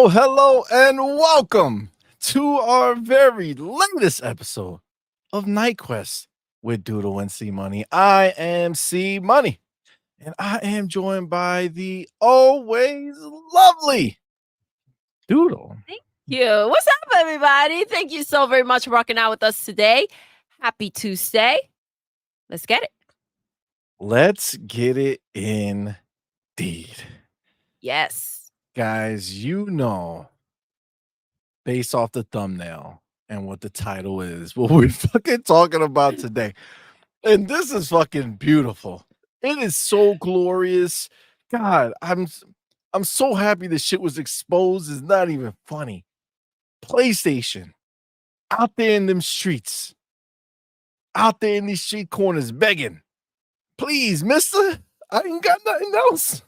Hello, and welcome to our very latest episode of Night Quest with Doodle and CMoney. I am CMoney, and I am joined by the always lovely Doodle. Thank you. What's up, everybody? Thank you so very much for rocking out with us today. Happy Tuesday. Let's get it. Let's get it indeed. Yes. Guys, you know, based off the thumbnail and what the title is, what we're fucking talking about today. And this is fucking beautiful. It is so glorious. God, I'm so happy this shit was exposed. It's not even funny. PlayStation out there in them streets, out there in these street corners begging, please, mister, I ain't got nothing else.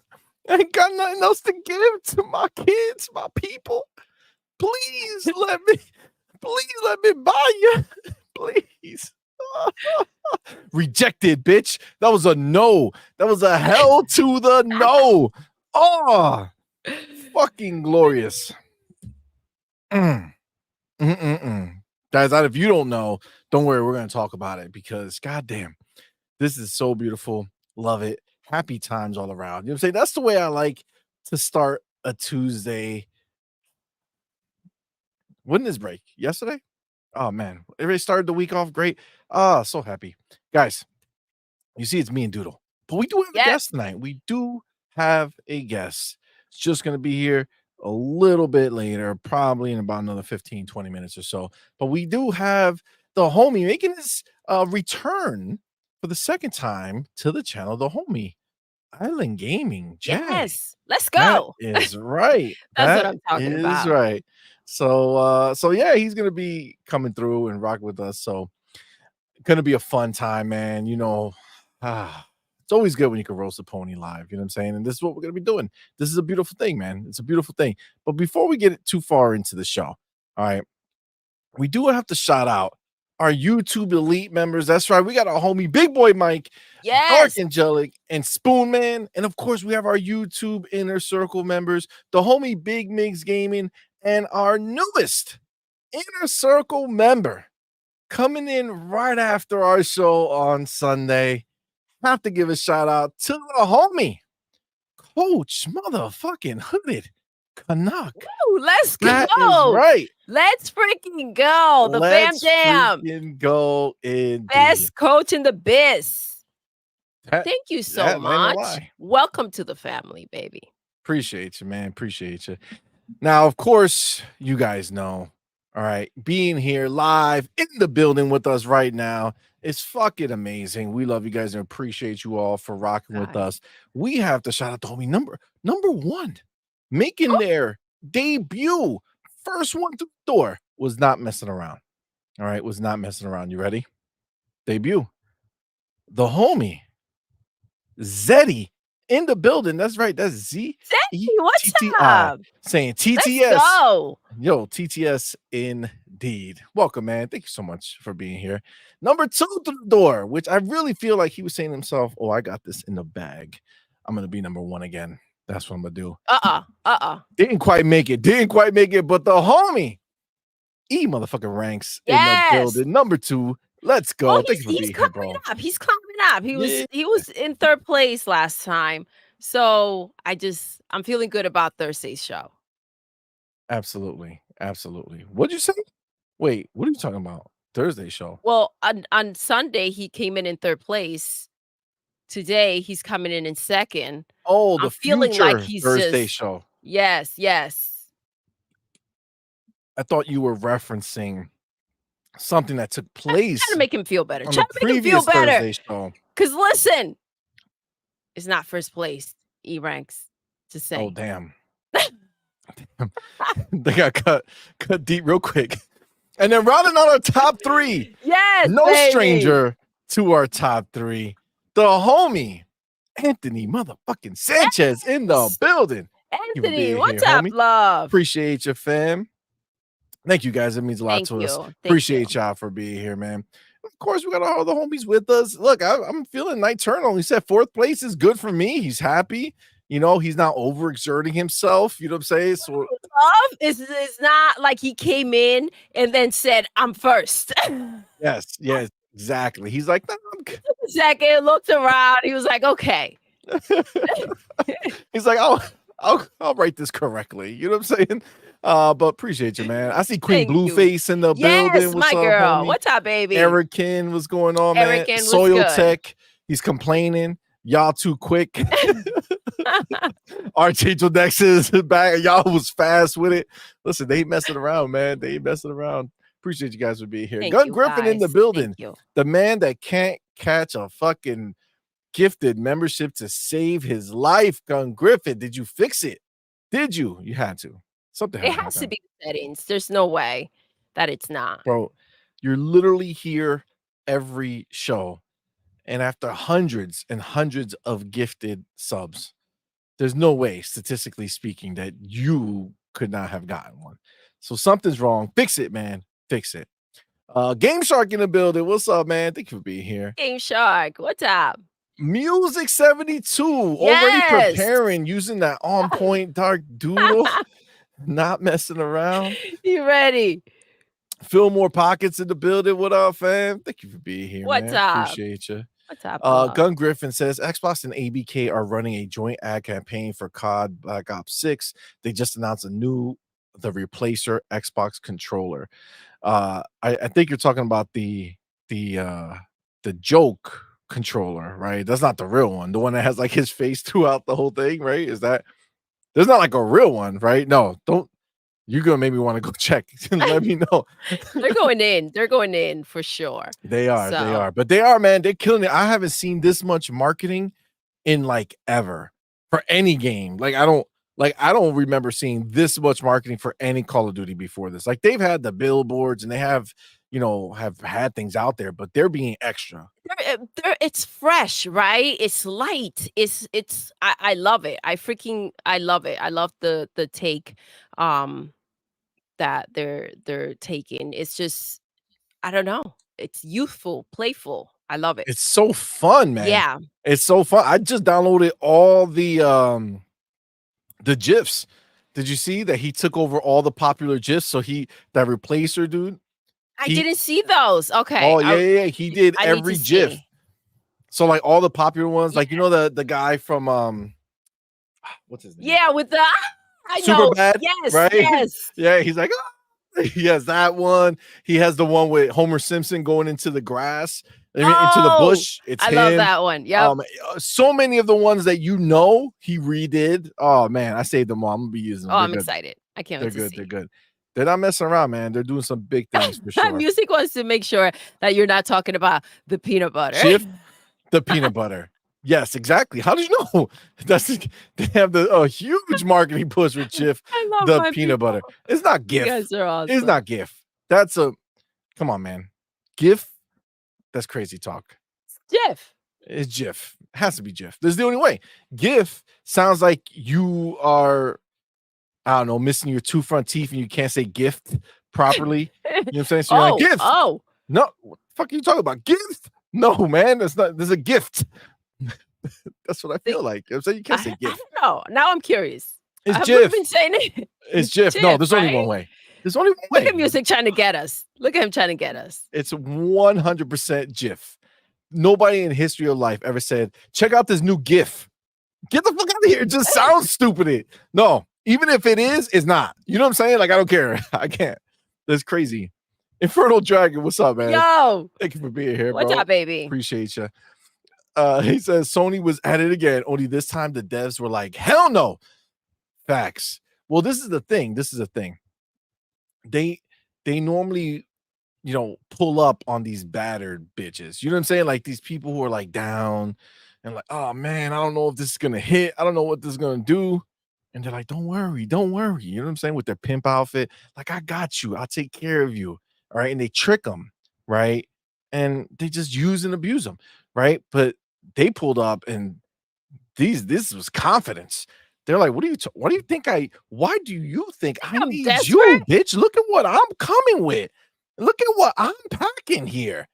I ain't got nothing else to give to my kids, my people. Please let me buy you. Please. Rejected, bitch. That was a no. That was a hell to the no. Oh, fucking glorious. Guys, if you don't know, don't worry. We're going to talk about it because, goddamn, this is so beautiful. Love it. Happy times all around. You know what I'm saying? That's the way I like to start a Tuesday. When did this break? Yesterday? Oh, man. Everybody started the week off great. Ah, so happy. Guys, you see, it's me and Doodle. But we do have a guest tonight. We do have a guest. It's just going to be here a little bit later, probably in about another 15, 20 minutes or so. But we do have the homie making his return for the second time to the channel, the homie. Island Gaming. Jack. Yes, let's go. That is right. That's what I'm talking about. Is right. So yeah, he's gonna be coming through and rock with us. So gonna be a fun time, man. You know, it's always good when you can roast a pony live. You know what I'm saying? And this is what we're gonna be doing. This is a beautiful thing, man. It's a beautiful thing. But before we get too far into the show, all right, we do have to shout out our YouTube Elite members. That's right. We got our homie Big Boy Mike, Dark Angelic, and Spoon Man. And of course, we have our YouTube Inner Circle members, the homie Big Migs Gaming, and our newest Inner Circle member coming in right after our show on Sunday. Have to give a shout out to the homie, Coach Motherfucking Hooded Canuck. Ooh, let's go. That is right. Let's freaking go. The Fam Jam. Freaking go indeed. Best coach in the biz. Thank you so much. Welcome to the family, baby. Appreciate you, man. Appreciate you. Now, of course, you guys know, all right, being here live in the building with us right now is fucking amazing. We love you guys and appreciate you all for rocking with us. We have to shout out the homie number one, making their debut. First one through the door, was not messing around. All right, was not messing around. You ready? Debut. The homie, Zeddy, in the building. That's right. That's Z. Zeddy, what's up? Saying TTS. Let's go. Yo, TTS indeed. Welcome, man. Thank you so much for being here. Number two through the door, which I really feel like he was saying to himself, oh, I got this in the bag. I'm going to be number one again. That's what I'm gonna do. Didn't quite make it. But the homie, motherfucking ranks in the building. Number 2. Let's go. Oh, Thank you for he's being here, coming bro. up. He's coming up. He was in 3rd place last time. So I'm feeling good about Thursday's show. Absolutely. What'd you say? Wait, what are you talking about? Thursday show. Well, on Sunday he came in 3rd place. Today he's coming in 2nd. Oh, I'm the feeling like future he's Thursday just show. Yes. I thought you were referencing something that took place Trying to make him feel better. on the previous Thursday show. Because listen, it's not 1st place. E ranks to say. Oh, damn. They got cut deep real quick. And then rounding out our top 3. Yes, no baby. stranger to our top 3. The homie, Anthony motherfucking Sanchez in the building. Anthony, what's up, homie? love? Appreciate you, fam. Thank you, guys. It means a lot to us. Appreciate y'all for being here, man. Of course, we got all the homies with us. Look, I'm feeling Niturnal. He said 4th place is good for me. He's happy. You know, he's not overexerting himself. You know what I'm saying? So love is not like he came in and then said, I'm first. yes, exactly. He's like, no, I'm good. Took a second, looked around. He was like, okay. He's like, I'll write this correctly. You know what I'm saying? But appreciate you, man. I see Queen Blueface in the building. What's my girl. Homie? What's up, baby? Erican, what's going on, man? Soil Tech, he's complaining. Y'all too quick. Archangel Dex is back. Y'all was fast with it. Listen, they ain't messing around, man. They ain't messing around. Appreciate you guys for being here. Gun Griffin in the building. The man that can't catch a fucking gifted membership to save his life. Gun Griffin, did you fix it? Did you? You had to. Something it has to be settings. There's no way that it's not. Bro, you're literally here every show. And after hundreds and hundreds of gifted subs, there's no way, statistically speaking, that you could not have gotten one. So something's wrong. Fix it, man. Fix it. Game Shark in the building. What's up, man? Thank you for being here. Game Shark, what's up? Music 72. Already preparing, using that on point dark doodle. Not messing around. You ready? Fill more pockets in the building. What up, fam? Thank you for being here. What's up? Appreciate you. What's up? Gun Griffin says Xbox and ABK are running a joint ad campaign for COD Black Ops 6. They just announced the replacer Xbox controller. I think you're talking about the joke controller, right? That's not the real one. The one that has like his face throughout the whole thing, right? Is that there's not like a real one, right? No, don't. You're gonna make me want to go check and let me know. They're going in. They're going in for sure. They are. But they are, man. They're killing it. I haven't seen this much marketing in like ever for any game. Like I don't remember seeing this much marketing for any Call of Duty before this. Like they've had the billboards and they have had things out there, but they're being extra. It's fresh, right? It's light. I love it. I love it. I love the take that they're taking. It's just, I don't know. It's youthful, playful. I love it. It's so fun, man. Yeah. It's so fun. I just downloaded all the GIFs. Did you see that he took over all the popular GIFs? So that replacer dude. I didn't see those. Okay. Oh, yeah. He did every GIF. See. So like all the popular ones, like the guy from what's his name? Yeah, with the Super Bad. Yes, right? Yes. Yeah, he's like, he has that one. He has the one with Homer Simpson going into the grass, into the bush. It's him. Love that one. Yeah. So many of the ones that he redid. Oh man, I saved them all. I'm gonna be using them. I'm excited. I can't wait to see. They're good. They're not messing around, man. They're doing some big things for sure. Music wants to make sure that you're not talking about the peanut butter. Jif, the peanut butter. Yes, exactly. How did you know? They have the huge marketing push with Jif, the peanut butter. It's not GIF. You guys are awesome. It's not GIF. That's come on, man. GIF. That's crazy talk. GIF. It's GIF. It has to be GIF. This is the only way. GIF sounds like you are, I don't know, missing your 2 front teeth and you can't say gift properly. You know what I'm saying? So you're like, gift. Oh. No, what the fuck are you talking about? Gift? No, man. That's not. There's a gift. That's what I See, feel like. You know what I'm saying? You can't say I GIF. don't know. Now I'm curious. It's Have we GIF. been saying it? It's It's GIF. No, GIF, there's only right? one way. There's only one Look at way. music trying to get us. Look at him trying to get us. It's 100% GIF. Nobody in history of life ever said, check out this new GIF. Get the fuck out of here. It just sounds stupid. No, even if it is, it's not. You know what I'm saying? Like, I don't care. I can't. That's crazy. Infernal Dragon, what's up, man? Yo, Thank you for being here, what's bro. up, baby? Appreciate you. He says Sony was at it again, only this time the devs were like, hell no. Facts. Well, this is the thing. They normally, pull up on these battered bitches. You know what I'm saying? Like these people who are like down and like, oh man, I don't know if this is gonna hit. I don't know what this is gonna do. And they're like, don't worry, don't worry. You know what I'm saying? With their pimp outfit, like, I got you. I'll take care of you. All right. And they trick them, right? And they just use and abuse them, right? But they pulled up and this was confidence. They're like, why do you think I I'm need desperate. you, bitch? Look at what I'm coming with. Look at what I'm packing here.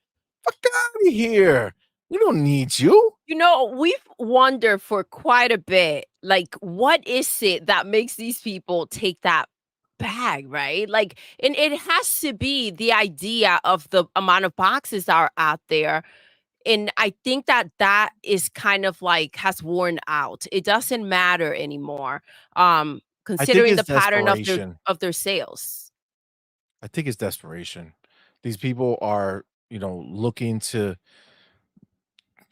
Fuck out of here. We don't need you. You know, we've wondered for quite a bit, like, what is it that makes these people take that bag, right? Like, and it has to be the idea of the amount of boxes that are out there. And I think that that is kind of like has worn out. It doesn't matter anymore, I think considering it's the pattern of their desperation. sales. I think it's desperation. These people are, looking to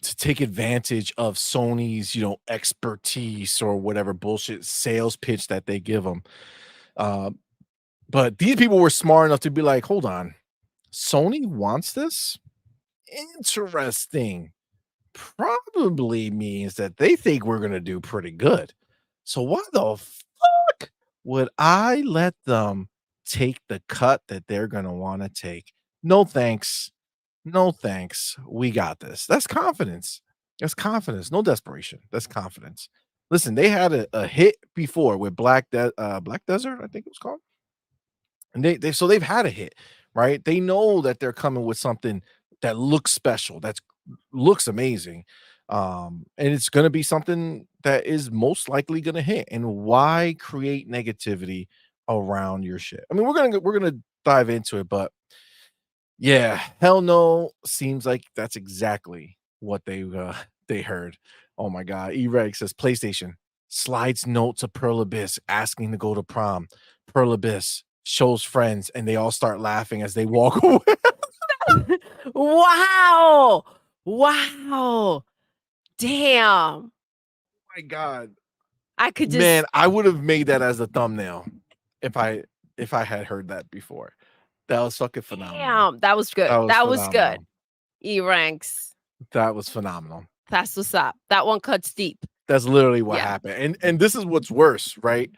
take advantage of Sony's, expertise or whatever bullshit sales pitch that they give them. But these people were smart enough to be like, hold on, Sony wants this? Interesting. Probably means that they think we're going to do pretty good. So why the fuck would I let them take the cut that they're going to want to take? No thanks. No thanks. We got this. That's confidence. That's confidence. No desperation. That's confidence. Listen, they had a hit before with Black Desert, I think it was called. And they've had a hit, right? They know that they're coming with something that looks special, that looks amazing. And it's gonna be something that is most likely gonna hit. And why create negativity around your shit? I mean, we're gonna dive into it, but yeah, hell no. Seems like that's exactly what they heard. Oh my god. E-Reg says PlayStation slides note to Pearl Abyss asking to go to prom. Pearl Abyss shows friends and they all start laughing as they walk away. Wow. Wow. Damn. My god. I could just Man, I would have made that as a thumbnail if I had heard that before. That was fucking phenomenal. damn, that was good. That was good. Phenomenal. E-ranks. That was phenomenal. That's what's up. That one cuts deep. That's literally what Yeah. happened. And this is what's worse, right?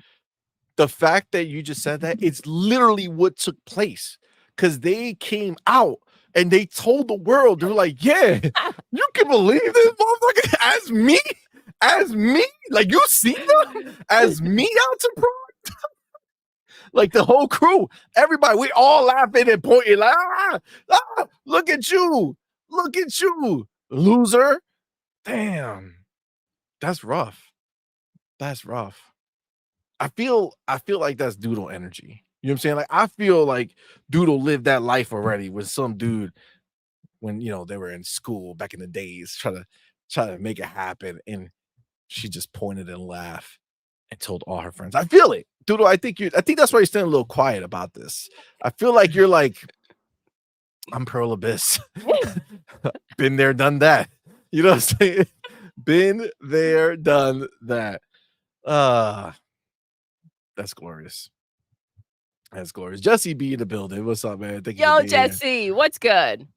The fact that you just said that, it's literally what took place. Because they came out and they told the world, they were like, yeah, you can believe this motherfucker as me, like you see them as me out to prom. Like the whole crew, everybody, we all laughing and pointing like, look at you, loser. Damn, that's rough. That's rough. I feel like that's Doodle energy. You know what I'm saying? Like I feel like Doodle lived that life already with some dude when they were in school back in the days, try to make it happen, and she just pointed and laughed and told all her friends. I feel it, Doodle. I think that's why you're staying a little quiet about this. I feel like you're like, I'm Pearl Abyss. Been there, done that. You know what I'm saying? Been there, done that. That's glorious. That's glorious. Jesse B in the building. What's up, man? Thank you. Yo, Jesse, what's good?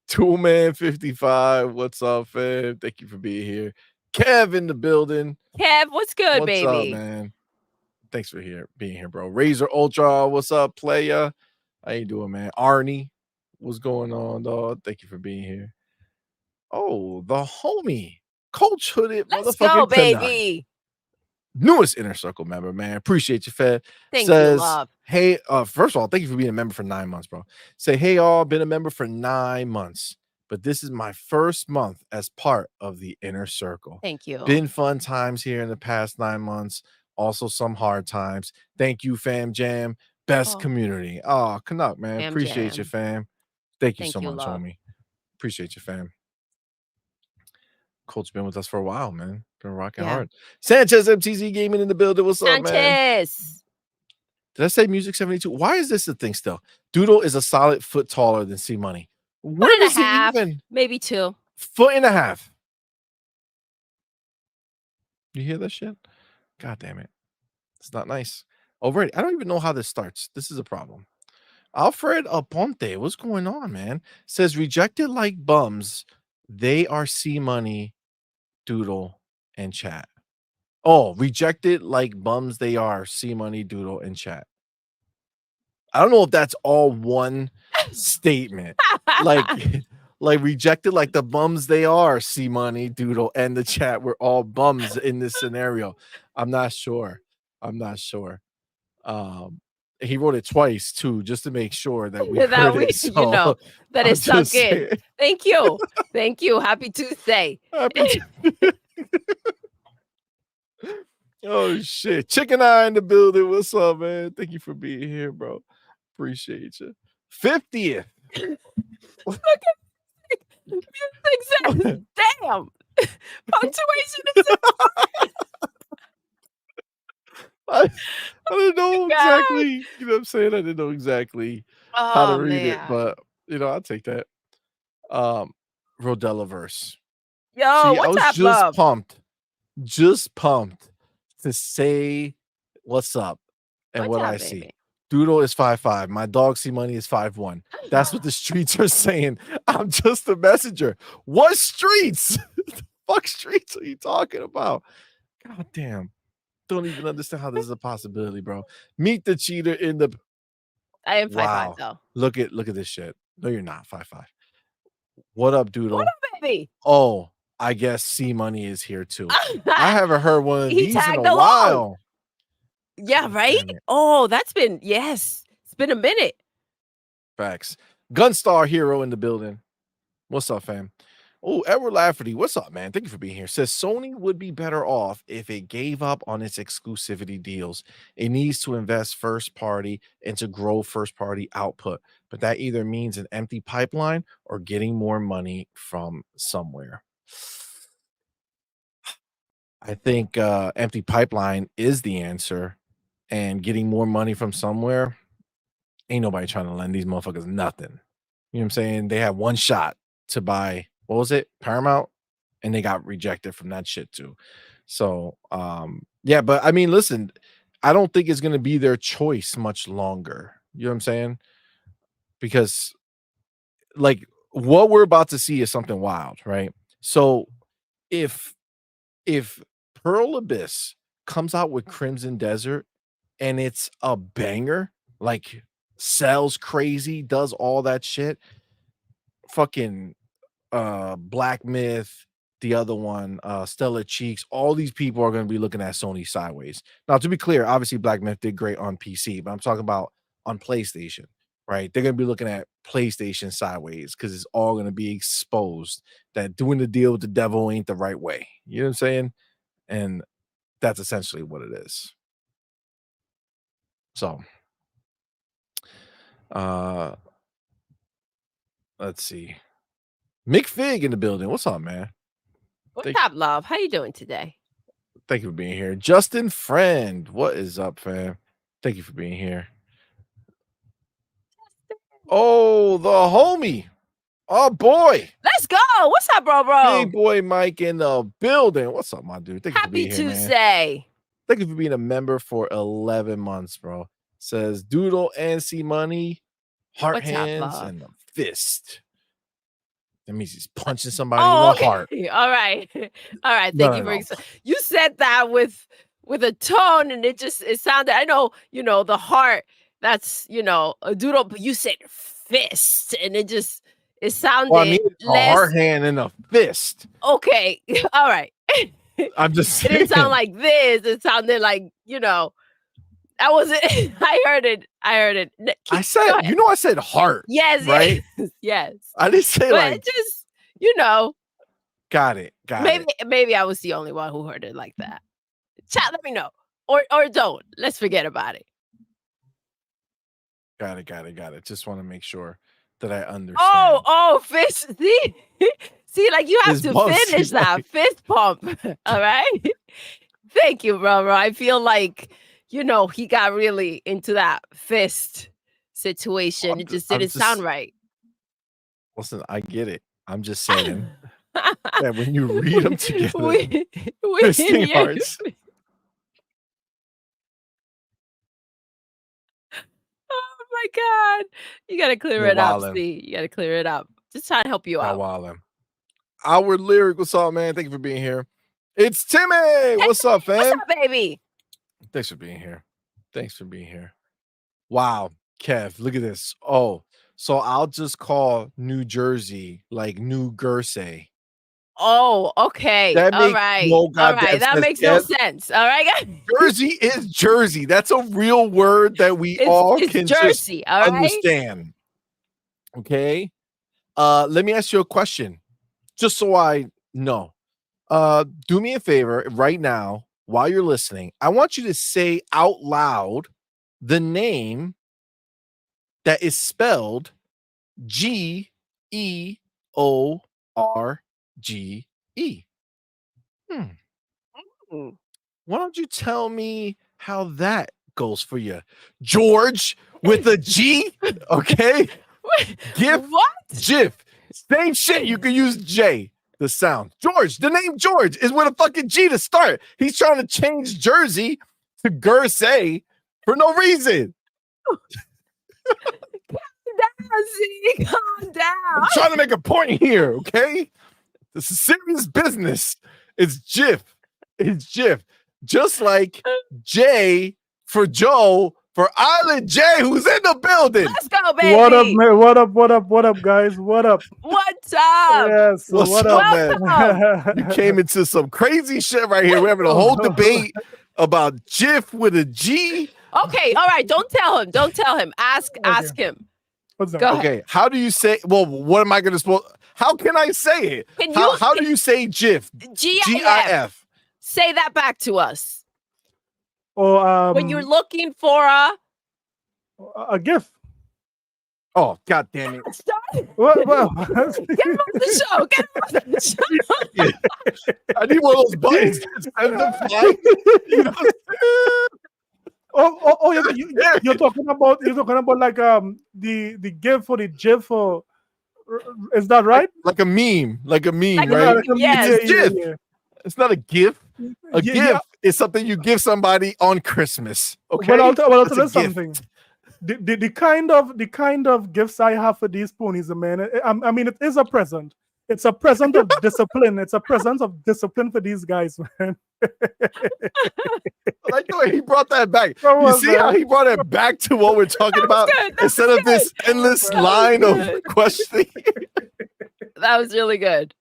Toolman 55. What's up, fam? Thank you for being here. Kev in the building. Kev, what's good, What's baby? up, man? Thanks for being here, bro. Razor Ultra, what's up, playa? How you doing, man? Arnie, what's going on, dog? Thank you for being here. Oh, the homie, Coach Hooded, Let's motherfucking go, tonight. baby. Newest Inner Circle member, man. Appreciate you, Fed. Thank Says, you, love. hey, first of all, thank you for being a member for 9 months, bro. Say, hey, y'all, been a member for 9 months. but this is my first month as part of the inner circle. Thank you. Been fun times here in the past 9 months, also some hard times. Thank you, fam jam. Best Oh, community. Oh, Canuck, man. fam Appreciate you, jam. fam. Thank you Thank so you, much, love. homie. Appreciate you, fam. Coach been with us for a while, man. Been rocking Yeah. hard. Sanchez MTZ Gaming in the building. What's up, man? Sanchez. Did I say Music 72? Why is this a thing still? Doodle is a solid foot taller than CMoney. Foot Where and a does it half, even? maybe 2. Foot and a half. You hear that shit? God damn it. It's not nice. Already, I don't even know how this starts. This is a problem. Alfred Aponte, what's going on, man? Says rejected like bums. They are CMoney, Doodle, and chat. Oh, rejected like bums they are, CMoney, Doodle, and chat. I don't know if that's all one statement. Like, like rejected like the bums they are, CMoney, Doodle, and the chat were all bums in this scenario. I'm not sure. I'm not sure. He wrote it twice too, just to make sure that we That heard we, it. So that I'm is sunk just in. saying. Thank you. Thank you. Happy Tuesday. Happy Oh shit. Chicken Eye in the building. What's up, man? Thank you for being here, bro. Appreciate you. 50th. Look at music says, damn. Punctuation is I didn't know Oh God. exactly, you know what I'm saying? I didn't know exactly how to Oh read it, man. but I'll take that. Rodella verse. Yo, See, I what's was up, love? just pumped to say what's up and What's what up, I see. baby? Doodle is 5'5". My dog CMoney is 5'1". That's what the streets are saying. I'm just a messenger. What streets? The fuck streets are you talking about? God damn. Don't even understand how this is a possibility, bro. Meet the cheater in the I am 5'5" wow. though. Look at this shit. No, you're not 5'5". What up, What Doodle? up, baby? Oh, I guess CMoney is here too. I haven't heard one of He these in a tagged along. while. Yeah, God right? damn it. Oh, that's been, yes. It's been a minute. Facts. Gunstar Hero in the building. What's up, fam? Oh, Edward Lafferty, what's up, man? Thank you for being here. Says Sony would be better off if it gave up on its exclusivity deals. It needs to invest first party and to grow first party output, but that either means an empty pipeline or getting more money from somewhere. I think empty pipeline is the answer, and getting more money from somewhere. Ain't nobody trying to lend these motherfuckers nothing. You know what I'm saying? They had one shot to buy, what was it? Paramount, and they got rejected from that shit too. So, yeah, but I mean, listen, I don't think it's gonna be their choice much longer. You know what I'm saying? Because like what we're about to see is something wild, right? So if if Pearl Abyss comes out with Crimson Desert and it's a banger, like sells crazy, does all that shit, fucking Black Myth, the other one, Stellar Cheeks, all these people are going to be looking at Sony sideways. Now, to be clear, obviously Black Myth did great on PC, but I'm talking about on PlayStation, right? They're going to be looking at PlayStation sideways because it's all going to be exposed that doing the deal with the devil ain't the right way. You know what I'm saying? And that's essentially what it is. So, let's see. Mick Fig in the building. What's up, man? What's up, love? How you doing today? Thank you for being here. Justin Friend, what is up, fam? Thank you for being here. Oh, the homie. Oh, boy. Let's go. What's up, bro? Big boy Mike in the building. What's up, my dude? Thank you for Happy being here, man. Tuesday. Thank you for being a member for 11 months, bro. Says Doodle and CMoney, heart What's up, hands, love? and a fist. That means he's punching somebody in the heart. All right. All right. No, Thank you no, for you said that with a tone, and it sounded, I know, the heart, that's, a doodle, but you said fist, and it sounded well, I mean, it's less a heart hand and a fist. okay. All right. I'm just It saying. didn't sound like this. It sounded like, I wasn't. I heard it. I Go said, ahead. I said heart. Yes, Right? yes, yes. I didn't say But like just, you know, got it. maybe I was the only one who heard it like that. Chat, let me know. Or don't. Let's forget about it. Got it. Just want to make sure that I understand. Fist. See? See, like you have Fist to bump, finish see, that like- fist pump. All right. Thank you, brother. I feel like, he got really into that fist situation. It just I'm didn't sound just right. listen. I get it. I'm just saying that when you read them together, we didn't fisting hear you. hearts. Oh my god. You gotta clear You're it up, wildin'. see. You gotta clear it up. Just trying to help you Y'all out. wildin'. Our lyric, what's up, man? Thank you for being here. It's Timmy. What's up, What's fam? up, baby? Thanks for being here. Wow, Kev, look at this. Oh, so I'll just call New Jersey like New Jersey. Oh, okay. That All makes right. no All right. goddamn That sense, makes no Kev. sense. All right, guys. Jersey is Jersey. That's a real word that we all It's can just Jersey, all right? understand. Okay. Let me ask you a question, just so I know. Do me a favor right now while you're listening. I want you to say out loud the name that is spelled George. Hmm. Mm. Why don't you tell me how that goes for you? George with a G, okay? GIF, What? GIF. Same shit. You can use J, the sound. George, the name George is with a fucking G to start. He's trying to change Jersey to Gursay for no reason. See, calm down. I'm trying to make a point here, okay? This is serious business. It's GIF. Just like J for Joe for Island J, who's in the building. Let's go, baby. What up, man? What up, guys? What up? What's up? Yes. What's up, man? Welcome. You came into some crazy shit right here. We're having a whole debate about GIF with a G. Okay, all right. Don't tell him. Ask him. What's up? Go ahead. Okay, how do you say? Well, what am I going to spell? How can I say it? How do you say GIF? GIF. Say that back to us. Or When you're looking for a GIF. Oh, god damn it! Well, Get him off the show. Get him off the show. I need one of those buttons that send them flying. You know? You're talking about like the GIF for the GIF or is that right? Like a meme, right? Yes. It's a GIF. It's not a GIF. A GIF is something you give somebody on Christmas. Okay. Well, I'll tell you That's a something. The kind of gifts I have for these ponies, man. I mean, it is a present. It's a present of discipline. It's a present of discipline for these guys, man. I like the way he brought that back. Come You on, see man. how he brought it back to what we're talking about instead of this endless line of questioning. That was really good.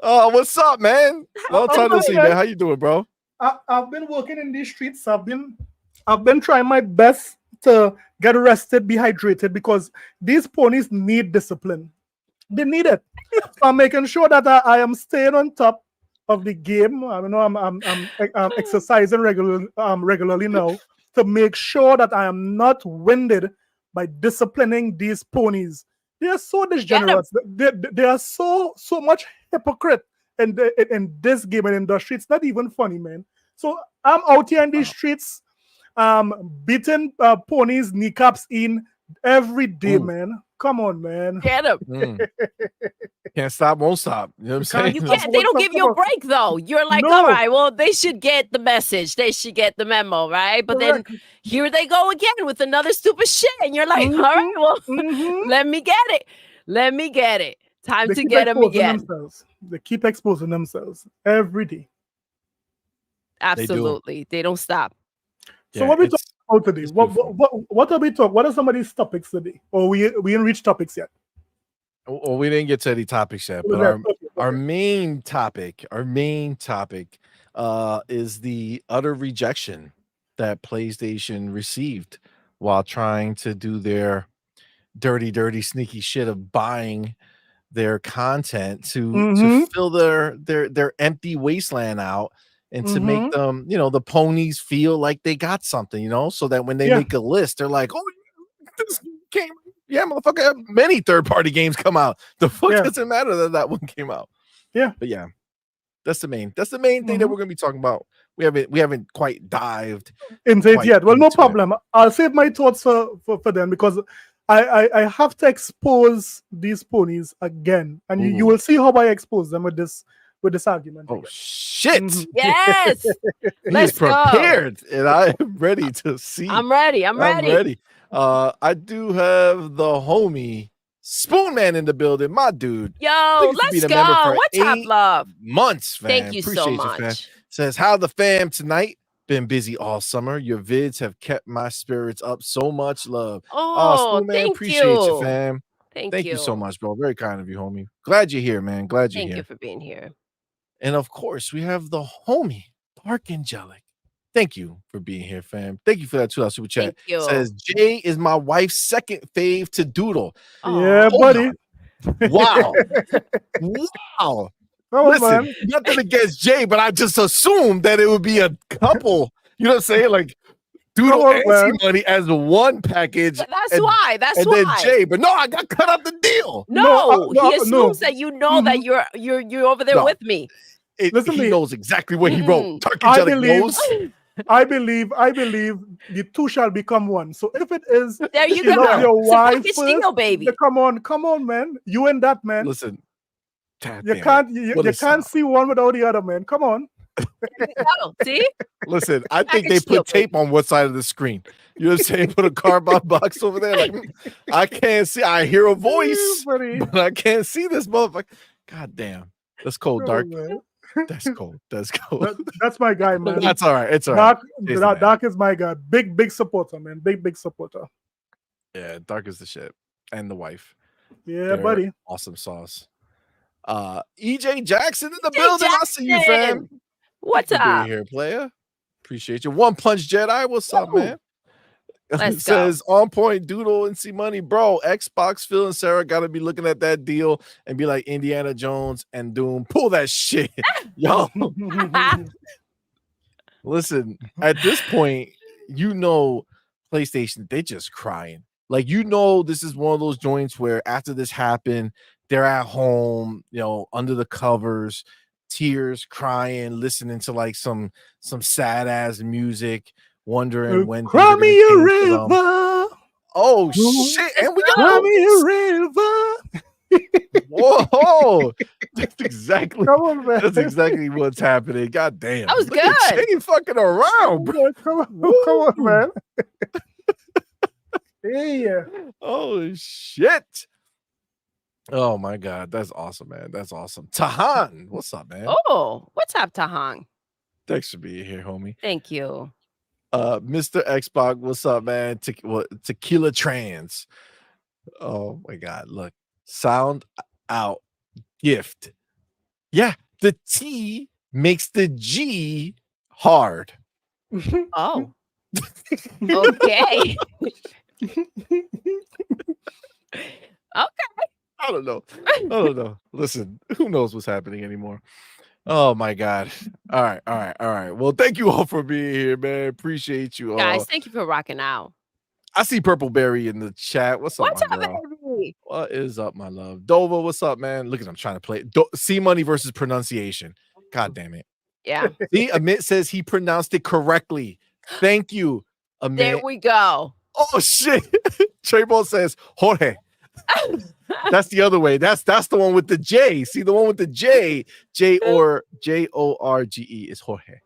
Oh, what's up, man? Long time no good, see, man. man. How you doing, bro? I've been working in these streets. I've been trying my best to get rested, be hydrated, because these ponies need discipline. They need it. So I'm making sure that I am staying on top of the game. I know I'm exercising regularly now to make sure that I am not winded by disciplining these ponies. They are so degenerate. They are so much hypocrite in this gaming industry. It's not even funny, man. So I'm out here in these streets, beating ponies' kneecaps in every day, man. Come on, man. Get him. Can't stop, won't stop. You know what I'm saying? You can't. They don't give you a break though. You're like, No. all right, well, they should get the message. They should get the memo, right? But then here they go again with another stupid shit, and you're like, all right, well, let me get it. Time to get them again. They keep exposing themselves every day. Absolutely, they don't stop. So what are we talking about today? What are we talking? What are some of these topics today? Or we didn't reach topics yet? Well, we didn't get to any topics yet, but our main topic is the utter rejection that PlayStation received while trying to do their dirty, sneaky shit of buying their content to Mm-hmm. fill their empty wasteland out and to make Mm-hmm. them, the ponies feel like they got something, so that when they Yeah. make a list, they're like, oh, this came, yeah, motherfucker, many third-party games come out. The fuck Yeah. doesn't matter that one came out. Yeah. But yeah, that's the main thing that we're gonna be talking about. We haven't quite dived Into it yet. Well, no into it. problem. I'll save my thoughts for them because I have to expose these ponies again, and you will see how I expose them with this argument. Oh again. shit! Mhm. Yes. He is Let's go. prepared, and I am ready to see. I'm ready. I'm ready. I do have the homie Spoon Man in the building, my dude. Yo, Thank you for let's being a member go. for What's up, 8 love? months, fam. Thank you so Appreciate you, fam. much. Says, how the fam tonight? Been busy all summer. Your vids have kept my spirits up. So much love. Oh, Spoon Man, thank appreciate you, you. fam. Thank you so much, bro. Very kind of you, homie. Glad you're here, man. Glad you're Thank here. you for being here. And of course, we have the homie, Dark Angelic. Thank you for being here, fam. Thank you for that $2 super chat. Thank you. Says Jay is my wife's second fave to Doodle. Yeah, Hold buddy. on. Wow. Wow. Oh, Listen, man. nothing against Jay, but I just assumed that it would be a couple. You know what I'm saying? Like Doodle Oh, and man. C-Money as one package. That's why. That's and why. then Jay, but no, I got cut out the deal. No, No, he assumes no. that you know that you're over there No. with me. Listen to He me. knows exactly what he wrote. Dark I Angelic believe- knows. I believe the two shall become one. So if it is, There you you go. love your It's a wife package first, deal, baby. yeah, come on, man. You and that man. Listen, God You damn can't it. you What a can't sound. see one without the other, man. Come on. Oh, see? Listen, I think they Package deal, put tape on what side of the screen. You know what I'm saying? Put a cardboard box over there. Like, I can't see. I hear a voice, Buddy. but I can't see this motherfucker. God damn. That's cold, Oh, Dark. man. That's cold. That's cold. That's my guy, man. That's all right. It's all right. Dark is my guy. Big supporter, man. Big supporter. Yeah, Dark is the shit. And the wife. Yeah, They're buddy. awesome sauce. EJ Jackson in the EJ building. I see you, fam. Jackson. What's Thank you for being up? here, player. Appreciate you. One Punch Jedi. What's up, Woo. man? Let's It says on point Doodle and C-Money, bro. Xbox, Phil and Sarah got to be looking at that deal and be like Indiana Jones and Doom. Pull that shit, yo. Listen, at this point, PlayStation, they just crying. Like, this is one of those joints where after this happened, they're at home, under the covers, tears, crying, listening to like some sad ass music. Wondering when Cry me a river. Oh shit! And we Cry got me a river. whoa! That's exactly Come on, man. that's exactly what's happening. God damn! That was Look at good. Jay fucking around, bro. Come on, man. Yeah. Oh shit! Oh my god, that's awesome, man. That's awesome. Tahan, what's up, man? Oh, what's up, Tahang? Thanks for being here, homie. Thank you. Mr. Xbox, what's up, man? Tequila Trans. Oh my god, look. Sound out gift. Yeah, the T makes the G hard. Oh. Okay. Okay. I don't know. Listen, who knows what's happening anymore? Oh my god. All right. Well, thank you all for being here, man. Appreciate you all. Guys, thank you for rocking out. I see Purple Berry in the chat. What's up, What's my up, girl? baby? What is up, my love? Dova, what's up, man? Look at I'm trying to play C-Money versus pronunciation. God damn it. Yeah. See, Amit says he pronounced it correctly. Thank you, Amit. There we go. Oh shit. Trayvon says Jorge. That's the other way. That's the one with the J. See the one with the J. Jorge is Jorge.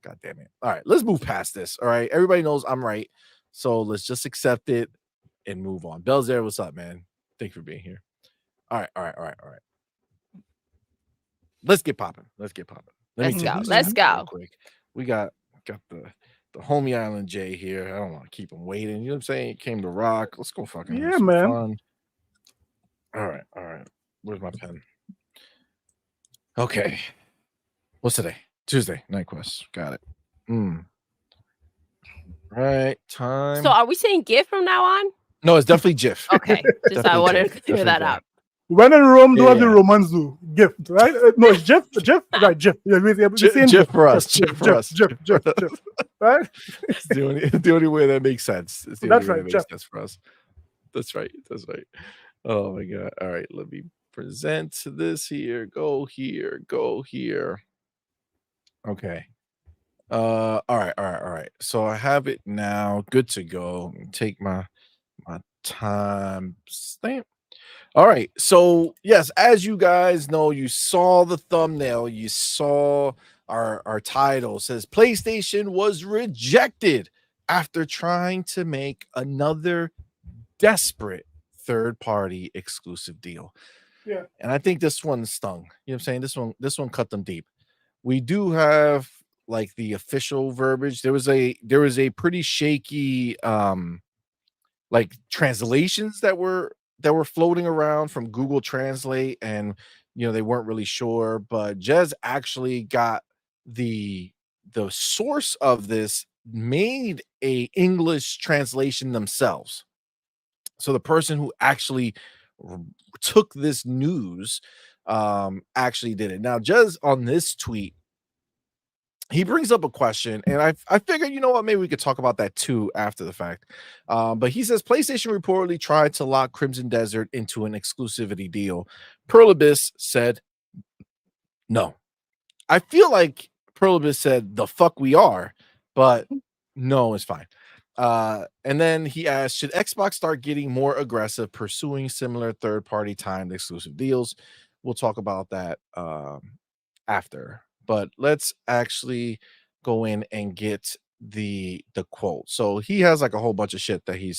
God damn it. All right, let's move past this. All right. Everybody knows I'm right. So let's just accept it and move on. Belzer, what's up, man? Thank you for being here. All right. Let's get popping. Let's go. Quick. We got the homie Island J here. I don't want to keep him waiting. You know what I'm saying? He came to rock. Let's go fucking have some man. fun. All right. Where's my pen? Okay. What's today? Tuesday. Night Quest. Got it. Right. Time. So are we saying GIF from now on? No, it's definitely GIF. Okay, just I Definitely wanted GIF. to clear Definitely that up. When in Rome, do Yeah, as the yeah. Romans do. Gift, right? No, it's GIF, right? GIF. Yeah, we're saying GIF for us. GIF, GIF for us. GIF, right? It's the only way that makes sense. It's the only That's way right, that GIF. makes sense for us. That's right. That's right. Oh my god. All right, let me present this here. Go here. Go here. Okay. All right. So I have it now. Good to go. Take my time stamp. All right. So, yes, as you guys know, you saw the thumbnail, you saw our title. It says PlayStation was rejected after trying to make another desperate third-party exclusive deal. Yeah. And I think this one stung. You know what I'm saying? This one cut them deep. We do have like the official verbiage. There was a pretty shaky like translations that were floating around from Google Translate, and they weren't really sure, but Jez actually got the source of this, made a English translation themselves. So the person who actually r- took this news actually did it. Now, Jez on this tweet, he brings up a question, and I figured, you know what, maybe we could talk about that too after the fact. But he says PlayStation reportedly tried to lock Crimson Desert into an exclusivity deal. Pearl Abyss said no. I feel like Pearl Abyss said the fuck we are, but no, it's fine. And then he asked, should Xbox start getting more aggressive pursuing similar third-party timed exclusive deals? We'll talk about that after. But let's actually go in and get the quote. So he has like a whole bunch of shit that he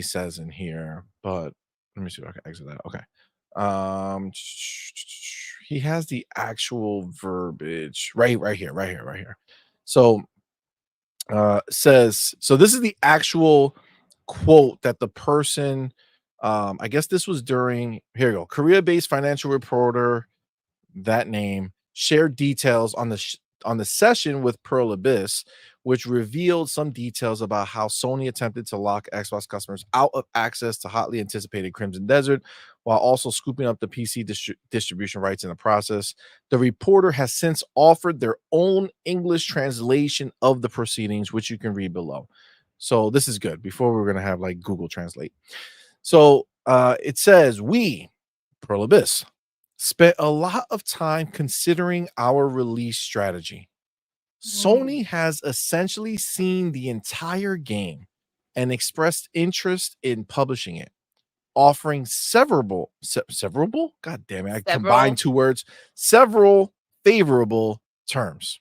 says in here, but let me see if I can exit that. Okay. He has the actual verbiage right here. So says, so this is the actual quote that the person, I guess this was during, here you go, Korea-based financial reporter, that name, shared details on the session with Pearl Abyss, which revealed some details about how Sony attempted to lock Xbox customers out of access to hotly anticipated Crimson Desert, while also scooping up the PC distribution rights in the process. The reporter has since offered their own English translation of the proceedings, which you can read below. So this is good. Before we're going to have like Google Translate. So it says, we, Pearl Abyss, spent a lot of time considering our release strategy. Sony has essentially seen the entire game and expressed interest in publishing it, offering several, God damn it, I combined two words, several favorable terms.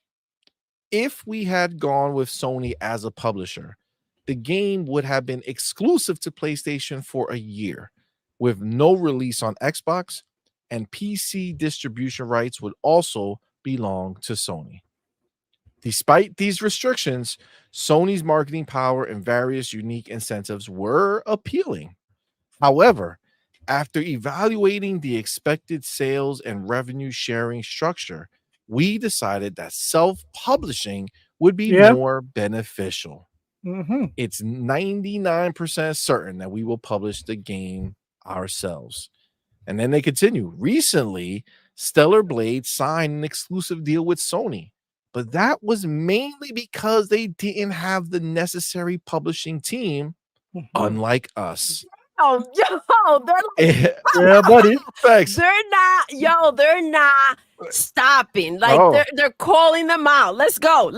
If we had gone with Sony as a publisher, the game would have been exclusive to PlayStation for a year with no release on Xbox, and PC distribution rights would also belong to Sony. Despite these restrictions, Sony's marketing power and various unique incentives were appealing. However, after evaluating the expected sales and revenue sharing structure, we decided that self-publishing would be more beneficial. It's 99% certain that we will publish the game ourselves. And then they continue. Recently, Stellar Blade signed an exclusive deal with Sony, but that was mainly because they didn't have the necessary publishing team, unlike us. Oh, they're Yeah, buddy. Thanks. They're not stopping. Like they're calling them out. Let's go.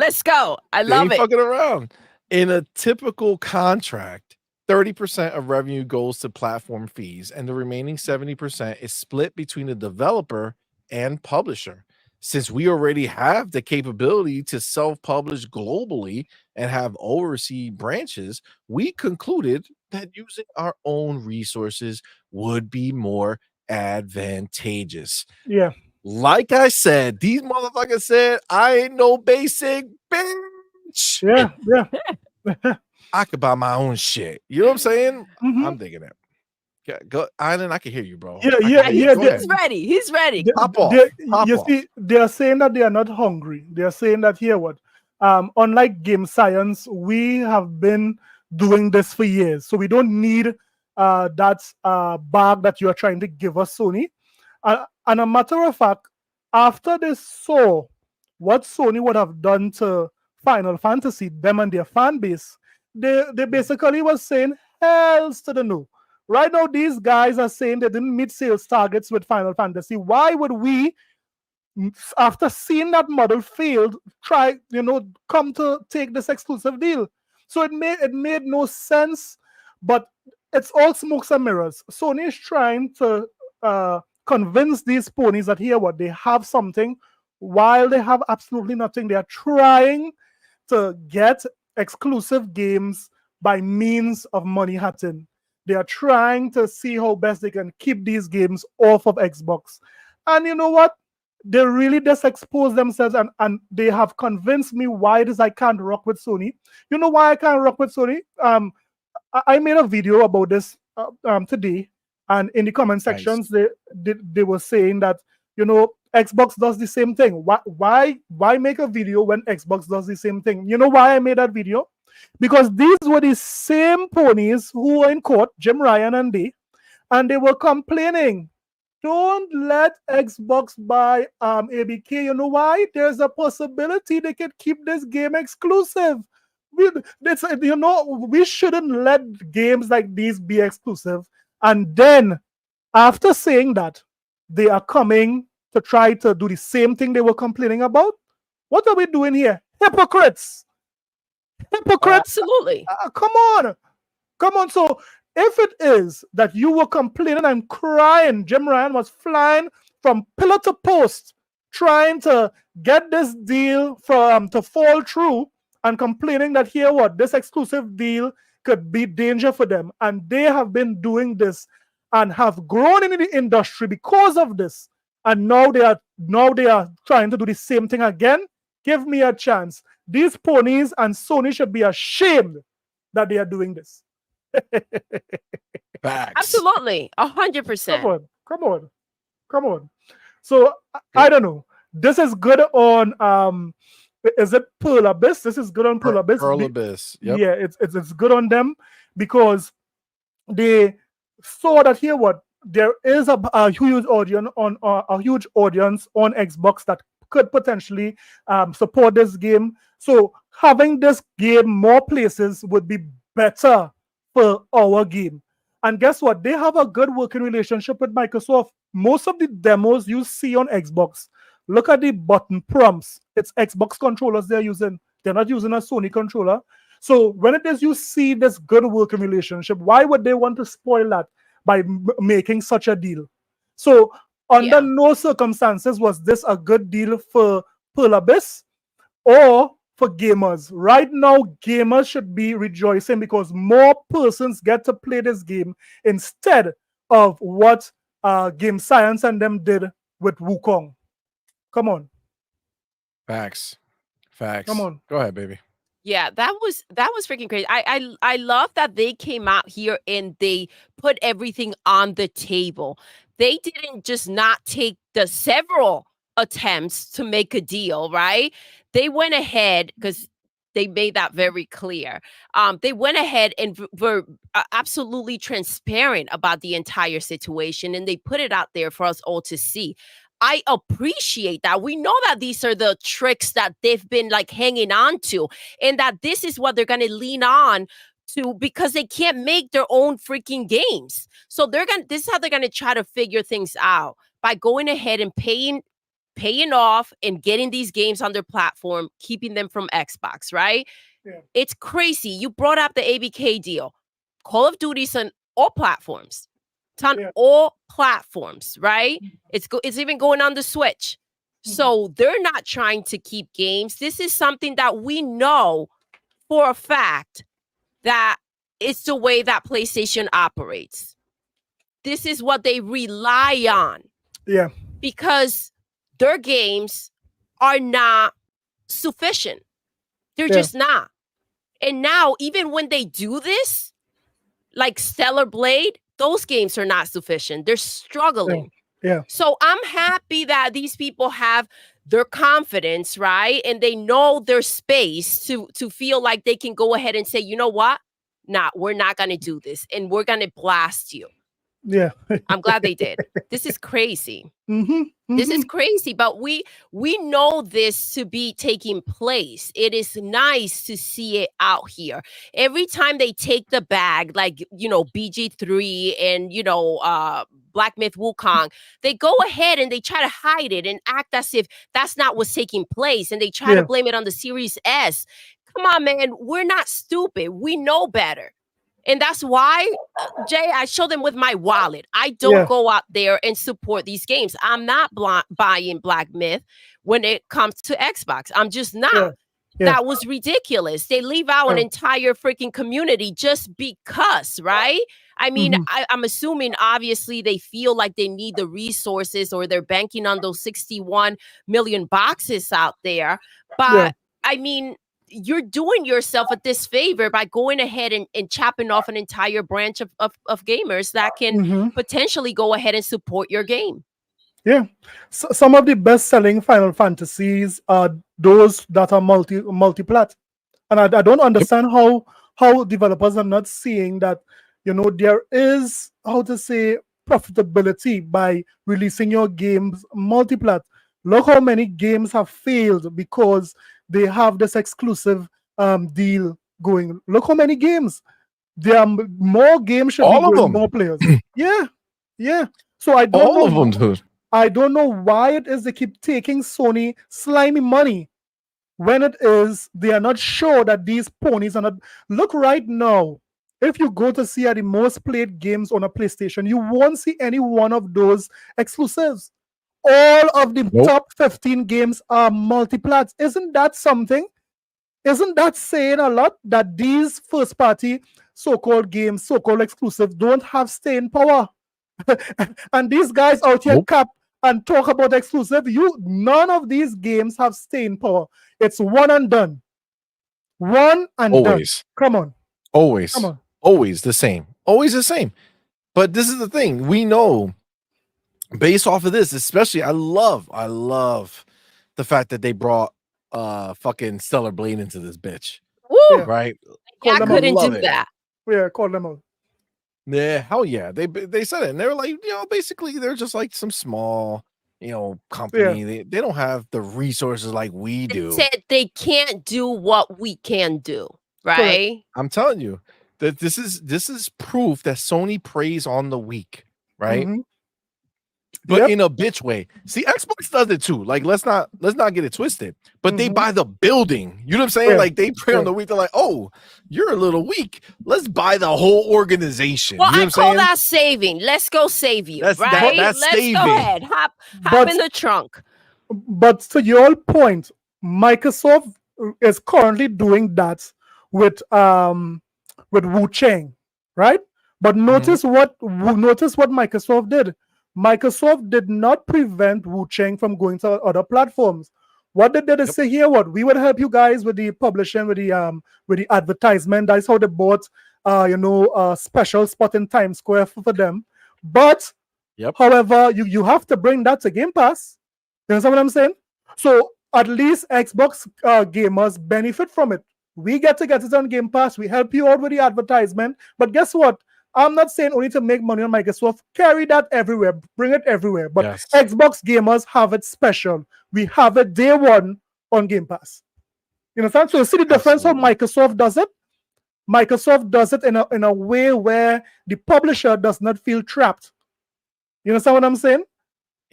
I love it. Fucking around. In a typical contract, 30% of revenue goes to platform fees, and the remaining 70% is split between the developer and publisher. Since we already have the capability to self-publish globally and have overseas branches, we concluded that using our own resources would be more advantageous. Yeah. Like I said, these motherfuckers said, I ain't no basic bitch. Yeah. I could buy my own shit. You know what I'm saying? I'm thinking that. Yeah, go, Island. I can hear you, bro. Yeah. He's ready. Pop off. See, they are saying that they are not hungry. They are saying that here, what unlike game science, we have been doing this for years, so we don't need that bag that you are trying to give us, Sony. And a matter of fact, after they saw what Sony would have done to Final Fantasy, them and their fan base, they basically was saying, hells to the no. Right now, these guys are saying they didn't meet sales targets with Final Fantasy. Why would we, after seeing that model failed, try, come to take this exclusive deal? So it made no sense, but it's all smokes and mirrors. Sony is trying to convince these ponies that here what they have something while they have absolutely nothing. They are trying to get exclusive games by means of money hatting. They are trying to see how best they can keep these games off of Xbox. And you know what? They really just expose themselves, and they have convinced me why it is I can't rock with Sony. You know why I can't rock with Sony? I made a video about this today, and in the comment sections, they were saying that Xbox does the same thing. Why make a video when Xbox does the same thing? You know why I made that video? Because these were the same ponies who were in court, Jim Ryan and they were complaining. Don't let Xbox buy ABK. You know why? There's a possibility they could keep this game exclusive. We shouldn't let games like these be exclusive. And then, after saying that, they are coming to try to do the same thing they were complaining about. What are we doing here? Hypocrites! Hypocrites! Absolutely. Come on. So, if it is that you were complaining and crying, Jim Ryan was flying from pillar to post, trying to get this deal to fall through, and complaining that this exclusive deal could be danger for them. And they have been doing this and have grown in the industry because of this. And now they are trying to do the same thing again. Give me a chance. These ponies and Sony should be ashamed that they are doing this. Facts. Absolutely. 100%. Come on. So I don't know. This is good on is it Pearl Abyss? This is good on Pearl Abyss. Pearl Abyss. Yep. Yeah, it's good on them because they saw that there is a huge audience on Xbox that could potentially support this game. So having this game more places would be better for our game. And guess what? They have a good working relationship with Microsoft. Most of the demos you see on Xbox, look at the button prompts. It's Xbox controllers they're using. They're not using a Sony controller. So when it is you see this good working relationship, why would they want to spoil that by making such a deal? So under no circumstances was this a good deal for Pearl Abyss or for gamers. Right now, gamers should be rejoicing because more persons get to play this game instead of what Game Science and them did with Wukong. Come on. Facts. Come on. Go ahead, baby. Yeah, that was freaking crazy. I love that they came out here and they put everything on the table. They didn't just not take the several attempts to make a deal, right? They went ahead because they made that very clear. They went ahead and were absolutely transparent about the entire situation, and they put it out there for us all to see. I appreciate that. We know that these are the tricks that they've been like hanging on to, and that this is what they're going to lean on to because they can't make their own freaking games. So this is how they're going to try to figure things out by going ahead and paying off and getting these games on their platform, keeping them from Xbox, right? Yeah. It's crazy. You brought up the ABK deal. Call of Duty's on all platforms. It's on all platforms, right? It's even going on the Switch. So they're not trying to keep games. This is something that we know for a fact that it's the way that PlayStation operates. This is what they rely on. Yeah. Because their games are not sufficient. They're just not. And now, even when they do this, like Stellar Blade, those games are not sufficient. They're struggling. Yeah. So I'm happy that these people have their confidence, right? And they know their space to feel like they can go ahead and say, you know what? Nah, we're not going to do this and we're going to blast you. Yeah. I'm glad they did. This is crazy. Mm-hmm. This is Mm-hmm. crazy, but we know this to be taking place. It is nice to see it out here. Every time they take the bag, like BG3 and Black Myth Wukong, they go ahead and they try to hide it and act as if that's not what's taking place, and they try to Yeah. blame it on the Series S. Come on, man, we're not stupid. We know better. And that's why, Jay, I show them with my wallet. I don't Yeah. go out there and support these games. I'm not buying Black Myth when it comes to Xbox. I'm just not. Yeah. Yeah. That was ridiculous. They leave out an Yeah. entire freaking community just because, right? I mean, Mhm. I'm assuming obviously they feel like they need the resources, or they're banking on those 61 million boxes out there. But Yeah. I mean, you're doing yourself a disfavor by going ahead and chopping off an entire branch of gamers that can Mhm. potentially go ahead and support your game. Yeah. So, some of the best-selling Final Fantasies are those that are multi-plat, and I don't Yep. understand how developers are not seeing that. There is, how to say, profitability by releasing your games multi-plat. Look how many games have failed because they have this exclusive deal going. Look how many games. There are more games should be All of going, them. more players. Yeah, yeah. So All of them, dude. I don't know why it is they keep taking Sony slimy money when it is they are not sure that these ponies are not. Look right now, if you go to see the most played games on a PlayStation, you won't see any one of those exclusives. All of the Nope. top 15 games are multiplats. Isn't that something? Isn't that saying a lot that these first party so-called games, so-called exclusives, don't have staying power? And these guys out here Nope. cap and talk about exclusive. None of these games have staying power. It's one and done. One and done. Always. Come on. Come Always. on. Always the same. Always the same. But this is the thing. We know, based off of this, especially, I love the fact that they brought fucking Stellar Blade into this bitch. Woo! Yeah. Right? Call I them couldn't Love do it. that. Yeah, call them out. Yeah, hell yeah. They said it, and they were like, basically they're just like some small, company. They don't have the resources like we They do. said they can't do what we can do, Correct. right? I'm telling you that this is proof that Sony preys on the weak, right? Mhm. But Yep. in a bitch way. See, Xbox does it too. Like, let's not get it twisted. But they Mhm. buy the building. You know what I'm saying? Yeah. Like, they prey on Yeah. the weak. They're like, oh, you're a little weak. Let's buy the whole organization. Well, You know what I I'm call saying? that saving. Let's go save you, That's right? that's Let's saving. go ahead. Hop But in the trunk. But to your point, Microsoft is currently doing that with Wu Chang, right? But notice what Microsoft did. Microsoft did not prevent Wu Chang from going to other platforms. What did they Yep. say here? What we would help you guys with the publishing, with the advertisement. That's how they bought a special spot in Times Square for them. But Yep. however, you have to bring that to Game Pass. You understand what I'm saying? So at least Xbox gamers benefit from it. We get it on Game Pass. We help you out with the advertisement. But guess what? I'm not saying only to make money on Microsoft. Carry that everywhere. Bring it everywhere. But Yes. Xbox gamers have it special. We have it day one on Game Pass. You understand? So you see the difference how Absolutely. Microsoft does it? Microsoft does it in a way where the publisher does not feel trapped. You understand what I'm saying?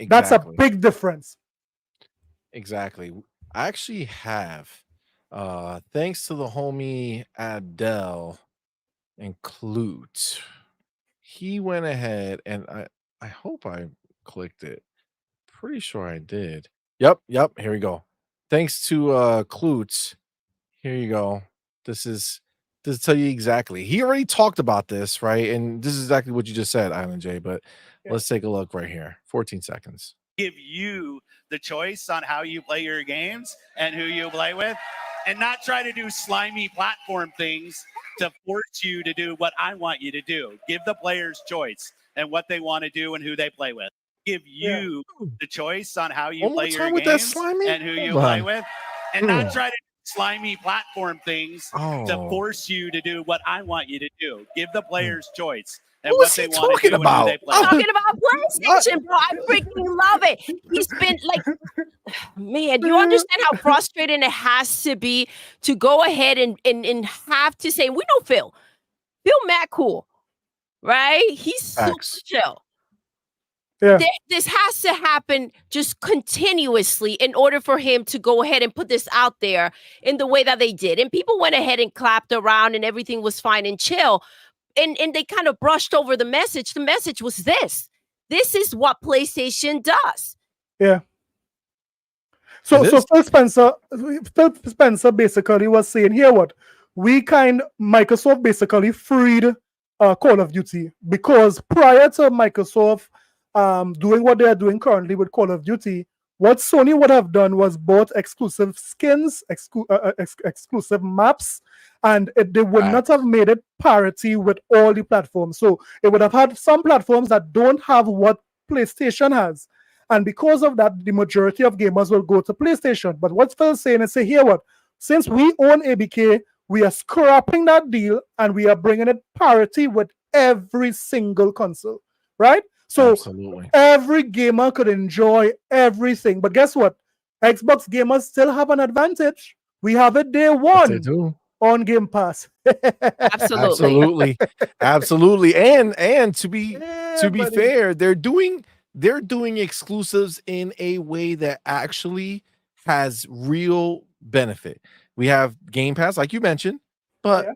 That's a Exactly. big difference. Exactly. I actually have, thanks to the homie Adele includes, he went ahead and I hope I clicked it. Pretty sure I did. Yep, here we go. Thanks to Klutz. Here you go. This is to tell you exactly. He already talked about this, right? And this is exactly what you just said, Island J. But Yeah. let's take a look right here. 14 seconds. Give you the choice on how you play your games and who you play with, and not try to do slimy platform things to force you to do what I want you to do. Give the players choice and what they want to do and who they play with. give you the choice on how you One more play your time with that games slimy? and who you Hold play on. with, and not try to slimy platform things to Oh. force you to do what I want you to do. Give the players choice and Who what is they he want to talking do and who about? they play with. Talking about PlayStation, bro. I freaking love it. He's been like, man, you understand how frustrating it has to be to go ahead and have to say, we know Phil. Phil mad cool, right? He's super Facts. chill. Yeah. This has to happen just continuously in order for him to go ahead and put this out there in the way that they did. And people went ahead and clapped around and everything was fine and chill. And they kind of brushed over the message. The message was this. This is what PlayStation does. Yeah. So It so is. Phil Spencer basically was saying, here what? Microsoft basically freed Call of Duty, because prior to Microsoft doing what they are doing currently with Call of Duty, what Sony would have done was bought exclusive skins, exclusive maps, and they would not have made it parity with all the platforms. So it would have had some platforms that don't have what PlayStation has. And because of that, the majority of gamers will go to PlayStation. But what Phil's saying is, say, here what? Since we own ABK, we are scrapping that deal and we are bringing it parity with every single console, right? So Absolutely. every gamer could enjoy everything. But guess what? Xbox gamers still have an advantage. We have it day Yes, they one do. on Game Pass. Absolutely. Absolutely. And to be buddy. fair, they're doing exclusives in a way that actually has real benefit. We have Game Pass, like you mentioned, but Yeah.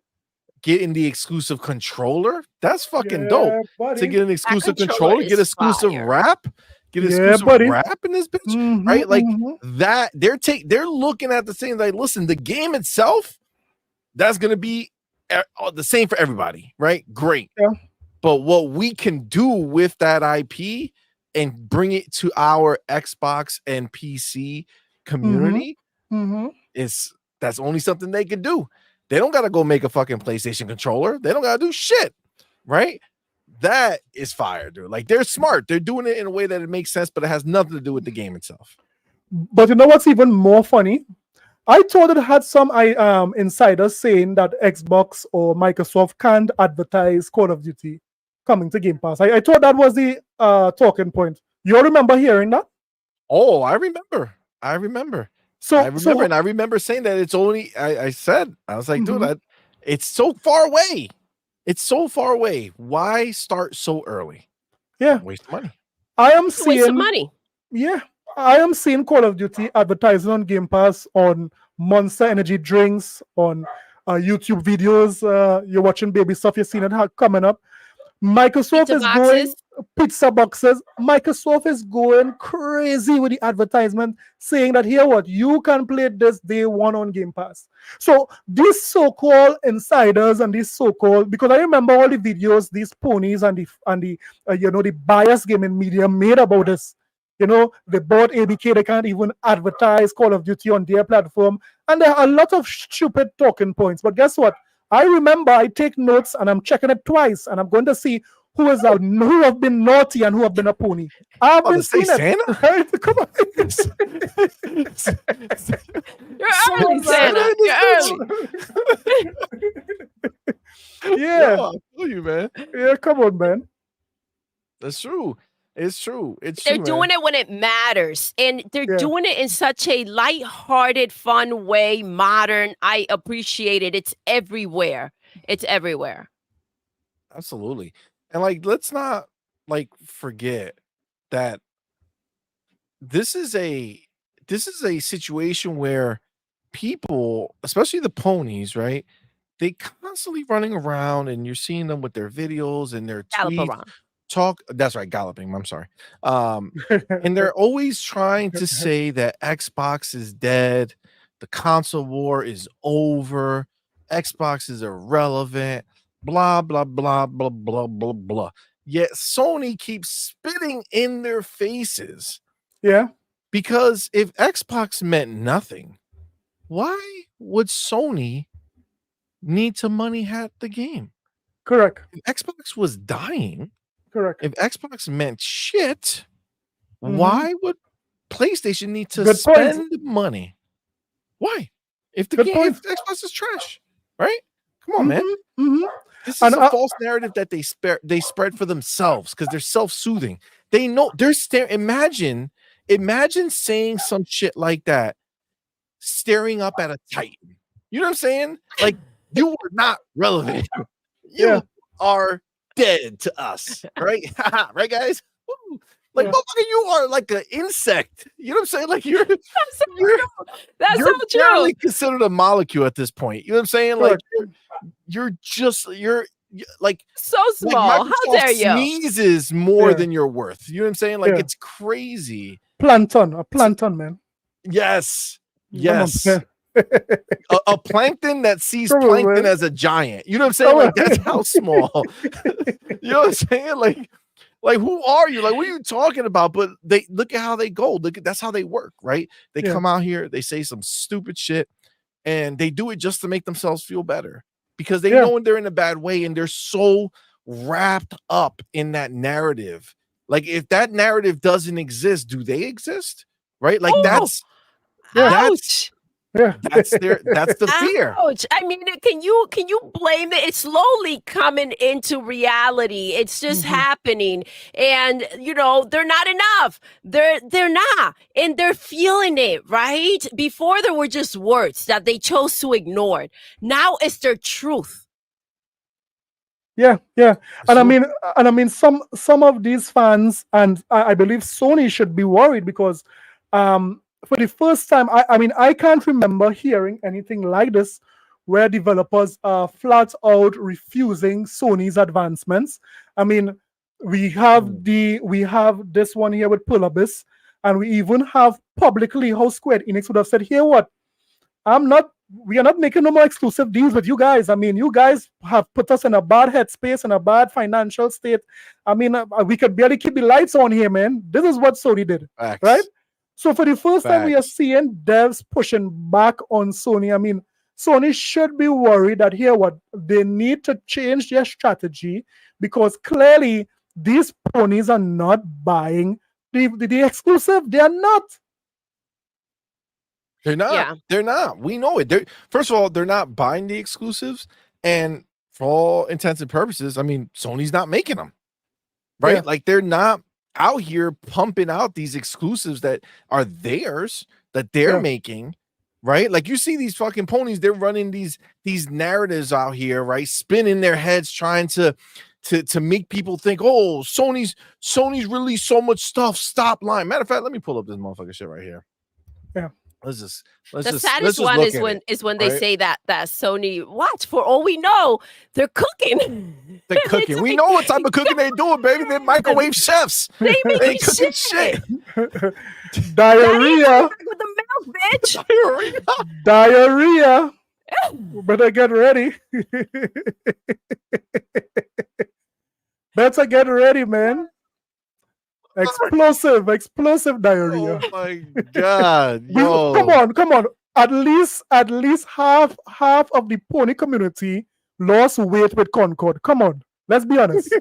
getting the exclusive controller, that's fucking dope. Yeah, To buddy. get an exclusive controller controller, get is exclusive fire. wrap, get Yeah, exclusive buddy. wrap in this bitch, Mhm, right? Like mhm. that, they're looking at the same, like, listen, the game itself, that's gonna be the same for everybody, right? Great. Yeah. But what we can do with that IP and bring it to our Xbox and PC community Mhm. that's only something they can do. They don't gotta go make a fucking PlayStation controller. They don't gotta do shit, right? That is fire, dude. Like, they're smart. They're doing it in a way that it makes sense, but it has nothing to do with the game itself. But you know what's even more funny? I thought it had some insiders saying that Xbox or Microsoft can't advertise Call of Duty coming to Game Pass. I thought that was the talking point. You all remember hearing that? Oh, I remember. I remember, and I remember saying that it's only. I said, I was like, dude, it's so far away. It's so far away. Why start so early? Yeah, Waste money. I am It's a waste of seeing. money. Yeah, I am seeing Call of Duty advertising on Game Pass, on Monster Energy drinks, on YouTube videos. You're watching baby stuff. You're seeing it coming up. Microsoft Pizza is boxes. going pizza boxes. Microsoft is going crazy with the advertisement, saying that here what you can play this day one on Game Pass. So these so-called insiders and these so-called, because I remember all the videos these ponies and the the biased gaming media made about this. You know, they bought ABK, they can't even advertise Call of Duty on their platform, and there are a lot of stupid talking points. But guess what? I remember I take notes and I'm checking it twice, and I'm going to see who have been naughty and who have been a pony. I've been seeing it. Santa? Right? Come on. You're early, Santa. You're early. Yeah. Yo, I feel you, man. Yeah, come on, man. That's true. It's true. It's They're true, doing man. it when it matters, and they're Yeah. doing it in such a light-hearted, fun way, modern. I appreciate it. It's everywhere. It's everywhere. Absolutely. And like, let's not like forget that this is a situation where people, especially the ponies, right? They constantly running around, and you're seeing them with their videos and their Gallop tweets. around. That's right, galloping. I'm sorry. And they're always trying to say that Xbox is dead, the console war is over, Xbox is irrelevant, blah blah blah blah blah blah blah. Yet Sony keeps spitting in their faces, Yeah, because if Xbox meant nothing, why would Sony need to money hat the game? correct. If Xbox was dying, Correct. if Xbox meant shit, Why would PlayStation need to Good point. spend money? Why? If the Good game, point. if Xbox is trash, right? Come on, man. Mhm. This is And a false narrative that they spread for themselves because they're self-soothing. They know they're imagine saying some shit like that, staring up at a Titan. You know what I'm saying? Like, you are not relevant. You Yeah. are dead to us, right? Right, guys? Woo. Like, Yeah. motherfucker, you are like an insect. You know what I'm saying? Like, you're That's so you're true. barely considered a molecule at this point. You know what I'm saying? Like, Correct. you're just like So like small. How Microsoft dare you? sneezes more Yeah. than you're worth. You know what I'm saying? Like, Yeah. it's crazy. A plankton, man. Yes. Come on, Yes. man. A plankton that sees Come on, plankton man. as a giant. You know what I'm saying? Come Like, on. that's how small. You know what I'm saying? Like, who are you? Like, what are you talking about? But they look at how they go. That's how they work, right? They Yeah. come out here, they say some stupid shit, and they do it just to make themselves feel better because they Yeah. know when they're in a bad way and they're so wrapped up in that narrative. Like, if that narrative doesn't exist, do they exist? Right? Like, Oh, that's ouch. Yeah. that's the fear. Ouch. I mean, can you blame it? It's slowly coming into reality. It's just happening. And they're not enough. They're not. And they're feeling it, right? Before there were just words that they chose to ignore. Now it's their truth. Yeah. And I mean, some of these fans, and I believe Sony should be worried because for the first time, I can't remember hearing anything like this where developers are flat out refusing Sony's advancements. I mean, we have this one here with Pull Abyss, and we even have publicly how Square Enix would have said, here what? We are not making no more exclusive deals with you guys. I mean, you guys have put us in a bad headspace and a bad financial state. I mean, we could barely keep the lights on here, man. This is what Sony did, Facts. right? So for the first time, we are Facts. seeing devs pushing back on Sony. I mean, Sony should be worried that here what they need to change their strategy because clearly these ponies are not buying the exclusive. They are not. They're not. Yeah. They're not. We know it. First of all, they're not buying the exclusives, and for all intents and purposes, I mean, Sony's not making them, right? Yeah. Like, they're not out here pumping out these exclusives that are theirs that they're Yeah. making, right? Like, you see these fucking ponies, they're running these narratives out here, right? Spinning their heads, trying to make people think, oh, Sony's released so much stuff. Stop lying. Matter of fact, let me pull up this motherfucking shit right here. Yeah. Let's The just saddest one look is at when it, they right? say that Sony, what? For all we know, they're cooking. They're cooking. It's We like, know what type of cooking they're doing, baby. They're microwave chefs. They They making ain't cooking shit. shit. Diarrhea. Back with the milk, bitch. Diarrhea. Better get ready. Better get ready, man. Explosive diarrhea. Oh my god, We- yo! come on. At least half of the pony community lost weight with Concord. Come on, let's be honest.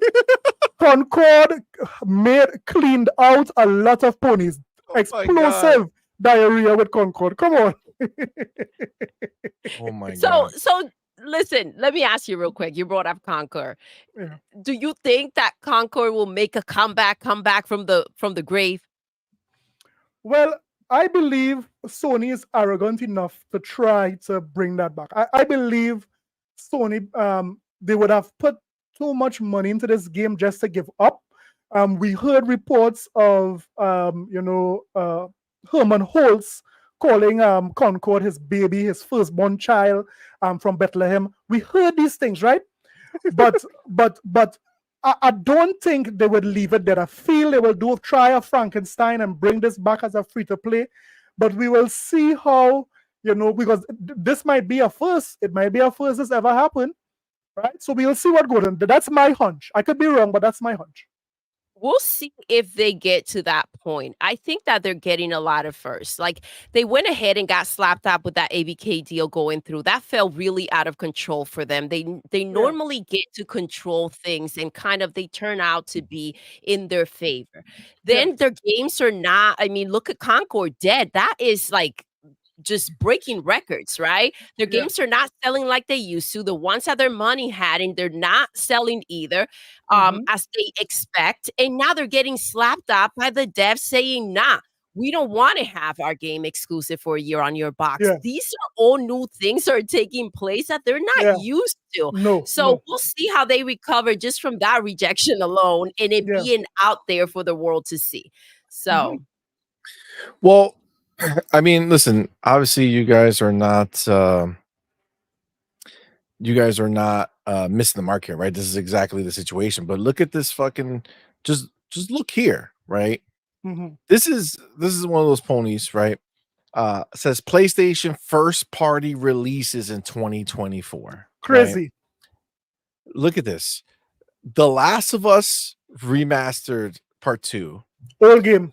Concord cleaned out a lot of ponies. Oh my Explosive diarrhea with Concord. Come on. Oh my So god! listen, let me ask you real quick. You brought up Concord. Yeah. Do you think that Concord will make a comeback from the grave? Well, I believe Sony is arrogant enough to try to bring that back. I believe Sony, they would have put too much money into this game just to give up. We heard reports of, Herman Holtz calling Concord his baby, his firstborn child from Bethlehem. We heard these things, right? But I don't think they would leave it there. I feel they will try a Frankenstein and bring this back as a free-to-play. But we will see how, because this might be a first. It might be a first that's ever happened, right? So we'll see what goes on. That's my hunch. I could be wrong, but that's my hunch. We'll see if they get to that point. I think that they're getting a lot of first. Like they went ahead and got slapped up with that ABK deal going through. That fell really out of control for them. They Yeah. normally get to control things and kind of they turn out to be in their favor. Yeah. Then their games are not. I mean, look at Concord Dead. That is like just breaking records, right? Their Yeah. games are not selling like they used to. The ones that their money had, and they're not selling either, Mhm. as they expect. And now they're getting slapped up by the devs saying, nah, we don't want to have our game exclusive for a year on your box. Yeah. These are all new things that are taking place that they're not Yeah. used to. No. So No. we'll see how they recover just from that rejection alone and it Yeah. being out there for the world to see. So Well, I mean, listen, obviously you guys are not missing the mark here, right? This is exactly the situation. But look at this fucking just look here, right? Mhm. This is one of those ponies, right? Says PlayStation first party releases in 2024. Right? Crazy. Look at this. The Last of Us remastered part 2. Old game.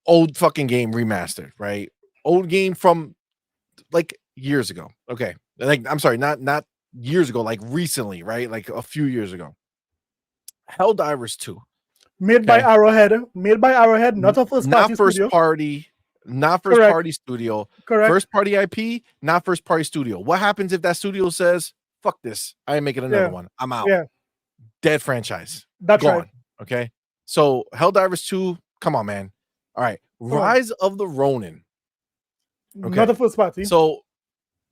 Old fucking game remastered, right? Old game from like years ago. Okay. Like I'm sorry, not years ago, like recently, right? Like a few years ago. Helldivers 2. Made by Okay. Arrowhead. Made by Arrowhead, not a first party Not first studio. party, not first Correct. party studio. Correct. First party IP, not first party studio. What happens if that studio says, fuck this, I ain't making another Yeah. one, I'm out? Yeah. Dead franchise. That's Gone. right. Okay. So Helldivers 2, come on, man. All right. on. Rise of the Ronin. Okay. Not a first party. So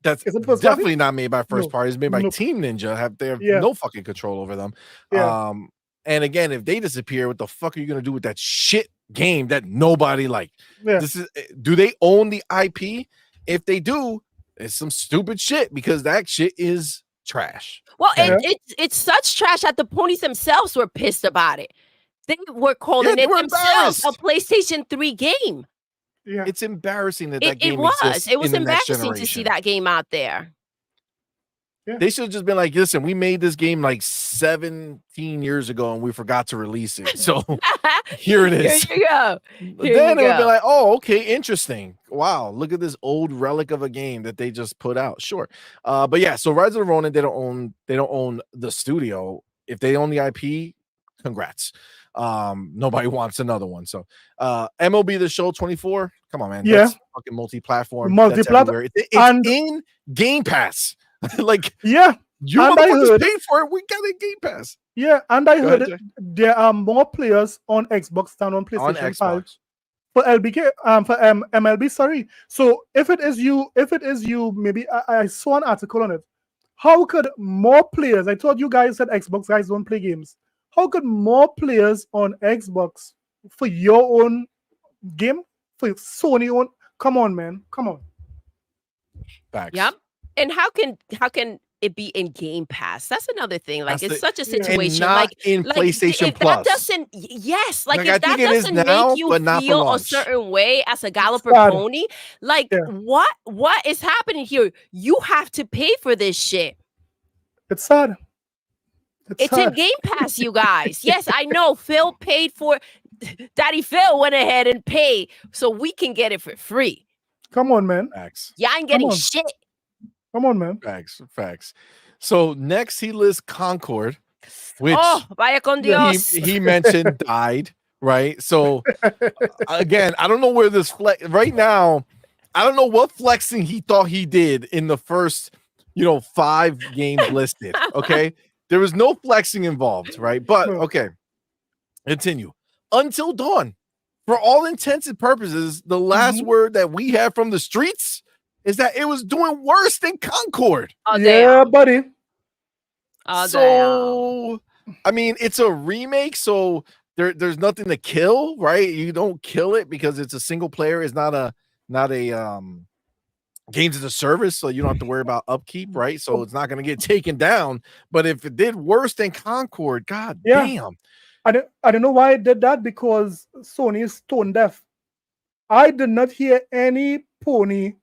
that's Is it first definitely party? not made by first No. party. It's made by Nope. Team Ninja. They have Yeah. no fucking control over them. Yeah. And again, if they disappear, what the fuck are you gonna do with that shit game that nobody liked? Yeah. Do they own the IP? If they do, it's some stupid shit because that shit is trash. well, Yeah. it's such trash that the ponies themselves were pissed about it. They were calling they it were themselves a embarrassed. PlayStation 3 game. Yeah. It's embarrassing that It game was. exists It was in the next embarrassing to see generation. that game out there. They should have just been like, listen, we made this game like 17 years ago and we forgot to release it. So here it is. Here you go. Here Then you it would be go. like, oh, okay, interesting. Wow, look at this old relic of a game that they just put out. Sure. But yeah, so Rise of the Ronin, they don't own the studio. If they own the IP, congrats. Nobody wants another one. So MLB The Show 24. Come on, man. Yeah. That's fucking multi-platform. That's Multi-platform. everywhere. It's And- in Game Pass. Like Yeah. you And I motherfuckers heard- paid for it. We got a Game Pass Yeah. And I Go heard ahead, there are more players on Xbox than on on PlayStation 5 Xbox. for LBK for MLB. Sorry. So if it is you, maybe I saw an article on it. How could more players? I thought you guys said Xbox guys don't play games. How could more players on Xbox for your own game for Sony own? Come on, man. Come on. Facts. Yep. And how can it be in Game Pass? That's another thing. Like That's it's such a yeah. And situation. not like in PlayStation if Plus. that doesn't yes, like Like, I if that think it is doesn't now, make you but not for feel a launch. certain way as a galloper sad. pony, like Yeah. what is happening here? You have to pay for this shit. It's sad. It's in sad. Game Pass, you guys. Yes, I know Phil paid for Daddy Phil went ahead and paid so we can get it for free. Come on, man. Facts. Y'all ain't getting on. shit. Come on, man. Facts. So next he lists Concord, which Oh, vaya con Dios. he mentioned died, right? So again, I don't know where this right now. I don't know what flexing he thought he did in the first, 5 games listed. Okay, there was no flexing involved, right? But No. okay, continue. Until Dawn, for all intents and purposes, the last Mhm. word that we have from the streets is that it was doing worse than Concord. Oh, Yeah, damn. buddy. Oh, damn. So I mean, it's a remake, so there's nothing to kill, right? You don't kill it because it's a single player. It's not a games as a service, so you don't have to worry about upkeep, right? So it's not going to get taken down. But if it did worse than Concord, god Yeah. damn. I don't know why I did that because Sony is tone deaf. I did not hear any pony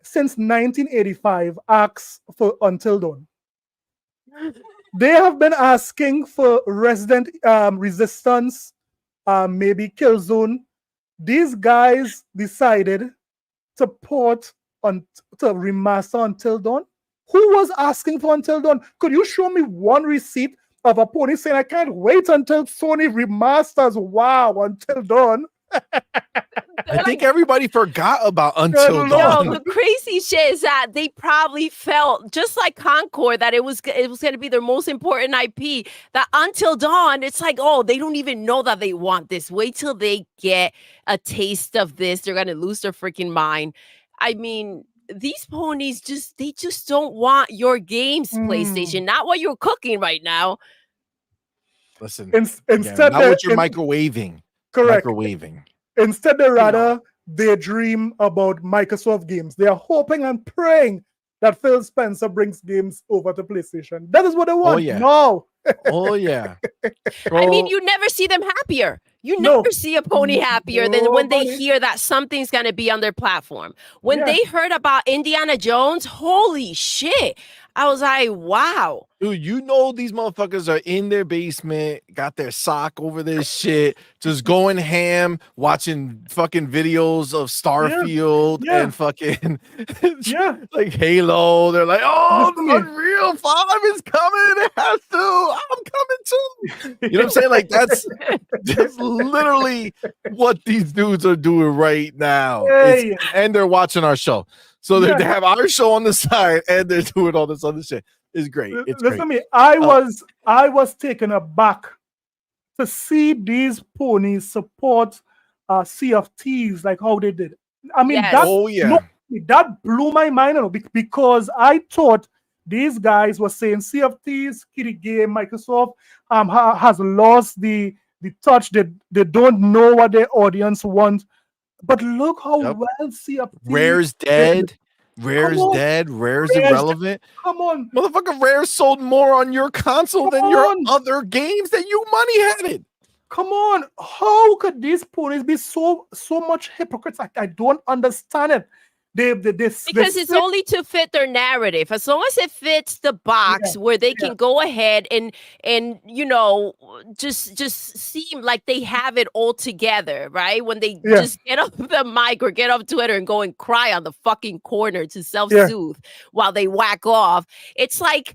since 1985 ask for Until Dawn. They have been asking for Resident Resistance, maybe Killzone. These guys decided to port on to remaster Until Dawn. Who was asking for Until Dawn? Could you show me one receipt of a pony saying I can't wait until Sony remasters? Wow, Until Dawn. I think everybody forgot about Until Good Dawn. No, the crazy shit is that they probably felt just like Concord that it was going to be their most important IP. That Until Dawn, it's like, oh, they don't even know that they want this. Wait till they get a taste of this. They're going to lose their freaking mind. I mean, these ponies they just don't want your games, PlayStation, not what you're cooking right now. Listen, instead, not what you're microwaving. Correct. Microwaving. Instead, they rather daydream about Microsoft games. They are hoping and praying that Phil Spencer brings games over to PlayStation. That is what they want. Oh, yeah. No. Oh, yeah. I mean, you never see them happier. You never see a pony happier than when they hear that something's going to be on their platform. When they heard about Indiana Jones, holy shit. I was like, wow. Dude, you know these motherfuckers are in their basement, got their sock over this shit, just going ham, watching fucking videos of Starfield and fucking like Halo. They're like, oh, Unreal 5 is coming. It has to. I'm coming too. You know what I'm saying? Like, that's literally what these dudes are doing right now. And they're watching our show. So they have our show on the side and they're doing all this other shit. It's great. It's Listen great. to me. I was taken aback to see these ponies support Sea of Thieves like how they did. I mean, that blew my mind because I thought these guys were saying Sea of Thieves, Kitty Game, Microsoft has lost the touch. They don't know what their audience wants. But look how well Sea of Thieves. Rare's dead. Rare's dead. Rare's irrelevant. Come on. Motherfucker, Rare sold more on your console than your other games that you money had it. Come on. How could these ponies be so much hypocrites? I don't understand it. Because it's only to fit their narrative. As long as it fits the box where they can go ahead and you know just seem like they have it all together, right? When they just get off the mic or get off Twitter and go and cry on the fucking corner to self-soothe while they whack off. It's like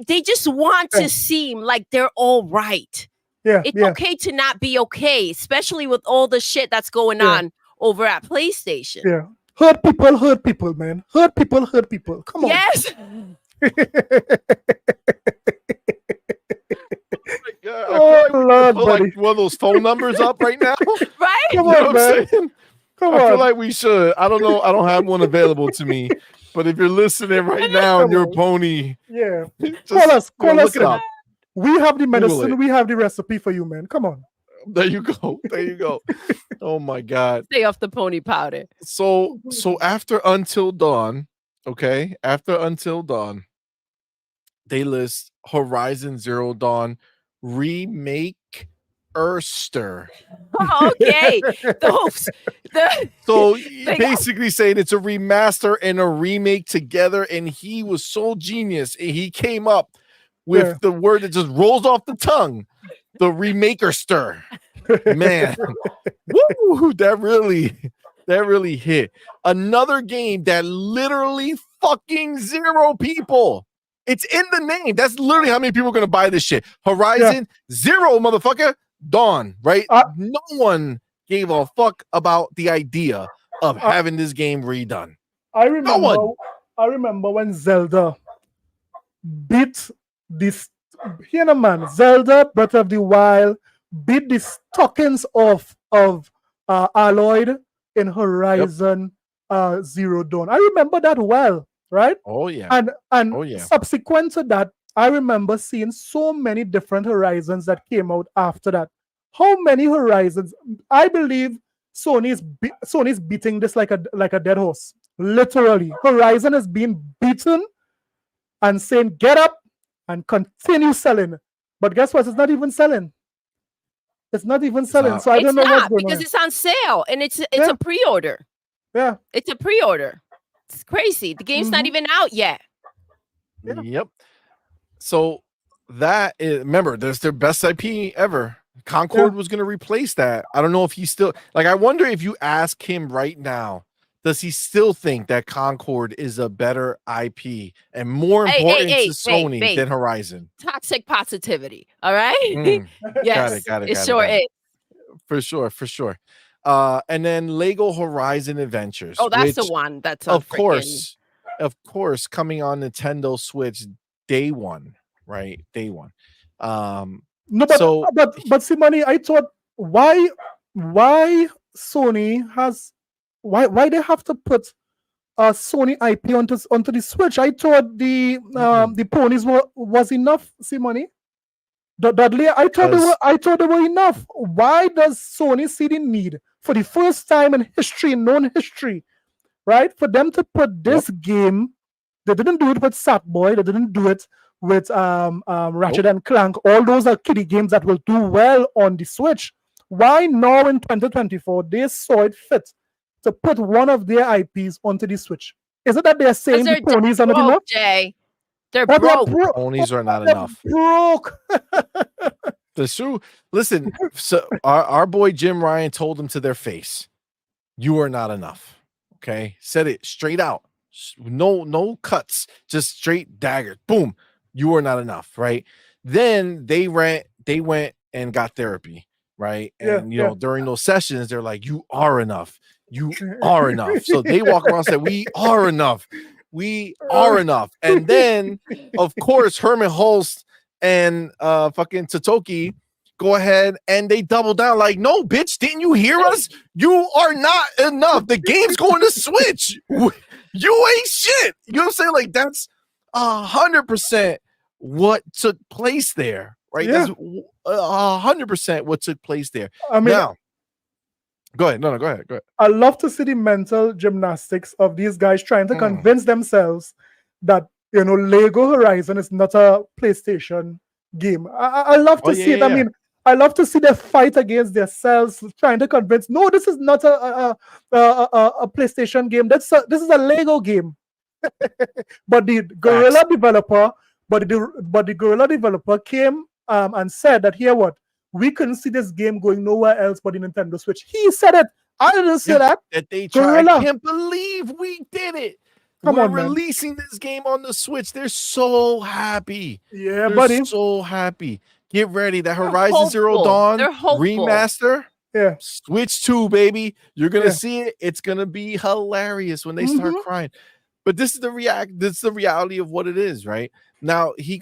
they just want to seem like they're all right. It's okay to not be okay, especially with all the shit that's going on over at PlayStation. Yeah. Hurt people, man. Hurt people. Come on. Yes. Oh, Lord, buddy. Like one of those phone numbers up right now. Right? Come on, man. I feel like we should. I don't know. I don't have one available to me. But if you're listening right now and you're a pony, call us. Look it up. We have the medicine. We have the recipe for you, man. Come on. There you go. Oh my God. Stay off the pony powder. So after Until Dawn, after Until Dawn, they list Horizon Zero Dawn remake Erster. Okay. So basically saying it's a remaster and a remake together, and he was so genius. He came up with the word that just rolls off the tongue. The remakerster, man, woo! That really hit. Another game that literally fucking 0 people. It's in the name. That's literally how many people are gonna buy this shit. Horizon 0, motherfucker. Dawn, right? No one gave a fuck about the idea of having this game redone. I remember when Zelda beat this. Man, Zelda Breath of the Wild beat the stockings of Alloyd in Horizon Zero Dawn. I remember that well, right? Oh yeah. And subsequent to that, I remember seeing so many different Horizons that came out after that. How many Horizons? I believe Sony's beating this like a dead horse. Literally, Horizon is being beaten and saying, "Get up and continue selling." But guess what? It's not even selling. It's not even selling. So I don't know what's going on. Because it's on sale and it's a pre-order. Yeah. It's a pre-order. It's crazy. The game's not even out yet. Yep. So that is, remember, that's their best IP ever. Concord was going to replace that. I don't know if he's still like. I wonder if you ask him right now, does he still think that Concord is a better IP and more important to Sony than Horizon? Toxic positivity. All right. Yes, got it. It sure is. For sure. And then Lego Horizon Adventures. Oh, that's the one. That's of course, coming on Nintendo Switch day one, right? Day one. No, but CMoney, I thought why Sony has why they have to put Sony IP onto the Switch? I thought the ponies was enough, CMoney. Dudley, I thought they were enough. Why does Sony see the need for the first time in history, known history, right? For them to put this game, they didn't do it with Sackboy, they didn't do it with Ratchet and Clank. All those are kiddie games that will do well on the Switch. Why now in 2024 they saw it fit to put one of their IPs onto the Switch? Is it that they're saying the ponies are not enough? Jay. They're broke. Ponies are not enough. Broke. That's true. Listen, so our boy Jim Ryan told them to their face, "You are not enough." Okay, said it straight out. No cuts, just straight dagger. Boom. You are not enough, right? Then they went and got therapy, right? And you know, during those sessions, they're like, "You are enough. You are enough." So they walk around and say, "We are enough. We are enough." And then, of course, Herman Hulst and fucking Totoki go ahead and they double down like, "No, bitch, didn't you hear us? You are not enough. The game's going to Switch. You ain't shit." You know what I'm saying? Like, that's 100% what took place there, right? That's 100% what took place there. I mean, now, go ahead. No, go ahead. I love to see the mental gymnastics of these guys trying to convince themselves that, you know, Lego Horizon is not a PlayStation game. I love to see it. I mean, I love to see them fight against themselves, trying to convince, no, this is not a PlayStation game. This is a Lego game. But the Guerrilla developer, came and said that, here what, we couldn't see this game going nowhere else but the Nintendo Switch. He said it. I didn't say that. That they tried. I can't believe we did it. We're releasing this game on the Switch. They're so happy. Yeah, they're so happy. Get ready. That Horizon Zero Dawn remaster. Yeah. Switch 2, baby. You're gonna see it. It's gonna be hilarious when they start crying. But this is the reality of what it is, right? Now he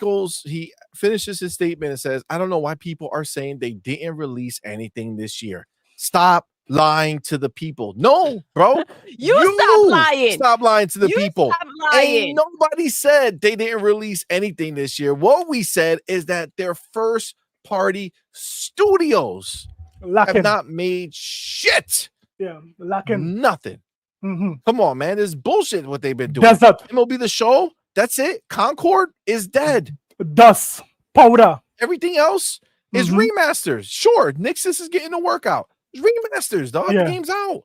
finishes his statement and says, "I don't know why people are saying they didn't release anything this year. Stop lying to the people." No, bro. You stop lying. Stop lying to the people. Stop lying. Ain't nobody said they didn't release anything this year. What we said is that their first party studios have not made shit. Yeah, lacking nothing. Come on, man. This is bullshit what they've been doing. That's that. MLB The Show. That's it. Concord is dead. Dust. Powder. Everything else is remasters. Sure, Nixus is getting a workout. Remasters, dog. The game's out.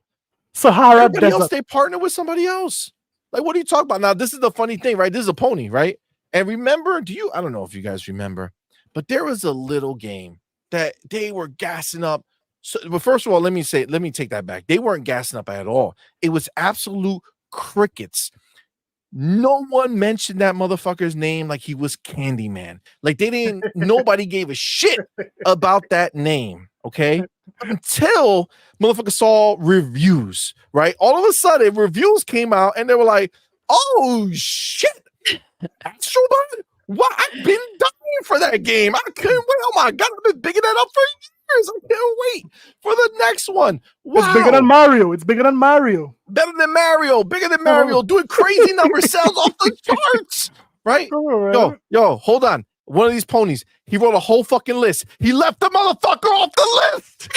Sahara Everybody Desert. else, they partner with somebody else. Like, what are you talking about? Now, this is the funny thing, right? This is a pony, right? And remember, I don't know if you guys remember, but there was a little game that they were gassing up. So, but first of all, let me take that back. They weren't gassing up at all. It was absolute crickets. No one mentioned that motherfucker's name like he was Candyman. Like nobody gave a shit about that name, okay? Until motherfuckers saw reviews, right? All of a sudden, reviews came out and they were like, "Oh shit, Astrobot? What? I've been dying for that game. I couldn't wait. Oh my god, I've been bigging that up for years. I can't wait for the next one." Wow. It's bigger than Mario. It's bigger than Mario. Better than Mario. Bigger than Mario. Doing crazy number sales off the charts. Right? Yo, hold on. One of these ponies, he wrote a whole fucking list. He left the motherfucker off the list.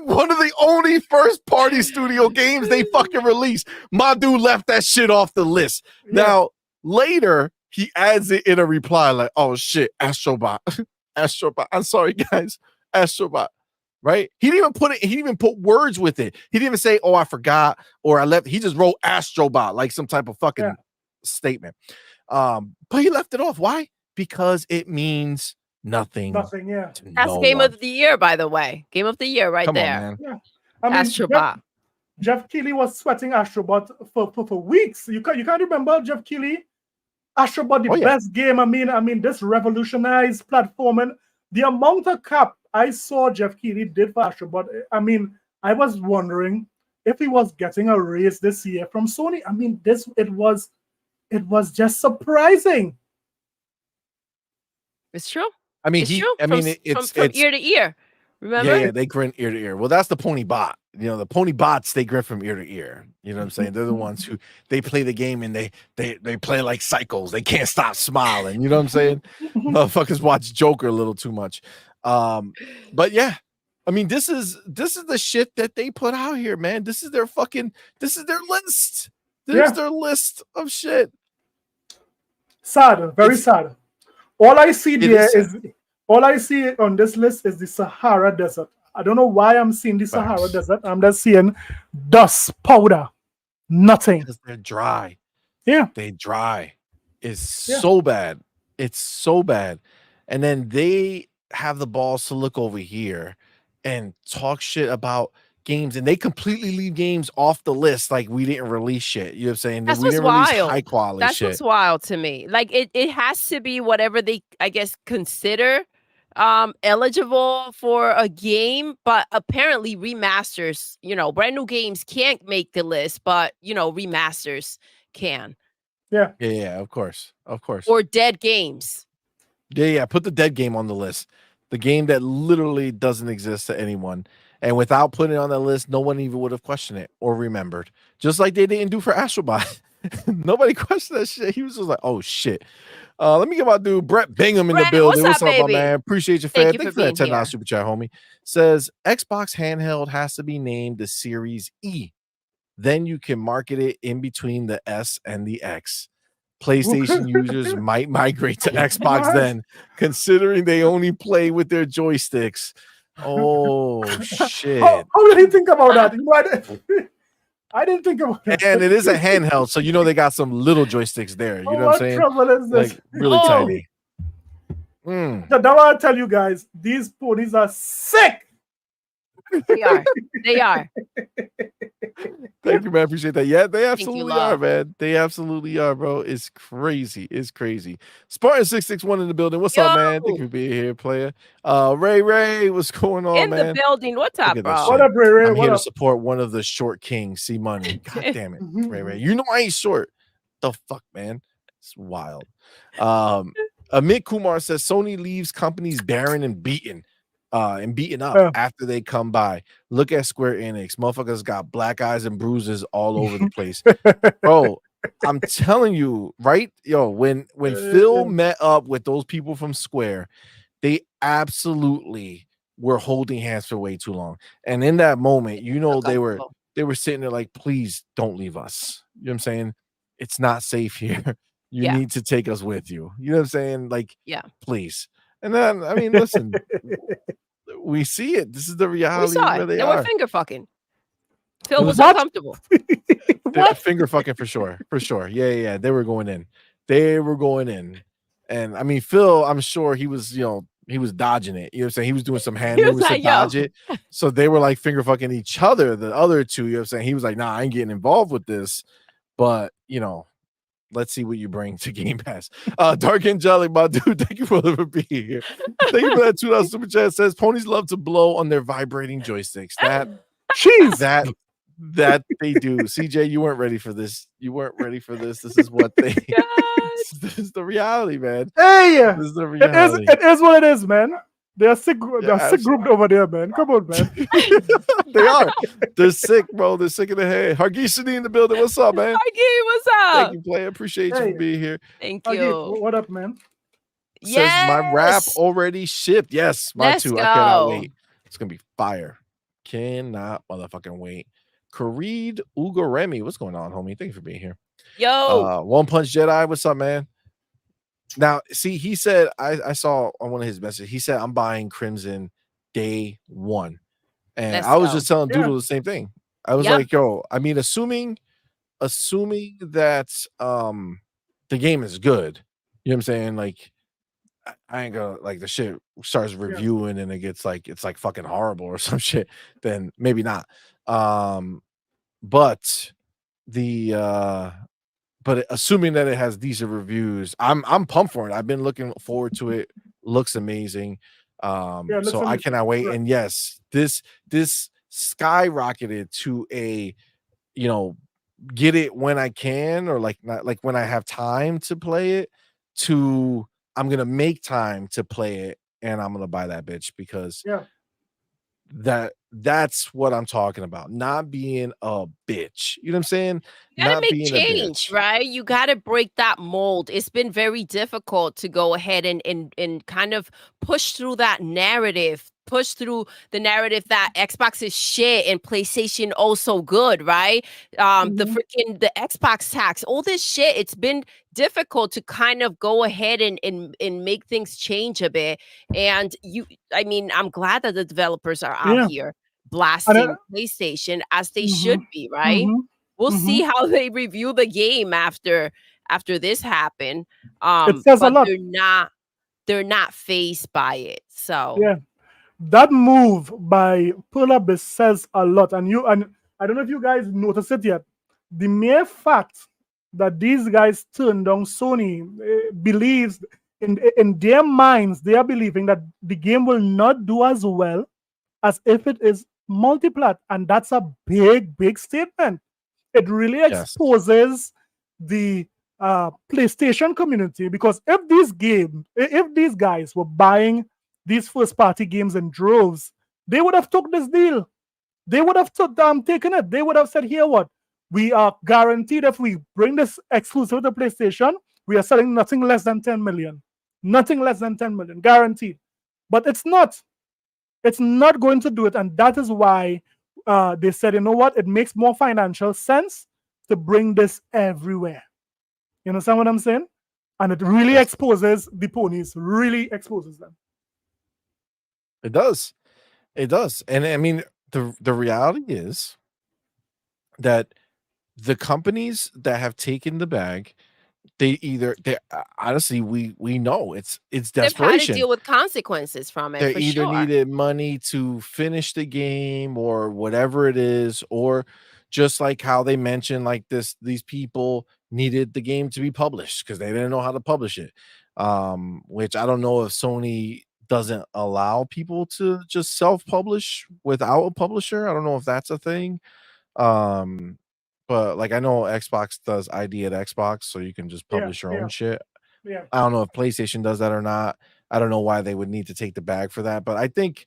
One of the only first party studio games they fucking released. My dude left that shit off the list. Now, later, he adds it in a reply like, "Oh shit, Astrobot." Astrobot. I'm sorry, guys. Astrobot. Right? He didn't even put words with it. He didn't even say, "Oh, I forgot," or "I left." He just wrote Astrobot like some type of fucking statement. But he left it off. Why? Because it means nothing. Nothing, yeah. To That's no game one. of the year, by the way. Game of the year, right Come there. on, man. Yeah. I mean, Astrobot. Jeff Keighley was sweating Astrobot for weeks. You can't remember Jeff Keighley? Astrobot, the best game. I mean, this revolutionized platforming. The amount of cap I saw Jeff Keighley did for Astrobot. I mean, I was wondering if he was getting a raise this year from Sony. I mean, it was just surprising. It's true. I mean, It's true. it's from ear to ear. Remember? Yeah, they grin ear to ear. Well, that's the pony bot. You know, the pony bots, they grin from ear to ear. You know what I'm saying? They're the ones who they play the game and they play like psychos. They can't stop smiling. You know what I'm saying? Motherfuckers watch Joker a little too much. But yeah, I mean, this is the shit that they put out here, man. This is their list. This is their list of shit. Sad, very sad. All I see on this list is the Sahara Desert. I don't know why I'm seeing the Sahara Desert. I'm just seeing dust, powder, nothing. Because they're dry. Yeah. They dry. It's so bad. It's so bad. And then they have the balls to look over here and talk shit about games, and they completely leave games off the list like we didn't release shit. You know what I'm saying? That's we what's didn't release wild. high quality That's shit. what's wild to me. Like it has to be whatever they, I guess, consider eligible for a game, but apparently remasters, brand new games can't make the list, but remasters can. Yeah, of course. Or dead games. Yeah, put the dead game on the list. The game that literally doesn't exist to anyone. And without putting it on that list, no one even would have questioned it or remembered. Just like they didn't do for Astrobot. Nobody questioned that shit. He was just like, oh shit. Let me get my dude Brett Bingham in the building. What's up, my man? Appreciate you, fan. Thanks for that $10 super chat, homie. Says Xbox handheld has to be named the Series E. Then you can market it in between the S and the X. PlayStation users might migrate to Xbox then, considering they only play with their joysticks. Oh shit! How did he think about that? I didn't think about that. And it is a handheld, so they got some little joysticks there. You know what I'm saying? What trouble is this? Like really tiny. Now I tell you guys, these ponies are sick. They are. Thank you, man. Appreciate that. Yeah, they absolutely are, man. They absolutely are, bro. It's crazy. It's crazy. Spartan661 in the building. What's up, man? Thank you for being here, player. Ray, what's going on, man? In the building. What's up, bro? What up, Ray? I'm here to support one of the short kings, CMoney. God damn it, Ray. You know I ain't short. The fuck, man. It's wild. Amit Kumar says Sony leaves companies barren and beaten. And beaten up after they come by. Look at Square Enix. Motherfuckers got black eyes and bruises all over the place. Bro, I'm telling you, right? Yo, when Phil met up with those people from Square, they absolutely were holding hands for way too long. And in that moment, they were sitting there like, please don't leave us. You know what I'm saying? It's not safe here. You need to take us with you. You know what I'm saying? Like, please. And then, I mean, listen, we see it. This is the reality where they are. They were finger fucking. Phil was uncomfortable. Finger fucking for sure. For sure. Yeah. They were going in. And I mean, Phil, I'm sure he was, he was dodging it. You know what I'm saying? He was doing some hand moves to dodge it. So they were like finger fucking each other, the other two. You know what I'm saying? He was like, nah, I ain't getting involved with this. But, let's see what you bring to Game Pass. Dark Angelic, my dude, thank you for being here. Thank you for that $2 super chat. Says ponies love to blow on their vibrating joysticks. That they do. CJ, you weren't ready for this. This is what they. This is the reality, man. Hey, this is the reality. It is what it is, man. They're sick. They're sick grouped over there, man. Come on, man. They are. They're sick, bro. They're sick in the head. Hargishani in the building. What's up, man? Hargi, what's up? Thank you, player. Appreciate you for being here. Thank you. What up, man? Says my rap already shipped. Yes, mine too. I cannot wait. It's gonna be fire. Cannot motherfucking wait. Kareed Ugaremi. What's going on, homie? Thank you for being here. Yo. One Punch Jedi. What's up, man? Now, see, he said, I saw on one of his messages, he said, I'm buying Crimson day one. And I was just telling Doodle the same thing. I was like, yo, I mean, assuming that the game is good. You know what I'm saying? Like I ain't gonna like the shit starts reviewing and it gets like it's like fucking horrible or some shit, then maybe not. But the but assuming that it has decent reviews, I'm pumped for it. I've been looking forward to it. Looks amazing. Looks So I amazing. cannot wait. Right. And yes, this skyrocketed to a, you know, get it when I can, or like not like when I have time to play it, to I'm gonna make time to play it and I'm gonna buy that bitch because Yeah. that's what I'm talking about. Not being a bitch. You know what I'm saying? You gotta Not make being a change, bitch. right? You gotta break that mold. It's been very difficult to go ahead and kind of push through that narrative, push through the narrative that Xbox is shit and PlayStation also good, right? The Mhm. freaking the Xbox tax, all this shit. It's been difficult to kind of go ahead and make things change a bit. And I mean, I'm glad that the developers are out Yeah. here And blasting PlayStation as they should mhm. be, right? Mhm. We'll see Mhm. how they review the game after this happened. It says a But lot. they're not phased by it. So Yeah. That move by Pull Abyss says a lot. And I don't know if you guys noticed it yet. The mere fact that these guys turned down Sony believes in their minds, they are believing that the game will not do as well as if it is multiplat. And that's a big statement. It really Yes. exposes the PlayStation community, because if these guys were buying these first party games in droves, they would have took this deal. They would have taken it. They would have said, here what? We are guaranteed if we bring this exclusive to PlayStation, we are selling nothing less than 10 million. Nothing less than 10 million, guaranteed. But it's not. It's not going to do it. And that is why they said, you know what? It makes more financial sense to bring this everywhere. You understand what I'm saying? And it really Yes. exposes the ponies, really exposes them. It does. It does. And I mean, the reality is that the companies that have taken the bag, they honestly, we know it's they've had to desperation. deal with consequences from it They for either sure. needed money to finish the game or whatever it is, or just like how they mentioned, like these people needed the game to be published because they didn't know how to publish it. Which I don't know if Sony doesn't allow people to just self-publish without a publisher. I don't know if that's a thing. Um, but like I know Xbox does ID at Xbox, so you can just Yeah, publish your own yeah, shit. yeah. I don't know if PlayStation does that or not. I don't know why they would need to take the bag for that, but I think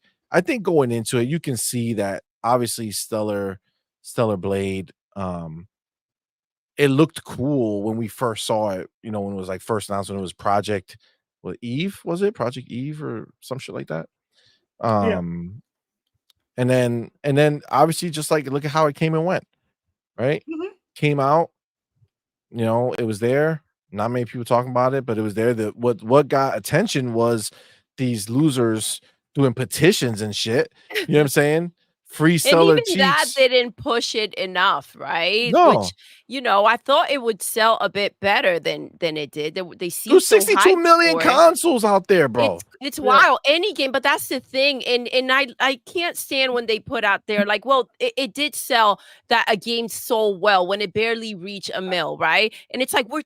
going into it, you can see that obviously Stellar Blade, it looked cool when we first saw it, you know, when it was like first announced, when it was Project what Eve, was it? Project Eve or some shit like that. Yeah. Um and then obviously just like look at how it came and went, right? Mhm. Came out, you know, it was there. Not many people talking about it, but it was there. That what got attention was these losers doing petitions and shit. You know what I'm saying? Free And seller even that, cheats. they didn't push it enough, right? Which, No, I thought it would sell a bit better than it did. They seem there's so 62 hyped million for it. consoles out there, bro. It's Yeah. wild. Any game, but that's the thing. And I can't stand when they put out there like, well, it did sell that a game sold well when it barely reached a mil, right? And it's like when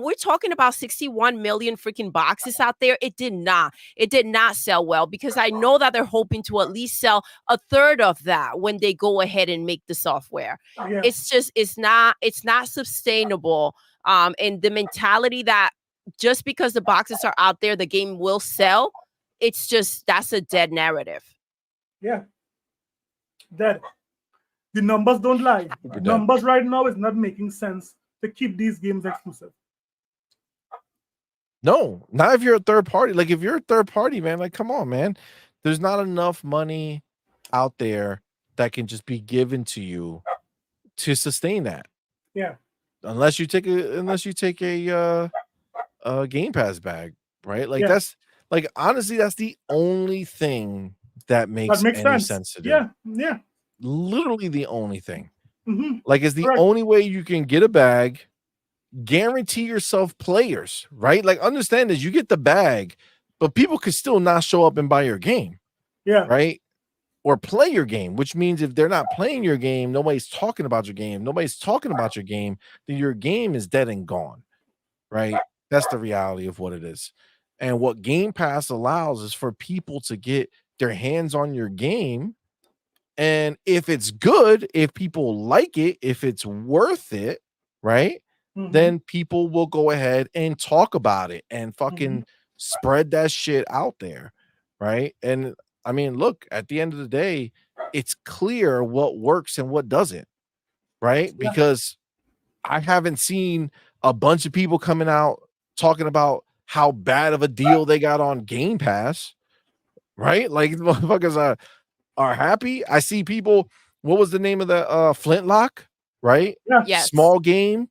we're talking about 61 million freaking boxes out there, it did not. It did not sell well because I know that they're hoping to at least sell a third of that when they go ahead and make the software. Yeah. It's not sustainable. And the mentality that just because the boxes are out there, the game will sell. That's a dead narrative. Yeah. That the numbers don't lie. Super dead. Numbers right now is not making sense to keep these games exclusive. No, not if you're a third party. Like if you're a third party, man, like come on, man. There's not enough money out there that can just be given to you to sustain that. Yeah. Unless you take a Game Pass bag, right? Like Yeah. that's like honestly, that's the only thing that That makes makes any sense. sense to do. Yeah. Yeah. Literally the only thing. Hmm. Like it's the Correct. only way you can get a bag, guarantee yourself players, right? Like, understand that you get the bag, but people could still not show up and buy your game, Yeah. right? Or play your game, which means if they're not playing your game, nobody's talking about your game. Nobody's talking about your game, then your game is dead and gone, right? That's the reality of what it is. And what Game Pass allows is for people to get their hands on your game. And if it's good, if people like it, if it's worth it, right? Mhm. Then people will go ahead and talk about it and fucking spread that shit out there, right? And I mean, look, at the end of the day, it's clear what works and what doesn't, right? Yeah. Because I haven't seen a bunch of people coming out talking about how bad of a deal they got on Game Pass, right? Like motherfuckers are happy. I see people. What was the name of the Flintlock? Right? Yeah. Yes. Small game.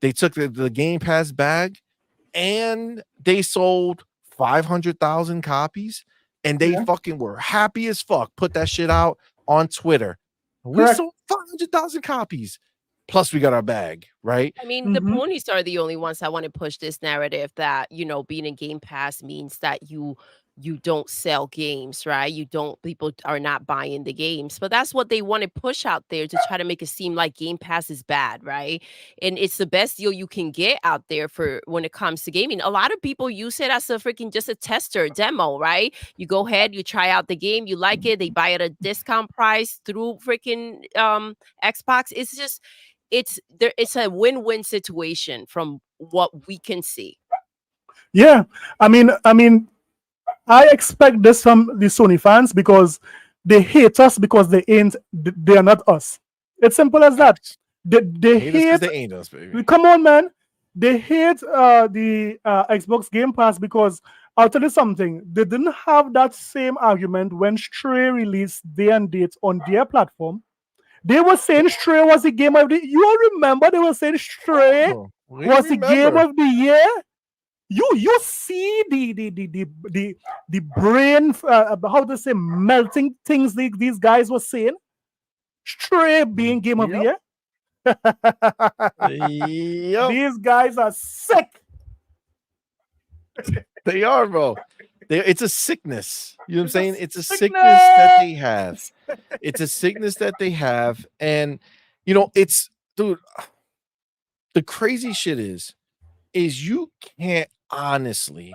They took the Game Pass bag and they sold 500,000 copies, and they Yeah. fucking were happy as fuck. Put that shit out on Twitter. We Correct. sold 500,000 copies. Plus, we got our bag, right? I mean, the Mhm. ponies are the only ones that want to push this narrative that, you know, being in Game Pass means that you don't sell games, right? You don't people are not buying the games. But that's what they want to push out there to try to make it seem like Game Pass is bad, right? And it's the best deal you can get out there for when it comes to gaming. A lot of people use it as a freaking just a tester demo, right? You go ahead, you try out the game, you like it, they buy it at a discount price through freaking Xbox. It's just it's a win-win situation from what we can see. Yeah. I mean, I expect this from the Sony fans because they hate us because they are not us. It's simple as that. They Hate us 'cause hate. they ain't us, baby. Come on, man. They hate the Xbox Game Pass because I'll tell you something. They didn't have that same argument when Stray released day and date on their platform. They were saying Stray was the game of the. You all remember they were saying Stray Oh, we was the game remember. of the year. You see the brain how to say melting things these guys were saying. Stray being game of the year. Yep, These guys are sick. they are, bro. It's a sickness. You know what I'm It's a saying? It's a sickness that they have. sickness. It's a sickness that they have. And you know, it's dude, the crazy shit is you can't honestly,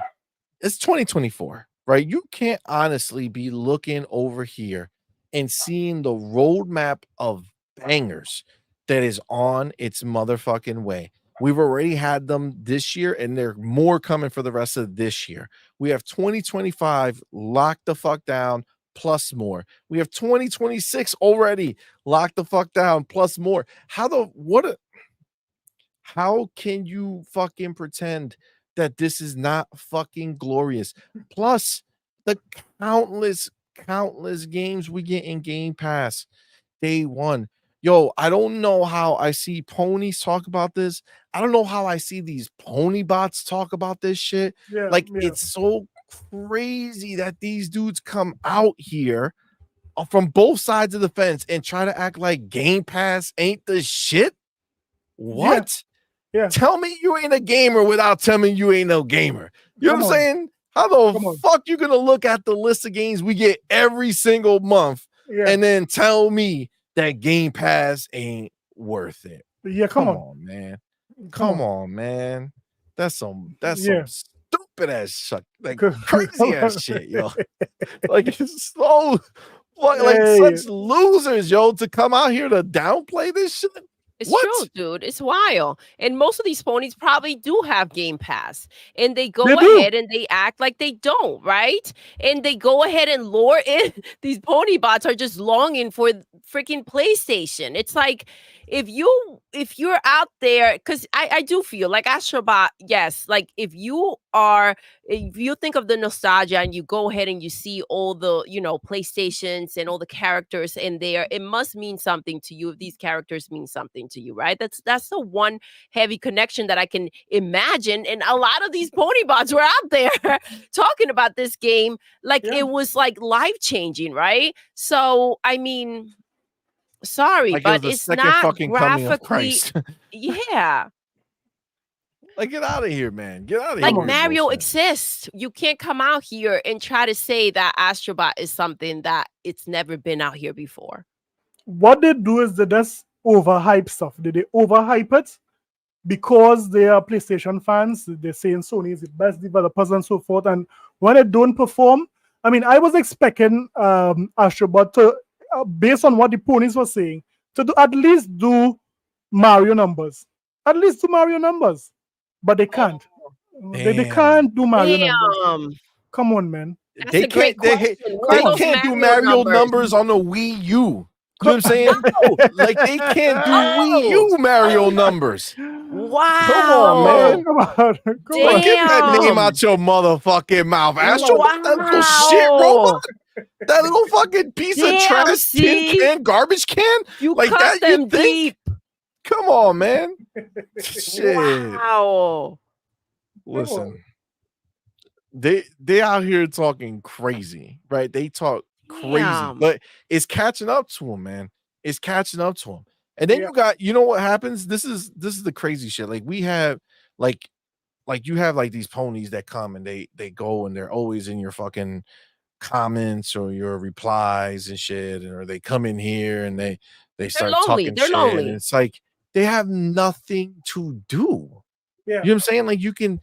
it's 2024, right? You can't honestly be looking over here and seeing the roadmap of bangers that is on its motherfucking way. We've already had them this year, and there are more coming for the rest of this year. We have 2025 locked the fuck down, plus more. We have 2026 already locked the fuck down, plus more. How can you fucking pretend that this is not fucking glorious? Plus, the countless games we get in Game Pass day one. Yo, I don't know how I see ponies talk about this. I don't know how I see these pony bots talk about this shit. Yeah, Like, yeah. it's so crazy that these dudes come out here from both sides of the fence and try to act like Game Pass ain't the shit. What? Yeah. Tell me you ain't a gamer without telling me you ain't no gamer. You know Come what I'm on. saying? How Come the on. fuck you gonna look at the list of games we get every single month Yeah. and then tell me that Game Pass ain't worth it? Yeah, come on. Man. Come Come on, man. That's some Yeah. stupid ass shit. Like Come crazy ass on. shit, yo. Like it's so like Hey. such losers, yo, to come out here to downplay this shit. It's What? true, dude. It's wild. And most of these ponies probably do have Game Pass. And they go They do. ahead and they act like they don't, right? And they go ahead and lure in. These pony bots are just longing for freaking PlayStation. It's like if you're out there, because I do feel like Astrobot, yes, like if you think of the nostalgia and you go ahead and you see all the, you know, PlayStations and all the characters in there, it must mean something to you if these characters mean something to you, right? That's the one heavy connection that I can imagine. And a lot of these pony bots were out there talking about this game like Yeah. it was like life-changing, right? So, I mean, sorry, Like it was but the it's second not fucking coming of graphically. Christ. Yeah. Like, get out of here, man. Get out of Like here. with this Mario bullshit. exists. You can't come out here and try to say that Astrobot is something that it's never been out here before. What they do is they just overhype stuff. They overhype it because they are PlayStation fans. They're saying Sony is the best developers and so forth. And when they don't perform, I mean, I was expecting Astrobot to, based on what the ponies were saying, to at least do Mario numbers. At least do Mario numbers. But they can't. They Damn. can't do Mario numbers. Damn. Come on, man. That's They a great can't. question. They What are those can't do Mario numbers on the Wii U. You know what I'm saying? Like, they can't do Wii U Mario numbers. Wow. Come on, man. Come on. Like, get that name Damn. out your motherfucking mouth, Astro. Wow. That little shit robot. That little fucking piece of Damn, trash tin see? can, garbage can. You Like cut that, them you think? deep. Come on, man. Shit. Wow. Listen, they out here talking crazy, right? They talk crazy, Damn. but it's catching up to them, man. It's catching up to them. And then Yeah. you got, you know what happens? This is the crazy shit. Like, we have like you have like these ponies that come and they go and they're always in your fucking comments or your replies and shit, or they come in here and they start lonely. talking They're shit. lonely. And it's like they have nothing to do. Yeah. You know what I'm saying? Like, you can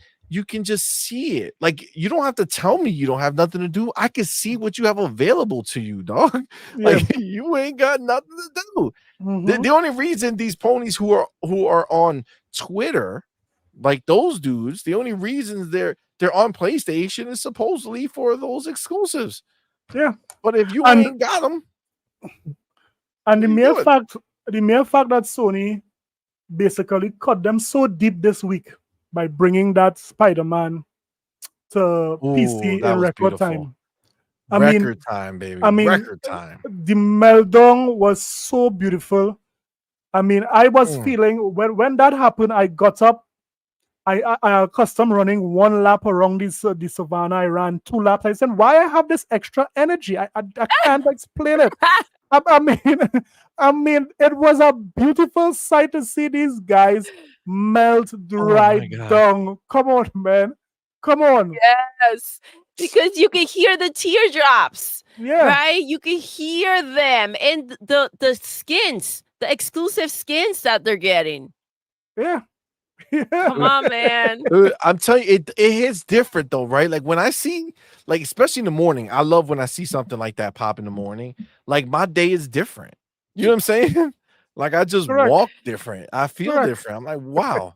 just see it. Like, you don't have to tell me you don't have nothing to do. I can see what you have available to you, dog. Like, you ain't got nothing to do. Mhm. The only reason these ponies who are on Twitter, like those dudes, the only reasons they're on PlayStation is supposedly for those exclusives. Yeah. But if you And- ain't got them, And the you mere doing? fact that Sony basically cut them so deep this week by bringing that Spider-Man to PC that in was record beautiful. time. I mean- record time, baby. I mean- Record time. The meltdown was so beautiful. I mean, I was Mm. feeling when that happened, I got up. I custom running one lap around the savannah. I ran 2 laps. I said, "Why I have this extra energy? I can't explain it." I mean, it was a beautiful sight to see these guys melt right God. down. Come on, man. Come on. Yes. Because you can hear the teardrops. Yeah. Right? You can hear them and the skins, the exclusive skins that they're getting. Yeah. Come on, man. I'm telling you, it hits different though, right? Like, when I see, like, especially in the morning, I love when I see something like that pop in the morning. Like, my day is different. You know what I'm saying? Like, I just Correct. walk different. I feel Correct. different. I'm like, wow.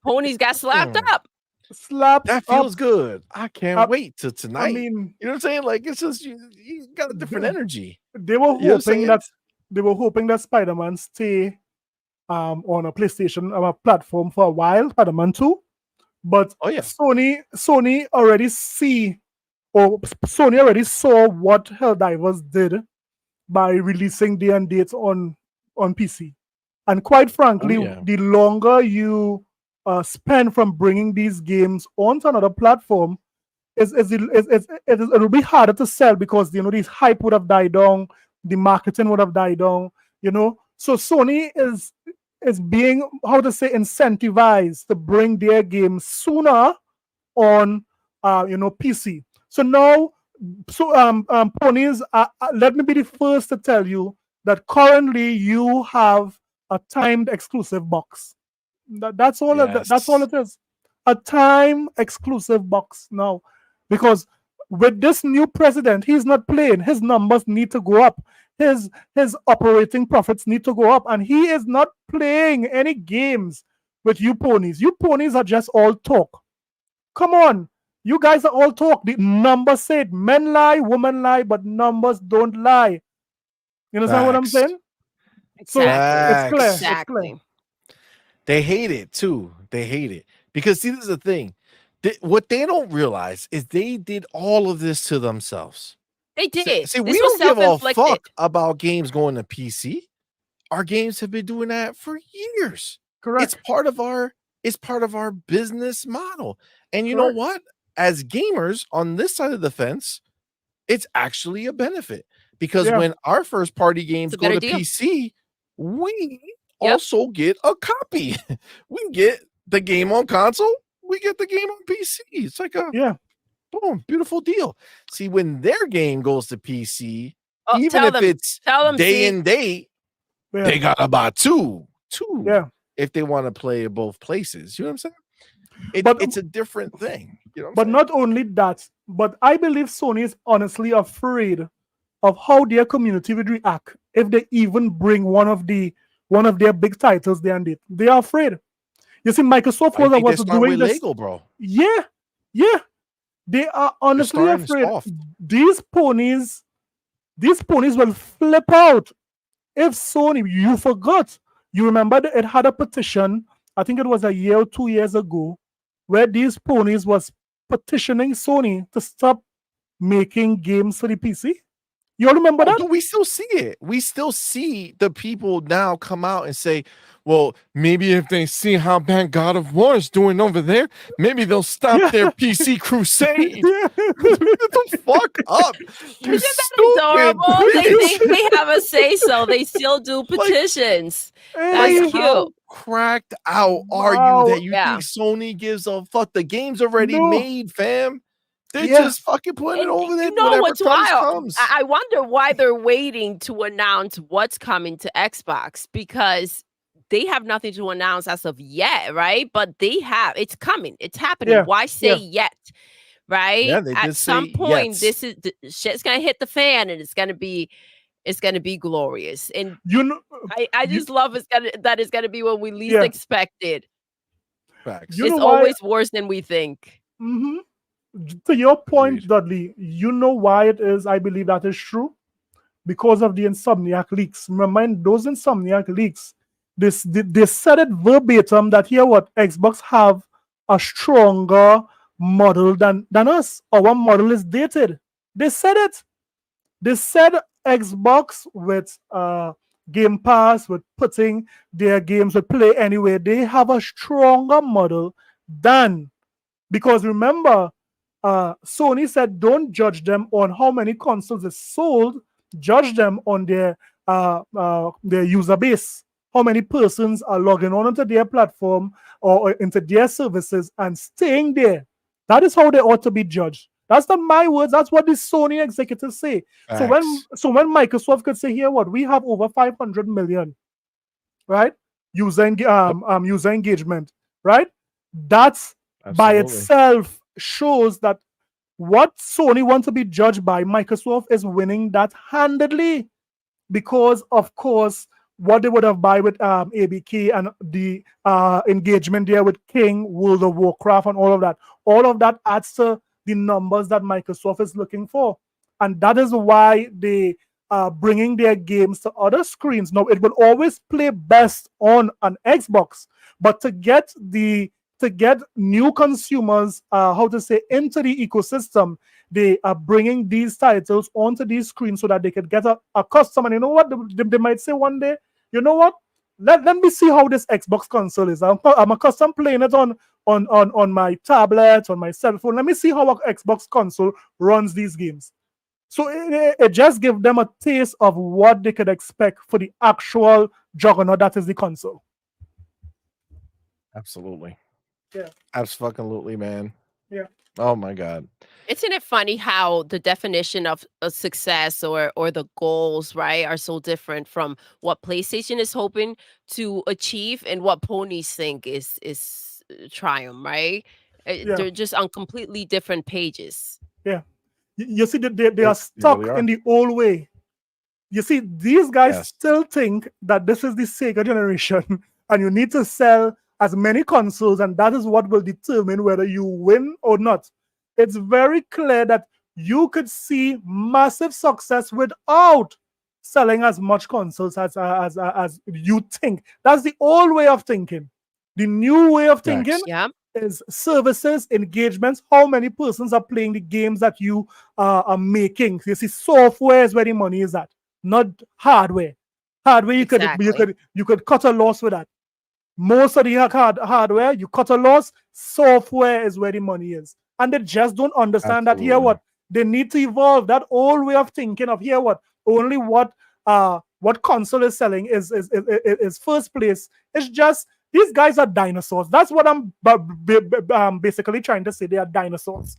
Ponies got slapped Mm. up. Slap That up. feels good. I can't Up. wait till tonight. I mean, you know what I'm saying? Like, it's just you got a different energy. they were You know what I'm hoping saying? that Spider-Man stay on a PlayStation platform for a while, Spider-Man 2. But Oh, yeah. Sony already saw what Helldivers did by releasing day and dates on PC. And quite frankly, yeah. the longer you spend from bringing these games onto another platform, it'll be harder to sell because this hype would have died down, the marketing would have died down, So Sony is being, how to say, incentivized to bring their games sooner on PC. So now, ponies, let me be the first to tell you that currently you have a timed exclusive box. That's all. That's all it is. A time exclusive box now, because with this new president, he's not playing. His numbers need to go up. His operating profits need to go up, and he is not playing any games with you ponies. You ponies are just all talk. Come on, you guys are all talk. The numbers said men lie, women lie, but numbers don't lie. You understand what I'm Facts. saying? So it's clear. It's Exactly. clear. They hate it too. They hate it because, see, this is the thing. What they don't realize is they did all of this to themselves. They did. See, This we was don't give a self-inflicted. fuck about games going to PC. Our games have been doing that for years. Correct. It's part of our business model. And you know Correct. what? As gamers on this side of the fence, it's actually a benefit because Yeah. when our first party games a go to better deal. PC, we Yep. also get a copy. We get the game on console, we get the game on PC. It's like a Yeah. boom, beautiful deal. See, when their game goes to PC, Oh, even tell if them. it's Tell them, day see. and date, Yeah. they gotta buy two Yeah. if they want to play at both places. You know what I'm saying? But- It's a different thing. You know what I'm But saying? not only that, but I believe Sony is honestly afraid of how their community would react if they even bring one of their big titles there and it. They are afraid. You see, Microsoft I think was they're smart doing with this. Lego, bro. Yeah. They are honestly starting afraid. soft. These ponies will flip out if Sony. You forgot. You remember that it had a petition. I think it was a year or 2 years ago, where these ponies was petitioning Sony to stop making games for the PC. You all remember that? But we still see it. We still see the people now come out and say, well, maybe if they see how bad God of War is doing over there, maybe they'll stop their PC crusade. Yeah. Get the fuck up. You stupid Adorable. They bitch. think they have a say so. They still do petitions. That's Hey, Like, how cute. cracked out are Wow. you that you Yeah. think Sony gives a fuck? The game's already No. made, fam. They're Yeah. just fucking putting it And over there. you know Whatever what's comes, wild? comes. I wonder why they're waiting to announce what's coming to Xbox, because they have nothing to announce as of yet, right? But it's coming. It's happening. Yeah, Why say yeah. yet? Right? Yeah, they At did some say point, yes. the shit's gonna hit the fan, and it's gonna be glorious. And You know, I you- just love that it's gonna be when we least Yeah. expect it. Facts. You It's know why- always worse than we think. mhm. To your point, Agreed. Dudley, you know why it is. I believe that is true because of the Insomniac leaks. Remember those Insomniac leaks? They said it verbatim that here what Xbox have a stronger model than us. Our model is dated. They said it. They said Xbox with Game Pass, with putting their games with Play Anywhere, they have a stronger model than, because remember, Sony said don't judge them on how many consoles they sold, judge them on their user base, how many persons are logging on into their platform or into their services and staying there. That is how they ought to be judged. That's not my words. That's what the Sony executives say. So when Microsoft could say here, what we have over 500 million, right? User engagement, right? That's by Absolutely. itself shows that what Sony wants to be judged by, Microsoft is winning that handedly, because of course what they would have buy with ABK and the engagement there with King, World of Warcraft, and all of that adds to the numbers that Microsoft is looking for, and that is why they are bringing their games to other screens. Now it will always play best on an Xbox, but to get new consumers, into the ecosystem, they are bringing these titles onto these screens so that they can get a customer. And you know what? They might say one day, you know what? Let me see how this Xbox console is. I'm accustomed playing it on my tablet, on my cell phone. Let me see how an Xbox console runs these games. So it just gives them a taste of what they could expect for the actual juggernaut that is the console. Absolutely. Yeah. Absolutely, man. Yeah. Oh my God. Isn't it funny how the definition of a success or the goals, right, are so different from what PlayStation is hoping to achieve and what ponies think is triumph, right? Yeah. They're just on completely different pages. Yeah. You see that they are They stuck really are. in the old way. You see, these guys Yes. still think that this is the Sega generation and you need to sell as many consoles, and that is what will determine whether you win or not. It's very clear that you could see massive success without selling as much consoles as you think. That's the old way of thinking. The new way of thinking Facts. Yeah. is services, engagements, how many persons are playing the games that you are making. You see, software is where the money is at, not hardware. Hardware, Exactly. you could cut a loss with that. Most of the hardware, you cut a loss. Software is where the money is. And they just don't understand that here Absolutely. what they need to evolve. That old way of thinking of here what only what console is selling is first place. It's just These guys are dinosaurs. That's what I'm basically trying to say. They are dinosaurs.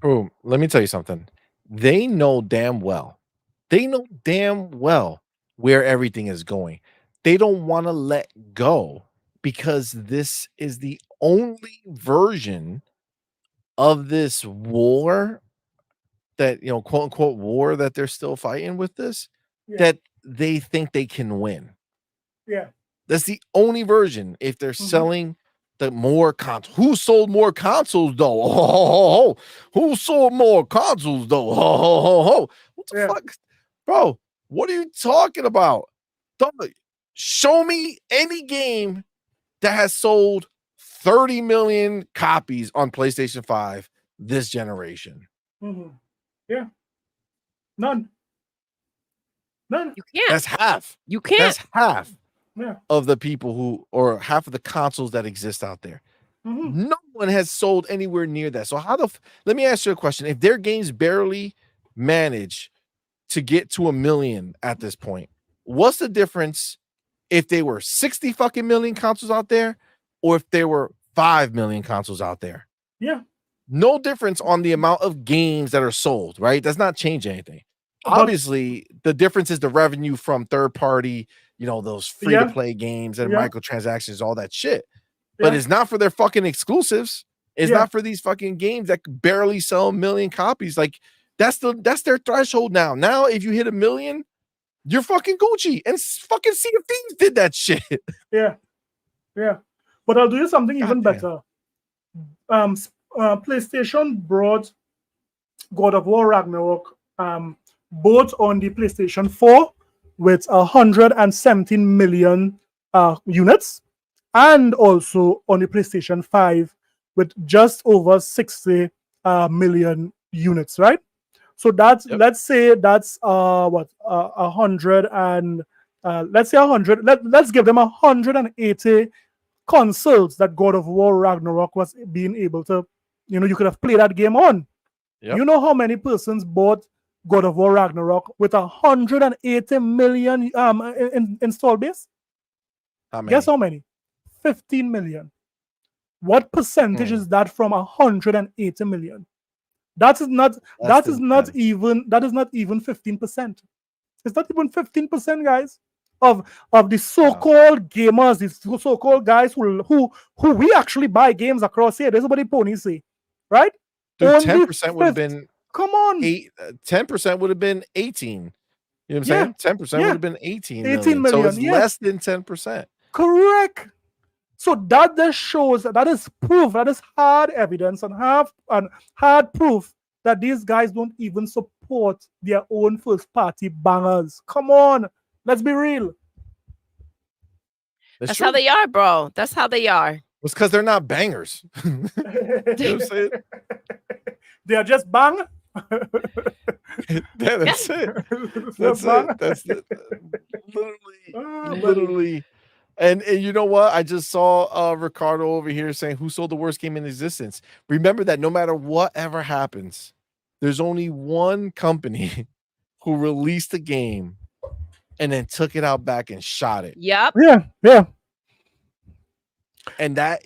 Bro, let me tell you something. They know damn well. They know damn well where everything is going. They don't want to let go because this is the only version of this war that, quote unquote war that they're still fighting with this, that they think they can win. Yeah. That's the only version. If they're selling the more consoles, who sold more consoles though? Oh, who sold more consoles though? What the fuck, bro? What are you talking about? Show me any game that has sold 30 million copies on PlayStation 5 this generation. Yeah. None. You can't. That's half. You can't. That's half Yeah. of the people or half of the consoles that exist out there. No one has sold anywhere near that. So let me ask you a question. If their games barely manage to get to 1 million at this point, what's the difference if they were 60 fucking million consoles out there or if there were 5 million consoles out there? Yeah. No difference on the amount of games that are sold, right? Does not change anything. Obviously, the difference is the revenue from third party, those free to play games and microtransactions, all that shit. But it's not for their fucking exclusives. It's not for these fucking games that barely sell 1 million copies. Like that's their threshold now. Now, if you hit 1 million, you're fucking Gucci. And fucking Sea of Thieves did that shit. Yeah. But I'll do you something even better. PlayStation brought God of War Ragnarok both on the PlayStation 4 with 117 million units, and also on the PlayStation 5 with just over 60 million units, right? So that's let's say that's 100 and let's say 100. Let's give them 180 consoles that God of War Ragnarok was being able to, you could have played that game on. You know how many persons bought God of War Ragnarok with 180 million install base? How many? Guess how many? 15 million. What percentage is that from 180 million? That is not even 15%. It's not even 15%, guys, of the so-called gamers, the so-called guys who we actually buy games across here. This is what the ponies say, right? Dude, 10% would have been. Come on. 10% would have been 18. You know what I'm saying? 10% would have been 18 million. So it's less than 10%. Correct. So that just shows that is proof, that is hard evidence and hard proof that these guys don't even support their own first party bangers. Come on, let's be real. That's how they are, bro. That's how they are. It's because they're not bangers. You know what I'm saying? They are just bang. That's it. That's it. That's it. Literally. And you know what? I just saw Ricardo over here saying, who sold the worst game in existence? Remember that no matter whatever happens, there's only one company who released a game and then took it out back and shot it. Yep. Yeah. And that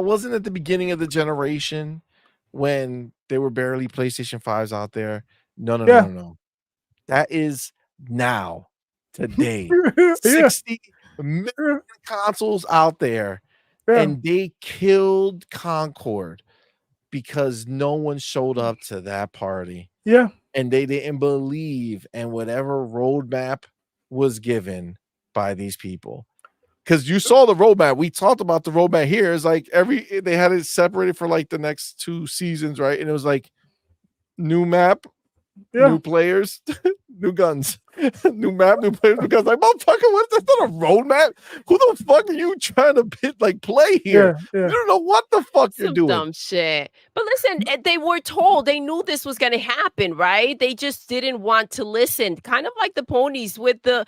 wasn't at the beginning of the generation when there were barely PlayStation 5s out there. No. That is now, today. 60 million consoles out there, and they killed Concord because no one showed up to that party. Yeah. And they didn't believe in whatever roadmap was given by these people. Because you saw the roadmap. We talked about the roadmap here. It's like they had it separated for like the next 2 seasons, right? And it was like new map, new players, new guns, new map, new players, new guns. Like, motherfucker, what? That's not a roadmap. Who the fuck are you trying to play here? You don't know what the fuck you're doing. Dumb shit. But listen, they were told, they knew this was going to happen, right? They just didn't want to listen. Kind of like the ponies with the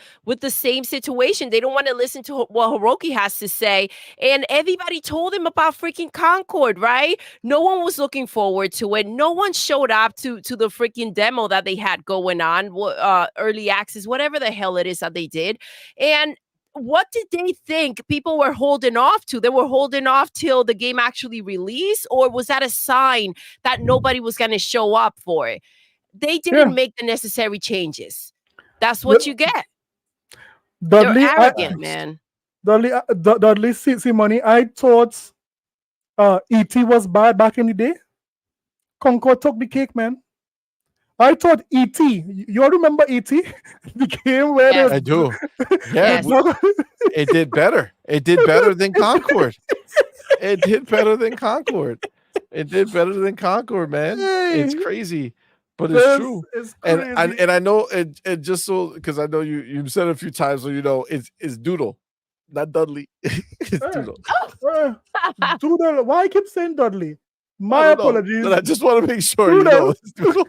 same situation. They don't want to listen to what Hiroki has to say. And everybody told him about freaking Concord, right? No one was looking forward to it. No one showed up to the freaking demo that they had going on, early access, whatever the hell it is that they did. And what did they think people were holding off to? They were holding off till the game actually released, or was that a sign that nobody was going to show up for it? They didn't make the necessary changes. That's what you get. They're Dudley, arrogant, man. Dudley, CMoney. I thought ET was bad back in the day. Concord took the cake, man. I thought ET. You all remember ET? The game where Yes. I do. Yeah, Yes. it did better. It did better than Concord. It did better than Concord. It did better than Concord, man. It's crazy, but it's true. It's And crazy. I know it just so because I know you said it a few times, so you know it's Doodle, not Dudley. It's Doodle. Doodle. Why I keep saying Dudley? My I don't know, apologies. but I just want to make sure you know it's Doodle.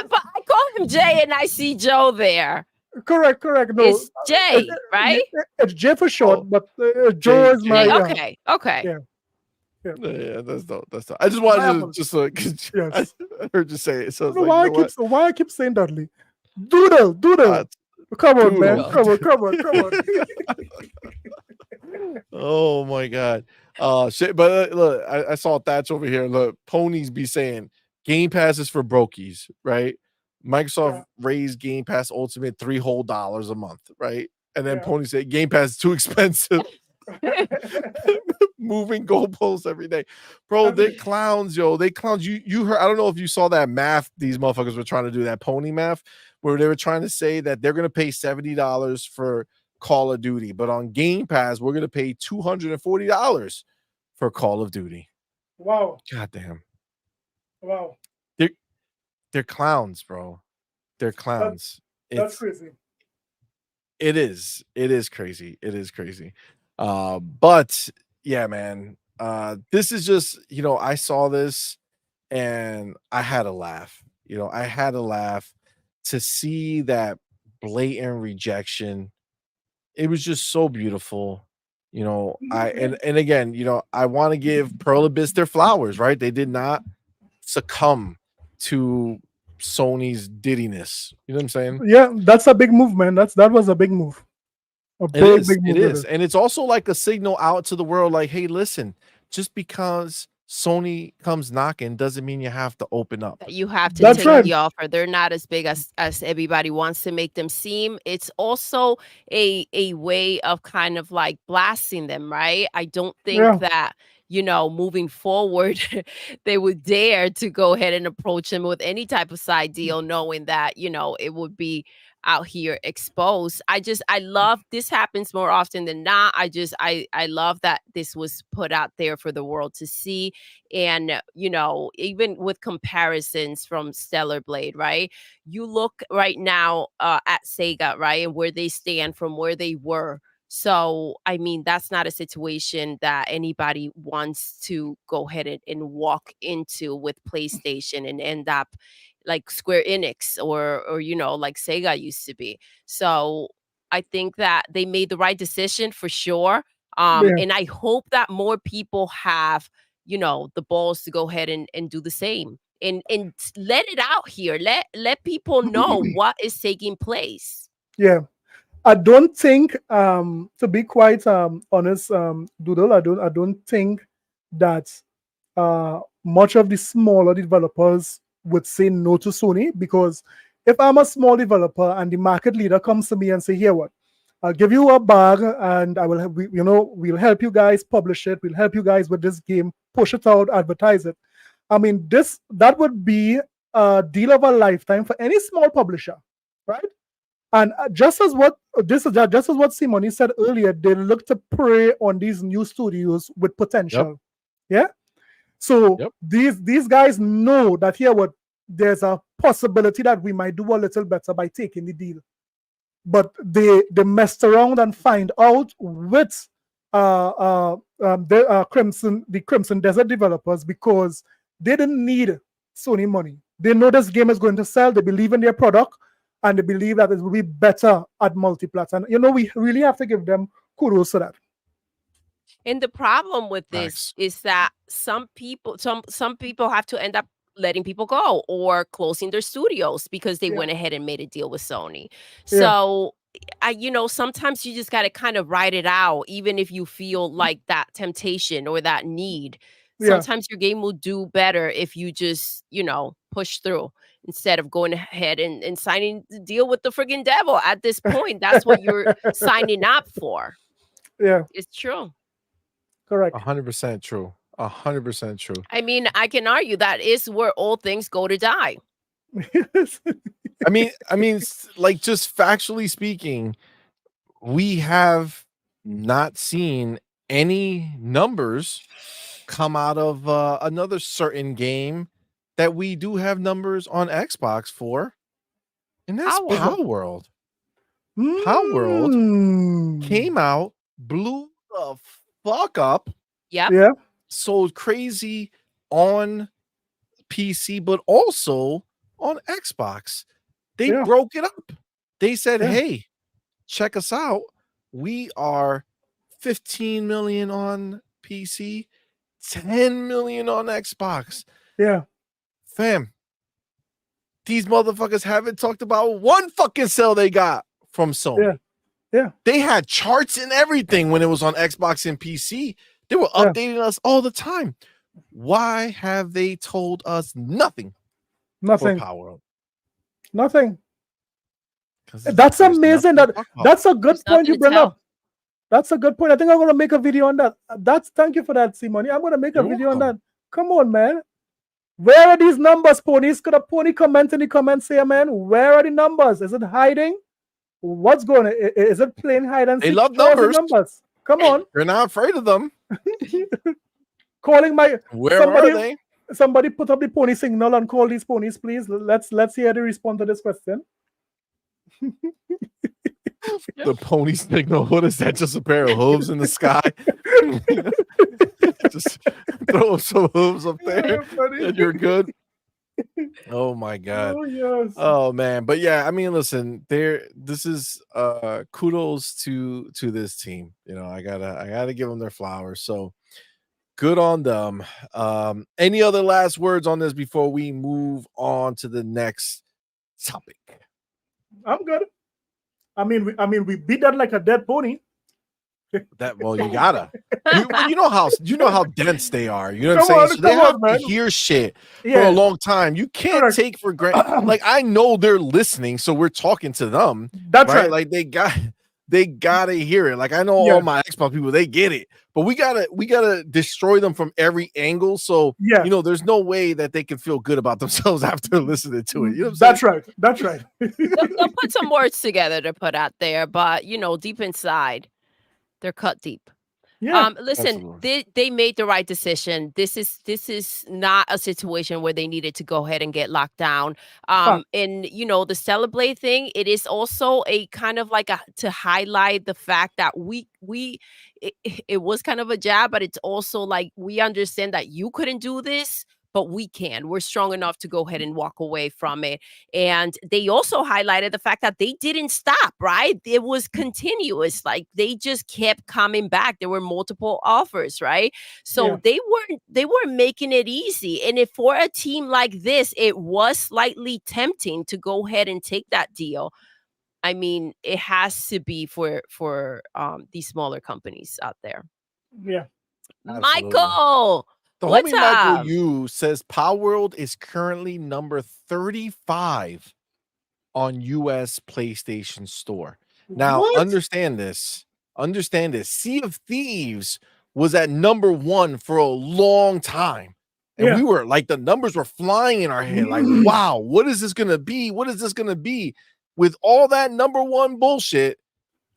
But I call him Jay and I see Joe there. Correct. No, It's Jay, right? It's Jay for short, Oh. but Joe is my. Okay. Yeah. Yeah, that's dope. That's dope. I just wanted to just cause Yes. I heard you say it. So I it's don't know like, you know what? why I keep saying Dudley. Doodle. Come on, man. Doodle. Come on. Oh my god. Shit. But look, I saw Thatch over here. Look, ponies be saying Game Pass is for brokies, right? Microsoft raised Game Pass Ultimate $3 whole a month, right? And then Pony said Game Pass is too expensive. Moving goalposts every day, bro. They're clowns, yo. They clowns. You heard? I don't know if you saw that math. These motherfuckers were trying to do that pony math, where they were trying to say that they're gonna pay $70 for Call of Duty, but on Game Pass we're gonna pay $240 for Call of Duty. Wow. God damn. Wow. They're clowns, bro. They're clowns. That's crazy. It is crazy. It is crazy. But yeah, man. This is just, I saw this and I had a laugh. I had a laugh to see that blatant rejection. It was just so beautiful. And again, I want to give Pearl Abyss their flowers, right? They did not succumb to Sony's diddiness. You know what I'm saying? Yeah, that's a big move, man. That was a big move. Big move. It is. And it's also like a signal out to the world, like, hey, listen, just because Sony comes knocking doesn't mean you have to open up. You have to take the offer. They're not as big as everybody wants to make them seem. It's also a way of kind of like blasting them, right? I don't think that moving forward, they would dare to go ahead and approach him with any type of side deal, knowing that, it would be out here exposed. I love this happens more often than not. I love that this was put out there for the world to see. And, even with comparisons from Stellar Blade, right? You look right now at Sega, right? And where they stand from where they were. So, I mean, that's not a situation that anybody wants to go ahead and walk into with PlayStation and end up like Square Enix or like Sega used to be. So I think that they made the right decision for sure. And I hope that more people have, the balls to go ahead and do the same and let it out here. Let people know what is taking place. Yeah. I don't think, to be quite honest, Doodle, I don't think that much of the smaller developers would say no to Sony, because if I'm a small developer and the market leader comes to me and say, here, what? I'll give you a bag and we'll help you guys publish it. We'll help you guys with this game, push it out, advertise it. I mean, that would be a deal of a lifetime for any small publisher, right? And just as what CMoney said earlier, they look to prey on these new studios with potential. Yeah. So these guys know that there's a possibility that we might do a little better by taking the deal. But they messed around and find out with the Crimson Desert developers, because they didn't need Sony money. They know this game is going to sell. They believe in their product. And they believe that it will be better at multi-platform. We really have to give them kudos for that. And the problem with this is that some people have to end up letting people go or closing their studios because they went ahead and made a deal with Sony. So sometimes you just got to kind of ride it out, even if you feel like that temptation or that need. Yeah. Sometimes your game will do better if you just, push through instead of going ahead and signing the deal with the friggin' devil. At this point, that's what you're signing up for. Yeah. It's true. Correct. 100% true. 100% true. I mean, I can argue that is where all things go to die. I mean, like, just factually speaking, we have not seen any numbers come out of another certain game that we do have numbers on Xbox for, and that's Power. Power World. Power World Mm. came out, blew the fuck up, Yep. Yeah. sold crazy on PC, but also on Xbox. They Yeah. broke it up. They said, Yeah. hey, check us out. We are 15 million on PC, 10 million on Xbox. Yeah. Fam, these motherfuckers haven't talked about one fucking sale they got from Sony. Yeah. Yeah. They had charts and everything when it was on Xbox and PC. They were Yeah. updating us all the time. Why have they told us nothing for Nothing. Power World? Nothing. 'Cause That's there's amazing. nothing to talk about. That's a good There's point nothing you to bring tell. up. That's a good point. I think I'm gonna make a video on that. Thank you for that, CMoney. I'm gonna make a You're video on that. welcome. Come on, man. Where are these numbers, ponies? Could a pony comment in the comments here, man? Where are the numbers? Is it hiding? What's going on? Is it playing hide and They seek? love Where are the numbers. numbers. Come on. You're not afraid of them. Calling my Where Somebody- are they? somebody put up the pony signal and call these ponies, please. Let's hear the response to this question. The pony signal. What is that? Just a pair of hooves in the sky? Just throw some hooves up there and you're good. Oh my god. Oh yes. Oh man. But yeah, I mean, listen, this is kudos to this team. I gotta give them their flowers. So good on them. Any other last words on this before we move on to the next topic? I'm good. I mean, we beat that like a dead pony. Well, you gotta. You know how dense they are. You know what Come I'm on, saying? So they come on, have man. to hear shit for a Yeah. long time. You can't Correct. take for granted. Like, I know they're listening, so we're talking to them. That's Right? right. Like they gotta hear it. Like, I know Yeah. all my Xbox people, they get it, but we gotta destroy them from every angle. So Yeah. there's no way that they can feel good about themselves after listening to it. You know what I'm saying? That's right. They'll put some words together to put out there, but deep inside, they're cut deep. Yeah. Listen, Absolutely. they made the right decision. This is not a situation where they needed to go ahead and get locked down. And the Celebrate thing, it is also a kind of like to highlight the fact that it was kind of a jab, but it's also like, we understand that you couldn't do this, but we can. We're strong enough to go ahead and walk away from it. And they also highlighted the fact that they didn't stop, right? It was continuous. Like, they just kept coming back. There were multiple offers, right? So Yeah. they weren't making it easy. And if for a team like this, it was slightly tempting to go ahead and take that deal. I mean, it has to be for these smaller companies out there. Yeah. Absolutely. Michael, The what's homie Michael up? Yu says Power World is currently number 35 on US PlayStation Store. Now, What? understand this. Sea of Thieves was at number 1 for a long time. And Yeah. we were like, the numbers were flying in our head. Like, wow, what is this going to be? What is this going to be? With all that number 1 bullshit,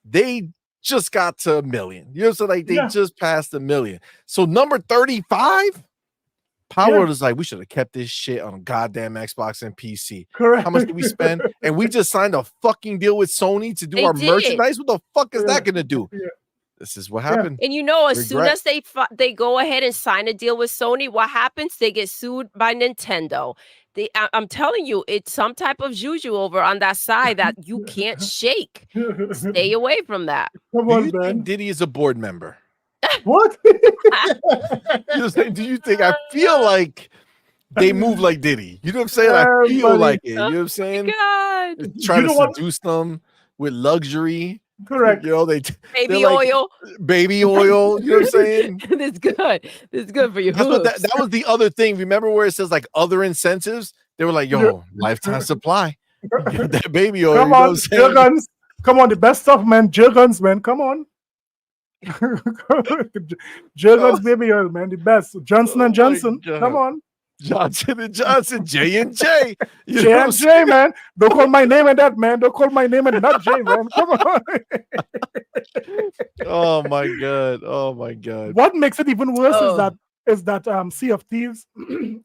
they just got to 1 million. You know, so like they Yeah. just passed 1 million. So number 35, Power Yeah. World is like, we should have kept this shit on goddamn Xbox and PC. Correct. How much did we spend? And we just signed a fucking deal with Sony to do They our did. merchandise. What the fuck is Yeah. that gonna do? Yeah. This is what happened. And as soon Regret. as they go ahead and sign a deal with Sony, what happens? They get sued by Nintendo. I'm telling you, it's some type of juju over on that side that you can't shake. Stay away from that. Come Do on, you man. think Diddy is a board member? What? You know what I'm saying? Do you think? I feel like they move like Diddy. You know what I'm saying? I feel Buddy. like it. You know what I'm saying? God. Try You to know what? seduce them. with luxury. Correct. You know, they're Baby like oil. baby oil. You know what I'm saying? It's good. It's good for your That's what hooves. that was the other thing. Remember where it says like other incentives? They were like, yo, lifetime supply. Get that baby oil. Come You know on, what I'm saying? Jergens. Come on, the best stuff, man. Jergens, man. Come on. Jergens baby oil, man. The best. Johnson Oh and my Johnson. God. Come on. Johnson and Johnson, J&J. You know J what I'm and saying? J, man. Don't call my name and that, man. Don't call my name and not J, man. Come on. Oh my God. Oh my God. What makes it even worse Oh. is that Sea of Thieves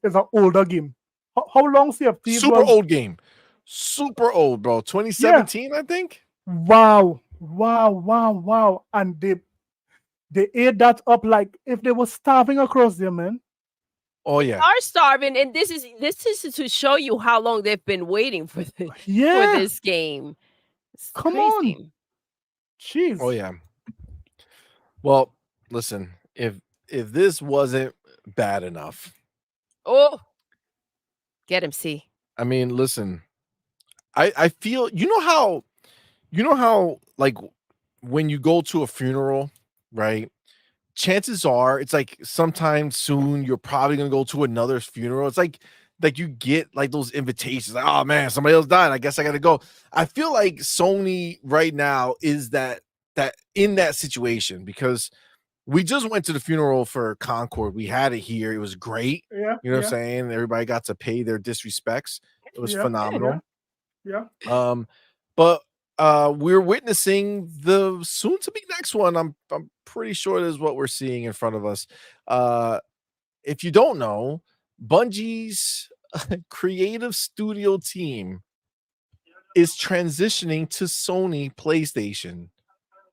is an older game. How long Sea of Thieves Super was? old game. Super old, bro. 2017, I think. Wow. And they ate that up like if they were starving across there, man. Oh yeah. Are starving, and this is to show you how long they've been waiting for this Yeah. game. It's Come crazy. on. Jeez. Oh yeah. Well, listen, if this wasn't bad enough, Oh, get him, see. I mean, listen, I feel you know how like when you go to a funeral, right? Chances are it's like sometime soon you're probably gonna go to another funeral. It's like you get like those invitations, like, oh man, somebody else died. I guess I gotta go. I feel like Sony right now is that in that situation because we just went to the funeral for Concord. We had it here. It was great. Yeah. You know what I'm saying? Everybody got to pay their disrespects. It was Yeah, phenomenal. Yeah. But we're witnessing the soon to be next one. I'm pretty sure this is what we're seeing in front of us. If you don't know, Bungie's creative studio team is transitioning to Sony PlayStation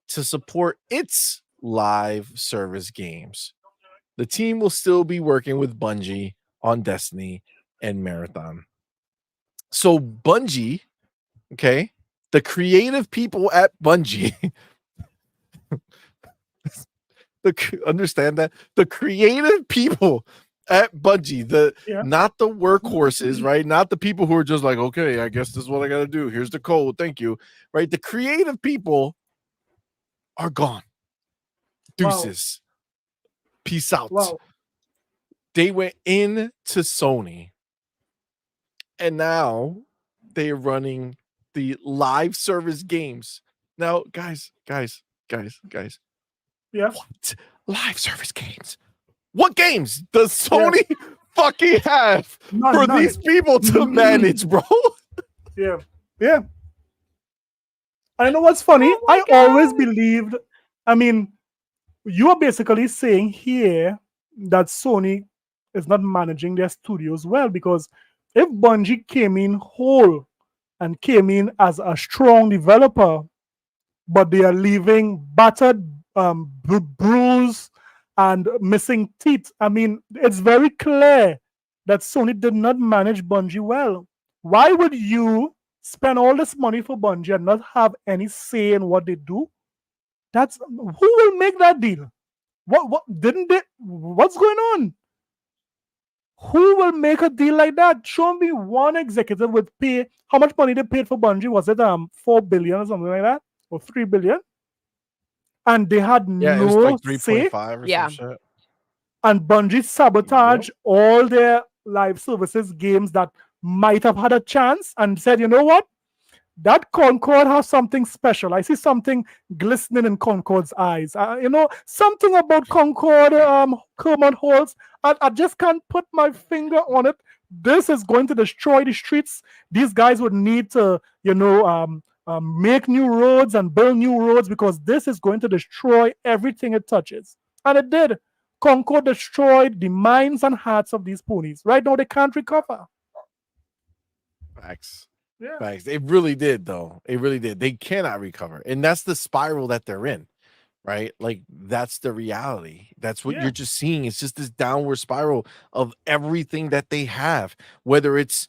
to support its live service games. The team will still be working with Bungie on Destiny and Marathon. So Bungie, okay, the creative people at Bungie, understand that the creative people at Bungie, not the workhorses, right? Not the people who are just like, okay, I guess this is what I got to do. Here's the code. Thank you. Right? The creative people are gone. Deuces. Peace out. Wow. They went into Sony and now they're running the live service games. Now, guys. Yeah. What live service games? What games does Sony fucking have for None. these people to manage, bro? Yeah. I know what's funny. Oh my I always believed, I mean, you are basically saying here that Sony is not managing their studios well because if Bungie came in whole and came in as a strong developer, but they are leaving battered, bruised, and missing teeth, I mean, it's very clear that Sony did not manage Bungie well. Why would you spend all this money for Bungie and not have any say in what they do? That's who will make that deal? What didn't they? What's going on? Who will make a deal like that? Show me one executive would pay. How much money they paid for Bungie? Was it 4 billion or something like that, or 3 billion? And they had Yeah, it was no like say. 3.5 or Yeah. some shit. And Bungie sabotaged all their live services games that might have had a chance and said, you know what? That Concord has something special. I see something glistening in Concord's eyes. Something about Concord, Kermit Halls. I just can't put my finger on it. This is going to destroy the streets. These guys would need to, make new roads and build new roads because this is going to destroy everything it touches. And it did. Concord destroyed the minds and hearts of these ponies. Right now, they can't recover. Facts. Yeah. Facts. It really did, though. It really did. They cannot recover. And that's the spiral that they're in, right? Like, that's the reality. That's what you're just seeing. It's just this downward spiral of everything that they have, whether it's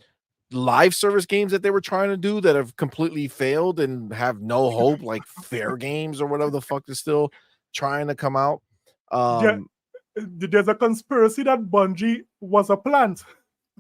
live service games that they were trying to do that have completely failed and have no hope, like Fair Games or whatever the fuck is still trying to come out. There's a conspiracy that Bungie was a plant.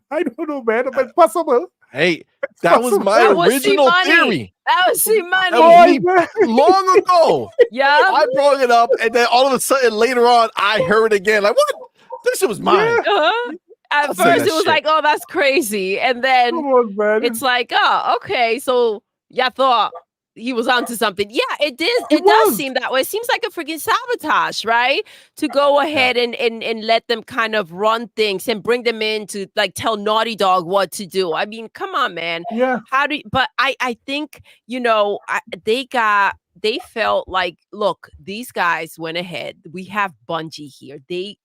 I don't know, man, but it's possible. Hey, that was my original theory. That was That CMoney. was me man. long ago. Yeah. I brought it up, and then all of a sudden later on, I heard it again. Like, what? This shit was mine. Uh-huh. At I'll say first, that it was shit. like, "Oh, that's crazy," and then Come on, man. it's like, "Oh, okay." So y'all thought he was onto something. Yeah, it did. He It does was. seem that way. It seems like a freaking sabotage, right? To go ahead and let them kind of run things and bring them in to like tell Naughty Dog what to do. I mean, come on, man. Yeah. How do? But I think they felt like, look, these guys went ahead. We have Bungie here. They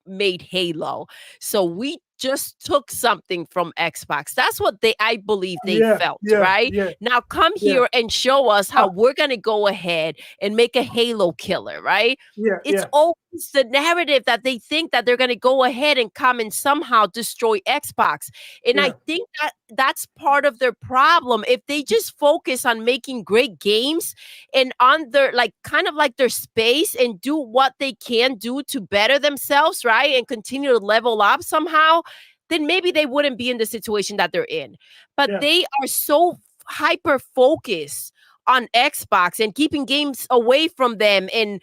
made Halo. So we just took something from Xbox. That's what I believe they felt, right? Yeah. Now come Yeah. here and show us how we're going to go ahead and make a Halo killer, right? Yeah. It's always the narrative that they think that they're going to go ahead and come and somehow destroy Xbox. And I think that that's part of their problem. If they just focus on making great games and on their like kind of like their space and do what they can do to better themselves, right? And continue to level up somehow, then maybe they wouldn't be in the situation that they're in. But they are so hyper focused on Xbox and keeping games away from them, and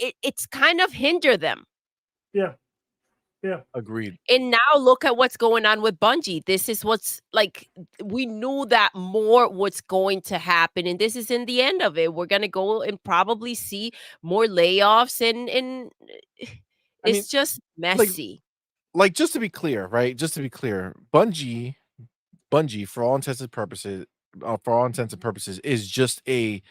it's kind of hinder them. Yeah. Agreed. And now look at what's going on with Bungie. This is what's like, we knew that more was going to happen, and this is in the end of it. We're gonna go and probably see more layoffs, and it's just messy. Like, just to be clear, right? Just to be clear, Bungie, for all intents and purposes, is just a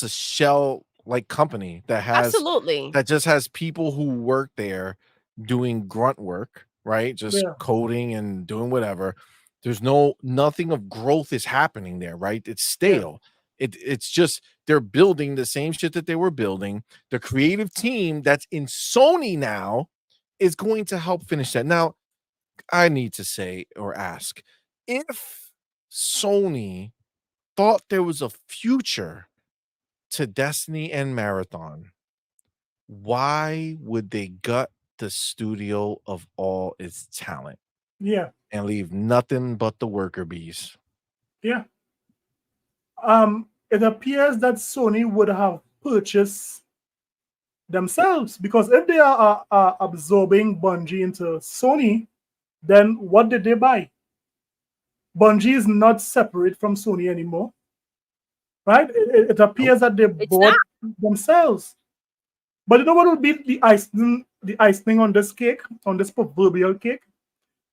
shell like company that Absolutely. just has people who work there doing grunt work, right? Just coding and doing whatever. There's nothing of growth is happening there, right? It's stale. It's just they're building the same shit that they were building. The creative team that's in Sony now is going to help finish that. Now, I need to say or ask, if Sony thought there was a future to Destiny and Marathon, why would they gut the studio of all its talent and leave nothing but the worker bees? Yeah. It appears that Sony would have purchased themselves, because if they are absorbing Bungie into Sony, then what did they buy? Bungie is not separate from Sony anymore, right? It appears that they bought themselves. But you know what would be the icing on this cake, on this proverbial cake,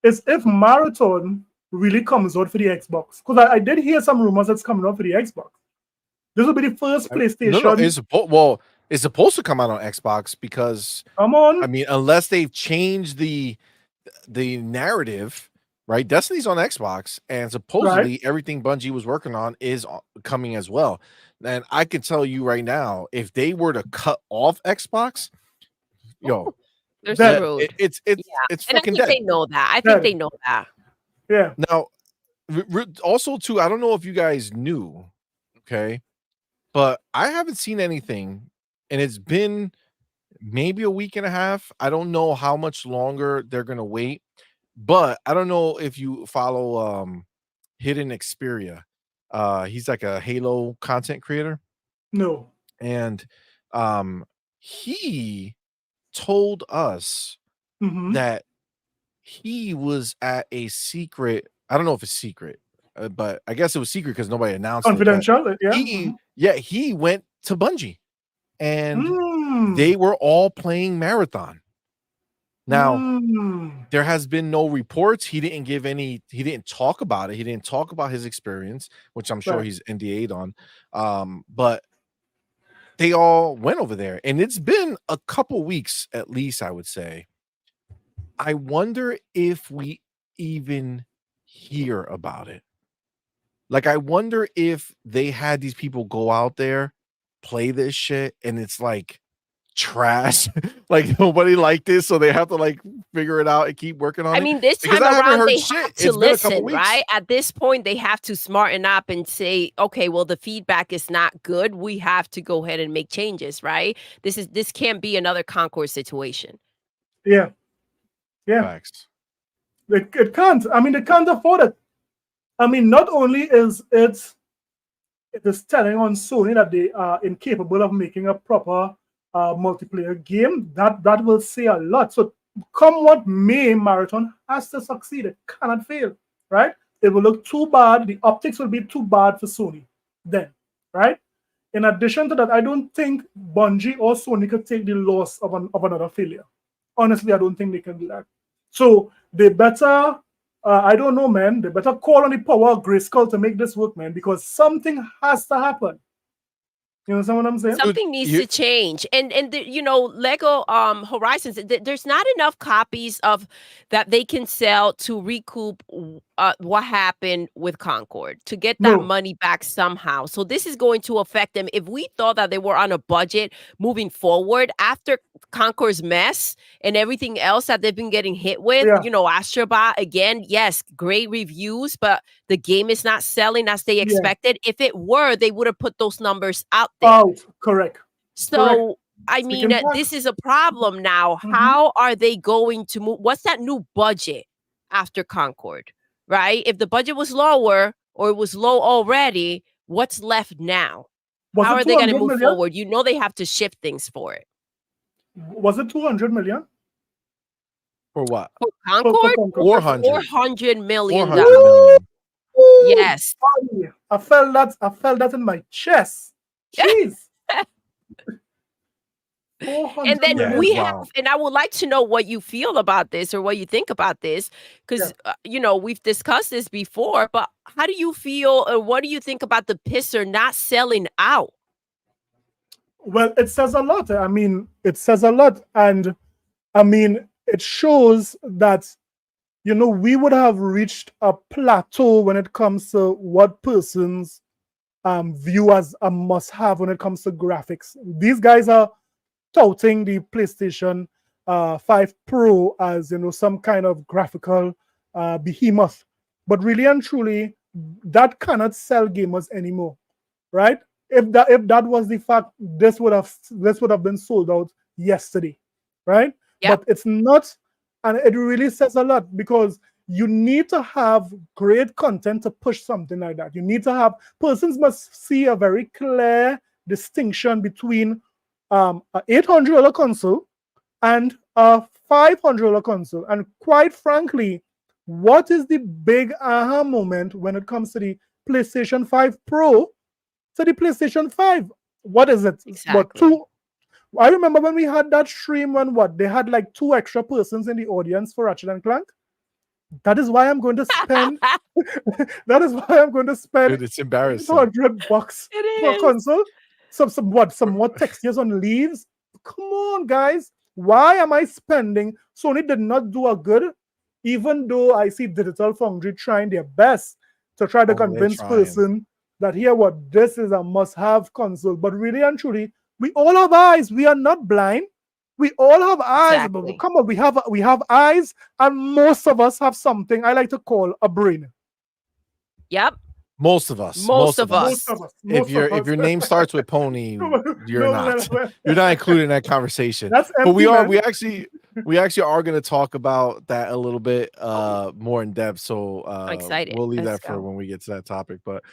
is if Marathon really comes out for the Xbox. Because I did hear some rumors that's coming out for the Xbox. This will be the first PlayStation. No, it's supposed to come out on Xbox because, come on. I mean, unless they've changed the narrative, right? Destiny's on Xbox, and supposedly everything Bungie was working on is coming as well. And I can tell you right now, if they were to cut off Xbox, they're screwed. It's and fucking I think dead. they know that. I think they know that. Yeah. Now, also too, I don't know if you guys knew, okay, but I haven't seen anything, and it's been maybe a week and a half. I don't know how much longer they're gonna wait, but I don't know if you follow Hidden Xperia. He's like a Halo content creator. No. And he told us that he was at a secret, I don't know if it's secret, but I guess it was secret because nobody announced confidential. It, he went to Bungie, and they were all playing Marathon. Now, there has been no reports. He didn't talk about it. He didn't talk about his experience, which I'm sure he's NDA'd on. But they all went over there, and it's been a couple weeks at least, I would say. I wonder if we even hear about it. Like, I wonder if they had these people go out there, play this shit, and it's like trash. Like, nobody liked this, so they have to like figure it out and keep working on it. I mean, this time around they have to listen, right? At this point, they have to smarten up and say, okay, well, the feedback is not good. We have to go ahead and make changes, right? This can't be another Concord situation. Yeah. Facts. It can't. I mean, they can't afford it. I mean, not only it is telling on Sony that they are incapable of making a proper multiplayer game, that will say a lot. So come what may, Marathon has to succeed. It cannot fail, right? It will look too bad. The optics will be too bad for Sony then, right? In addition to that, I don't think Bungie or Sony could take the loss of another failure. Honestly, I don't think they can do that. So they better, I don't know, man. They better call on the power of Grayskull to make this work, man, because something has to happen. You understand what I'm saying? Something needs to change, and you know, Lego Horizons. There's not enough copies of that they can sell to recoup what happened with Concord, to get that money back somehow. So this is going to affect them. If we thought that they were on a budget moving forward after Concord's mess and everything else that they've been getting hit with, you know, Astrobot again, yes, great reviews, but the game is not selling as they expected. If it were, they would have put those numbers out there. Oh, correct. So, I mean, this is a problem now. How are they going to move? What's that new budget after Concord, right? If the budget was lower or it was low already, what's left now? How are they going to move forward? You know, they have to shift things for it. Was it 200 million? For what? For Concord? 400 million. Yes. I felt that in my chest. Jeez. And then we have, and I would like to know what you feel about this or what you think about this, because you know, we've discussed this before, but how do you feel or what do you think about the pisser not selling out? Well, it says a lot. I mean, it says a lot, and I mean, it shows that, you know, we would have reached a plateau when it comes to what persons view as a must-have when it comes to graphics. These guys are touting the PlayStation 5 Pro as, you know, some kind of graphical behemoth, but really and truly, that cannot sell gamers anymore, right? If that was the fact, this would have been sold out yesterday, right? But it's not, and it really says a lot, because you need to have great content to push something like that. You need to have, persons must see a very clear distinction between a $800 console and a $500 console. And quite frankly, what is the big aha moment when it comes to the PlayStation 5 Pro to the PlayStation 5? What is it? Exactly. I remember when we had that stream when they had like 2 extra persons in the audience for Ratchet and Clank. That is why I'm going to spend. That is why I'm going to spend. Dude, it's embarrassing. $200 for a console. Some more textures on leaves. Come on, guys. Why am I spending? Sony did not do a good, even though I see Digital Foundry trying their best to try to convince person that this is a must-have console. But really and truly, we all have eyes. We are not blind. We all have eyes. Exactly. Come on, we have eyes, and most of us have something I like to call a brain. Yep. Most of us. If your name starts with Pony, you're not included in that conversation. That's empty, but we are. Man. We actually are going to talk about that a little bit more in depth. So I'm excited. We'll leave that for when we get to that topic. But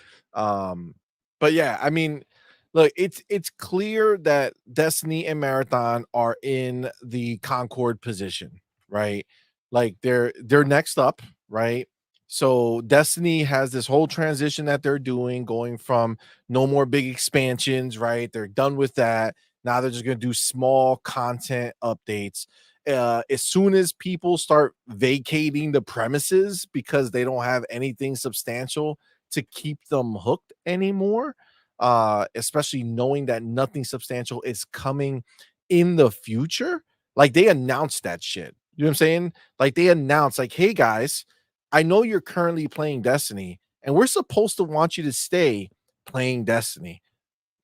yeah, I mean, look, it's clear that Destiny and Marathon are in the Concord position, right? Like they're next up, right? So Destiny has this whole transition that they're doing, going from no more big expansions, right? They're done with that. Now they're just going to do small content updates. As soon as people start vacating the premises because they don't have anything substantial to keep them hooked anymore, especially knowing that nothing substantial is coming in the future. Like they announced that shit. You know what I'm saying? Like they announced, like, hey guys, I know you're currently playing Destiny, and we're supposed to want you to stay playing Destiny,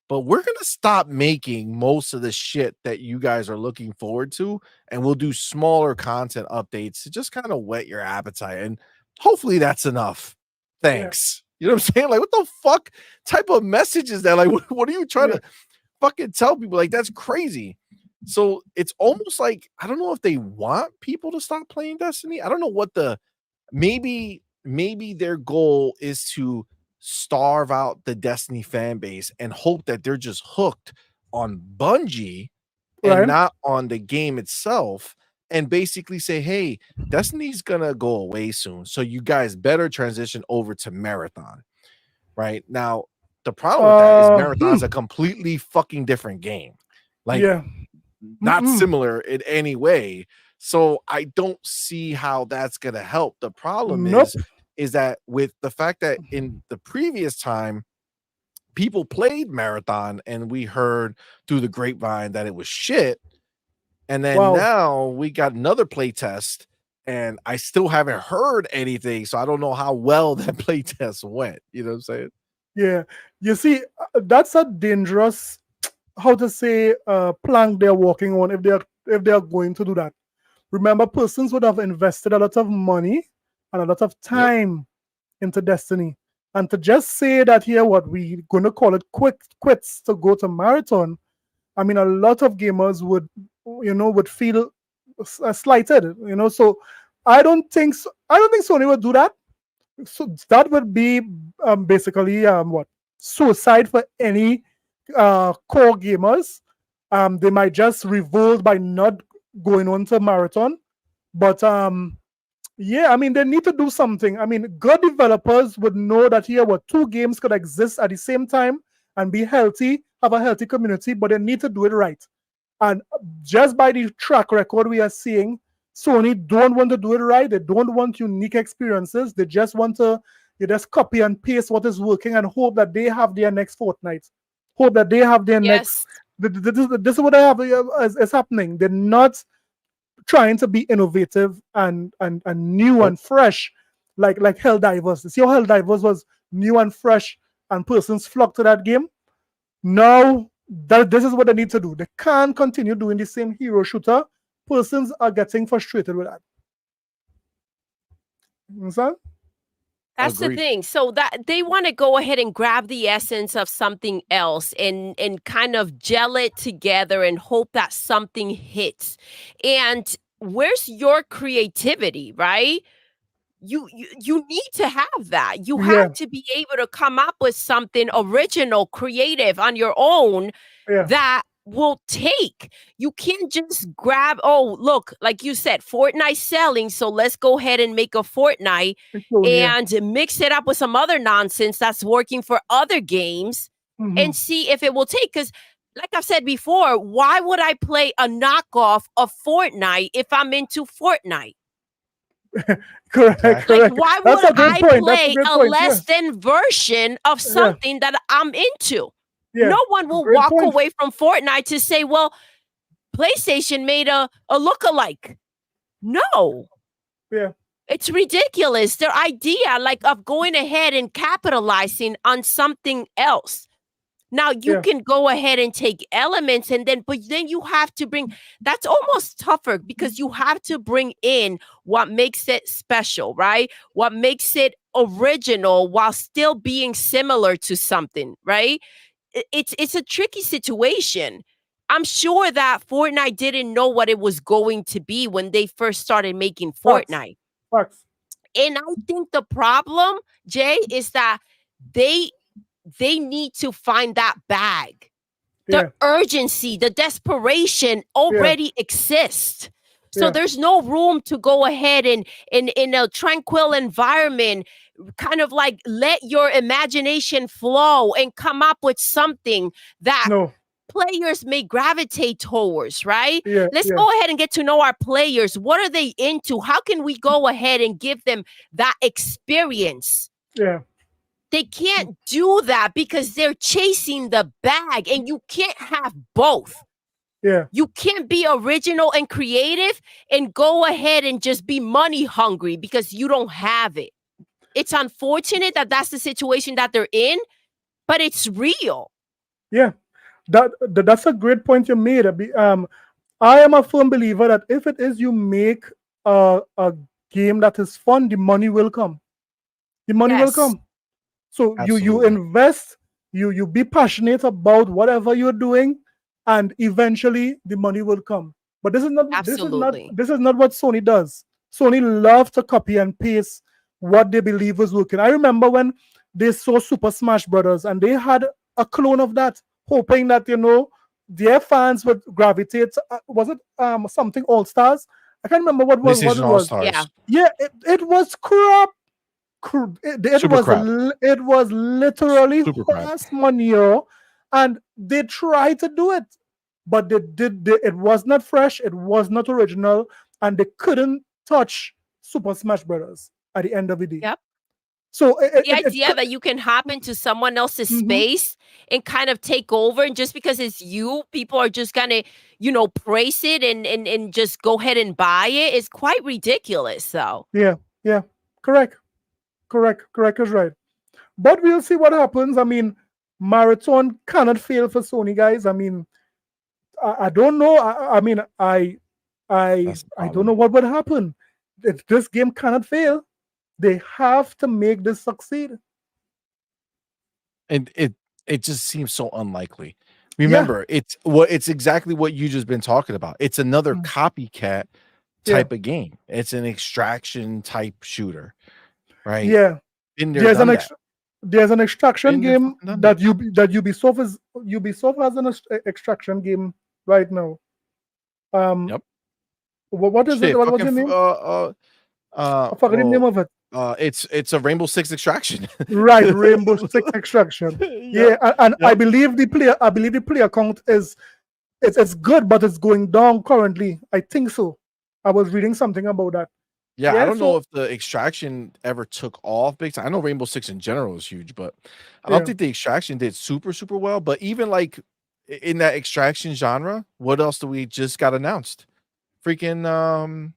but we're going to stop making most of the shit that you guys are looking forward to, and we'll do smaller content updates to just kind of whet your appetite. And hopefully that's enough. Thanks. You know what I'm saying? Like, what the fuck type of message is that? Like, what are you trying to fucking tell people? Like, that's crazy. So it's almost like, I don't know if they want people to stop playing Destiny. I don't know what maybe maybe their goal is to starve out the Destiny fan base and hope that they're just hooked on Bungie and Right. not on the game itself, and basically say, hey, Destiny's gonna go away soon, so you guys better transition over to Marathon. Right now, the problem with that is Marathon's a completely fucking different game. Like, Yeah. not Mm-mm. similar in any way. So I don't see how that's gonna help. The problem Nope. is that with the fact that in the previous time people played Marathon and we heard through the grapevine that it was shit, and then Wow. now we got another play test and I still haven't heard anything, so I don't know how well that play test went. You know what I'm saying? Yeah. You see, that's a dangerous, how to say, plank they're walking on if they're going to do that. Remember, persons would have invested a lot of money and a lot of time into Destiny. And to just say that here, what we're going to call it quits to go to Marathon, I mean, a lot of gamers would feel slighted, So I don't think Sony would do that. So that would be basically what suicide for any core gamers. They might just revolt by not going on to Marathon, but yeah, I mean, they need to do something. I mean, good developers would know that here what two games could exist at the same time and be healthy, have a healthy community, but they need to do it right. And just by the track record we are seeing, Sony don't want to do it right. They don't want unique experiences. They just want to just copy and paste what is working and hope that they have their next Fortnite. Hope that they have their next. Yes. This is what I have is happening. They're not trying to be innovative and new and fresh, like Helldivers. See how Helldivers was new and fresh, and persons flocked to that game. Now this is what they need to do. They can't continue doing the same hero shooter. Persons are getting frustrated with that. You understand? That's the Agreed. thing. So that they want to go ahead and grab the essence of something else and kind of gel it together and hope that something hits. And where's your creativity, right? You need to have that. You Yeah. have to be able to come up with something original, creative on your own Yeah. that will take. You can't just grab, oh, look, like you said, Fortnite selling, so let's go ahead and make a Fortnite Yeah. and mix it up with some other nonsense that's working for other games Mhm. and see if it will take. Because like I've said before, why would I play a knockoff of Fortnite if I'm into Fortnite? Correct. Exactly. Correct. Like, why That's would a good I point. That's a play good a point. less than version of something that I'm into? Yeah. No one will Great walk point. away from Fortnite to say, well, PlayStation made a lookalike. No. Yeah. It's ridiculous. Their idea, like, of going ahead and capitalizing on something else. Now you Yeah. can go ahead and take elements but then you have to bring, that's almost tougher because you have to bring in what makes it special, right? What makes it original while still being similar to something, right? It's a tricky situation. I'm sure that Fortnite didn't know what it was going to be when they first started making Facts. Fortnite. Facts. And I think the problem, Jay, is that they need to find that bag. The Yeah. urgency, the desperation already exists. So Yeah. there's no room to go ahead and in a tranquil environment, kind of like let your imagination flow and come up with something that No. players may gravitate towards, right? Yeah. Let's Yeah. go ahead and get to know our players. What are they into? How can we go ahead and give them that experience? Yeah. They can't do that because they're chasing the bag, and you can't have both. Yeah. You can't be original and creative and go ahead and just be money hungry because you don't have it. It's unfortunate that that's the situation that they're in, but it's real. Yeah. That's a great point you made. I am a firm believer that if it is you make a game that is fun, the money will come. The money will Yes. come. So you Absolutely. invest, you be passionate about whatever you're doing, and eventually the money will come. But Absolutely. this is not what Sony does. Sony loves to copy and paste what they believe was working. I remember when they saw Super Smash Brothers and they had a clone of that, hoping that their fans would gravitate. Was it something All Stars? I can't remember what PlayStation it All was. Yeah. Stars. Yeah, it was crap. Super crap. It was literally Super crap. horse manure, and they tried to do it, but it was not fresh, it was not original, and they couldn't touch Super Smash Brothers at the end of the day. Yep. So The idea that you can hop into someone else's space and kind of take over, and just because it's you, people are just gonna, praise it and just go ahead and buy it is quite ridiculous. So yeah, correct is right. But we'll see what happens. I mean, marathon cannot fail for Sony, guys. I mean, I don't know. I mean, I don't know what would happen. This game cannot fail. They have to make this succeed. And it just seems so unlikely. Remember, it's exactly what you just been talking about. It's another copycat type of game. It's an extraction type shooter, right? Yeah. Been there, done that. There's an extraction Been there, game done that Ubisoft has an extraction game right now. Yep. What is it? What's the name? I forgot the name of it. It's a Rainbow Six Extraction. Right, Rainbow Six Extraction. Yeah, and I believe the player count it's good, but it's going down currently. I think so. I was reading something about that. Yeah, I don't know if the Extraction ever took off big time. I know Rainbow Six in general is huge, but I don't think the Extraction did super well. But even like in that Extraction genre, what else do we just got announced? Freaking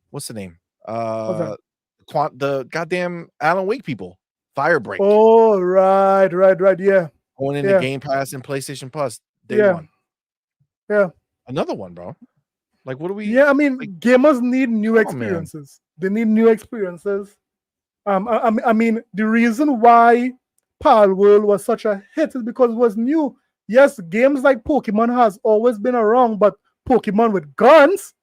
what's the name? The goddamn Alan Wake people, Firebreak. Oh, right, yeah. Going into Game Pass and PlayStation Plus day one. Yeah. Another one, bro. Like, what do we? Yeah, I mean, gamers need new experiences. They need new experiences. I mean, the reason why Pal World was such a hit is because it was new. Yes, games like Pokemon has always been around, but Pokemon with guns.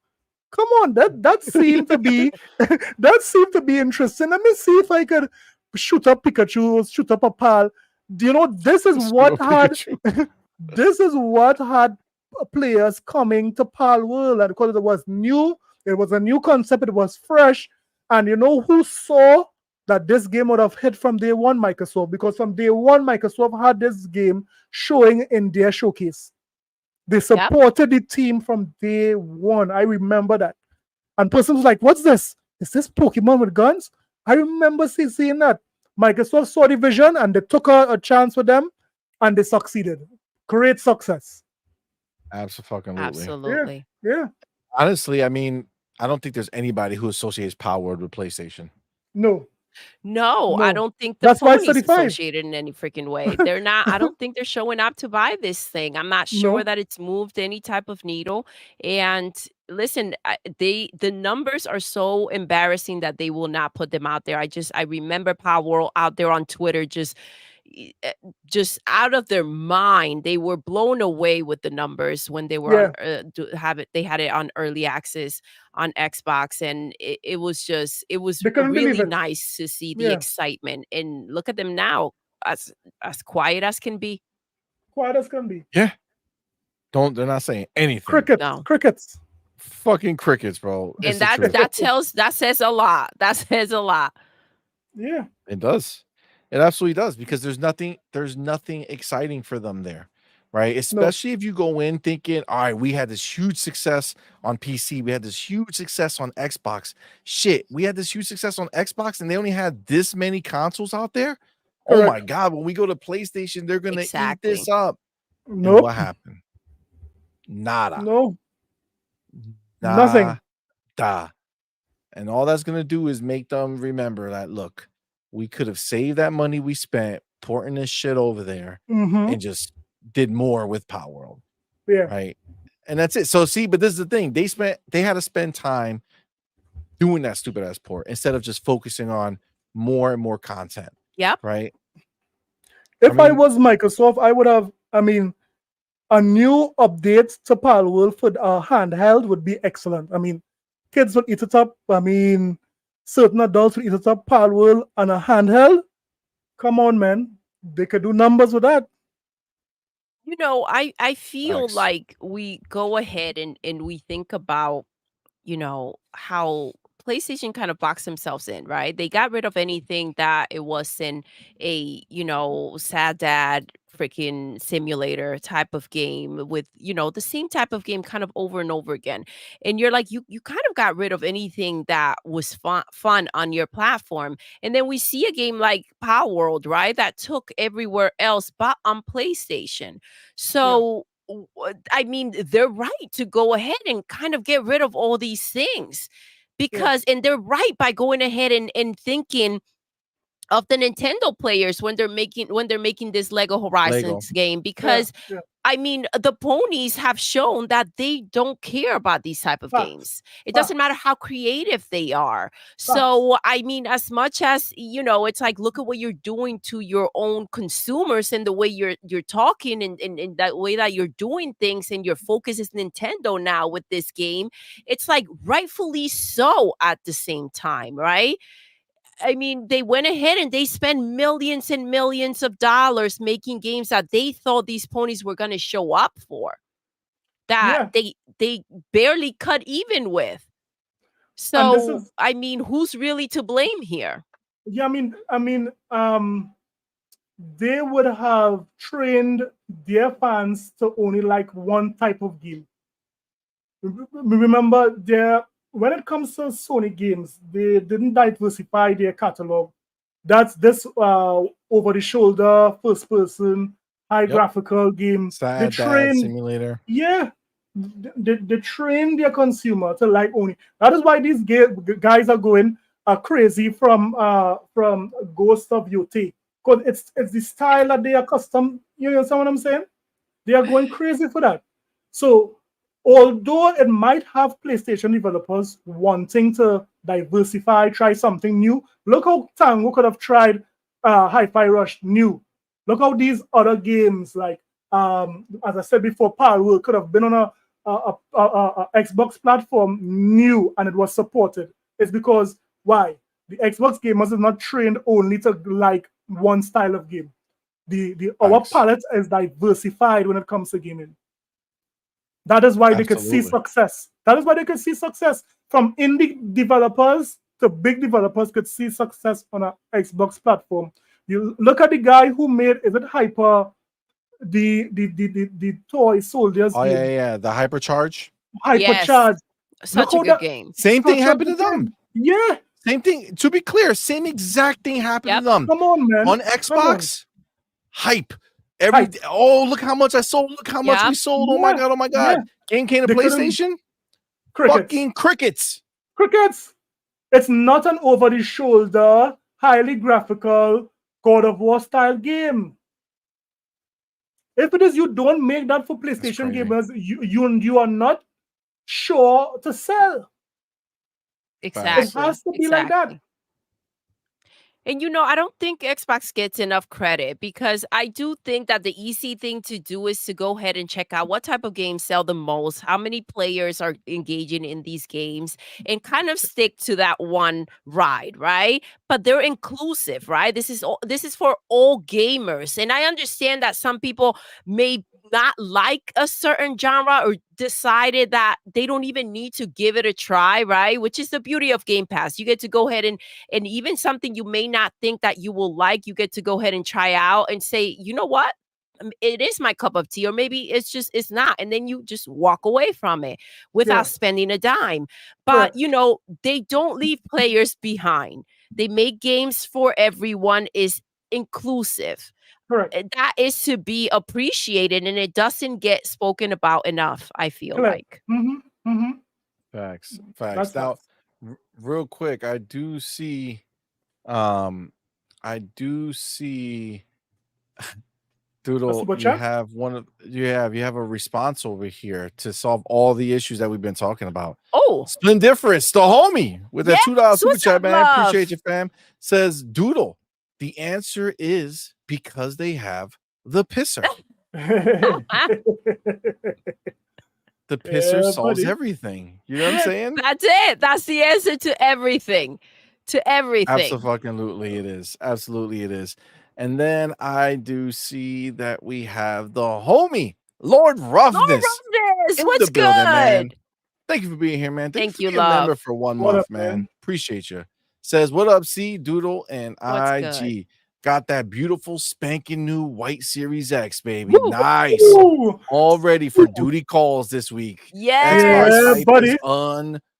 Come on, that seemed to be interesting. Let me see if I could shoot up Pikachu, shoot up a Pal. This is what had players coming to Pal World, and because it was new, it was a new concept, it was fresh, and who saw that this game would have hit from day one? Microsoft, because from day one, Microsoft had this game showing in their showcase. They supported the team from day one. I remember that. And person was like, what's this? Is this Pokemon with guns? I remember seeing that. Microsoft saw the vision and they took a chance with them and they succeeded. Great success. Absolutely. Yeah. Honestly, I mean, I don't think there's anybody who associates Power Word with PlayStation. No, I don't think the pony's associated in any freaking way. They're not. I don't think they're showing up to buy this thing. I'm not sure that it's moved any type of needle. And listen, the numbers are so embarrassing that they will not put them out there. I remember Power World out there on Twitter just out of their mind. They were blown away with the numbers when they were they had it on early access on Xbox, and it was really nice to see the excitement. And look at them now, as quiet as can be. Yeah, they're not saying anything. Crickets, fucking crickets, bro. And that says a lot. Yeah, it does. It absolutely does, because there's nothing exciting for them there, right? Especially if you go in thinking, all right, we had this huge success on PC, we had this huge success on Xbox. Shit, we had this huge success on Xbox, and they only had this many consoles out there. Correct. Oh my god, when we go to PlayStation, they're gonna eat this up. Nope. What happened? Nada. No. Nothing. And all that's gonna do is make them remember that, look, we could have saved that money we spent porting this shit over there and just did more with Power World. Yeah. Right. And that's it. So see, but this is the thing. They had to spend time doing that stupid ass port instead of just focusing on more and more content. Yep. Right. If I was Microsoft, I would have, a new update to Power World for handheld would be excellent. Kids would eat it up. certain adults will eat it up, Pal World, and a handheld. Come on, man. They could do numbers with that. I feel Facts. like we go ahead and we think about, how PlayStation kind of boxed themselves in, right? They got rid of anything that it wasn't a, sad dad freaking simulator type of game with, the same type of game kind of over and over again. And you're like, you kind of got rid of anything that was fun on your platform. And then we see a game like Power World, right? That took everywhere else but on PlayStation. So I mean, they're right to go ahead and kind of get rid of all these things because, and they're right by going ahead and thinking of the Nintendo players when they're making this Lego Lego. Horizons game because I mean the ponies have shown that they don't care about these type of Facts. games. It doesn't matter how creative they are. So I mean, as much as it's like look at what you're doing to your own consumers and the way you're talking and that way that you're doing things and your focus is Nintendo now with this game. It's like rightfully so at the same time, right? I mean, they went ahead and they spent millions and millions of dollars making games that they thought these ponies were going to show up for, that they barely cut even with. And this So, is I mean, who's really to blame here? yeah. They would have trained their fans to only like one type of game. Remember, when it comes to Sony games, they didn't diversify their catalog. That's this over the shoulder, first person, high graphical game. They Sad dad train, simulator. they train their consumer to like only. That is why these guys are going crazy from Ghost of Yote, because it's the style that they are custom. You understand what I'm saying? They are going crazy for that. So although it might have PlayStation developers wanting to diversify, try something new, look how Tango could have tried Hi-Fi Rush new. Look how these other games, like as I said before, Power World could have been on a Xbox platform new and it was supported. It's because why? The Xbox gamers is not trained only to like one style of game. Our palette is diversified when it comes to gaming. That is why they could see success. That is why they could see success. From indie developers to big developers could see success on an Xbox platform. You look at the guy who made, is it Hyper, the toy soldiers game? Yeah, the Hypercharge. Hypercharge. Such a good game. Same thing happened to them. Yeah. Same thing. To be clear, same exact thing happened to them. Come on, man. On Xbox, hype. Look how much I sold. Look how much we sold. Oh my god. Yeah. Game came to PlayStation. Fucking crickets. It's not an over-the-shoulder, highly graphical God of War style game. If it is you don't make that for PlayStation gamers, you are not sure to sell. Exactly. It has to be like that. And I don't think Xbox gets enough credit because I do think that the easy thing to do is to go ahead and check out what type of games sell the most, how many players are engaging in these games, and kind of stick to that one ride, right? But they're inclusive, right? This is for all gamers. And I understand that some people may not like a certain genre or decided that they don't even need to give it a try, right? Which is the beauty of Game Pass. You get to go ahead and even something you may not think that you will like, you get to go ahead and try out and say, you know what? It is my cup of tea, or maybe it's not. And then you just walk away from it without spending a dime. But, they don't leave players behind. They make games for everyone, is inclusive. That is to be appreciated, and it doesn't get spoken about enough, I feel like. Facts. Now, real quick, I do see Doodle, you have a response over here to solve all the issues that we've been talking about. Oh, Splendiferous, the homie, with that $2 super chat, man. Appreciate you, fam. Says Doodle, the answer is because they have the pisser. The pisser solves everything. You know what I'm saying? That's it. That's the answer to everything. to everything. Absolutely, it is. Absolutely, it is. And then I do see that we have the homie Lord Lord Roughness Roughness, in what's the building, man. good? Thank you for being here, man. Thank Thank you you, for being a member love. for 1 What month, up, man? man. Appreciate you. Says, what up, C, Doodle, and What's good? IG. Got that beautiful spanking new white Series X, baby. Woo! Nice. Ooh, All ready for duty calls this week. Yes. Xbox yeah, hype buddy. is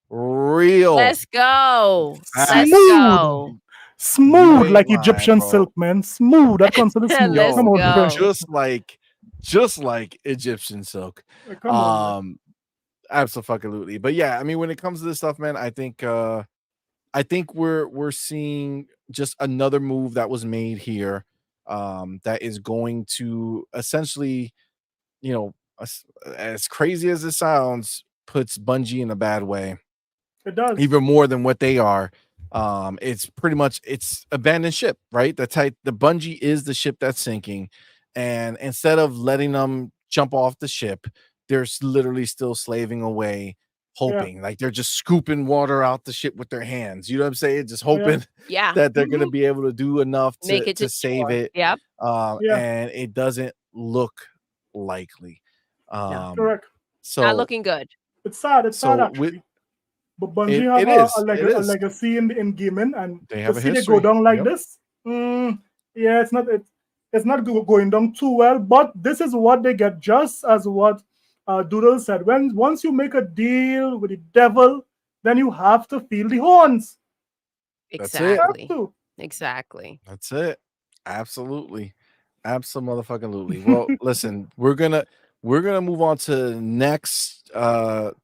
unreal. Let's go. Let's Facts. go. You Smooth ain't like lying, Egyptian bro. silk, man. Smooth. That console is smooth. Let's Come Yo, on, bro. go. just like Egyptian silk. Come on, man. Absolutely. But yeah, I mean, when it comes to this stuff, man, I think we're seeing just another move that was made here, that is going to essentially, you know, as crazy as it sounds, puts Bungie in a bad way, It does. even more than what they are. It's pretty much it's abandoned ship, right? The Bungie is the ship that's sinking, and instead of letting them jump off the ship, they're literally still slaving away, hoping like they're just scooping water out the ship with their hands. You know what I'm saying? Just hoping Yeah. that they're gonna be able to do enough Make it to to save shore. it. Yep. Yeah. And it doesn't look likely. No. Correct. So Not looking good. It's sad. It's sad, so actually. But Bungie it have is. a It is. legacy in gaming, and They to have a see they history. go down like Yep. this, yeah, it's not going down too well. But this is what they get, just as what Doodle said. Once you make a deal with the devil, then you have to feel the horns. That's You it. have Exactly. to. Exactly. That's it. Absolutely. Absolutely. Well, listen, we're gonna move on to the next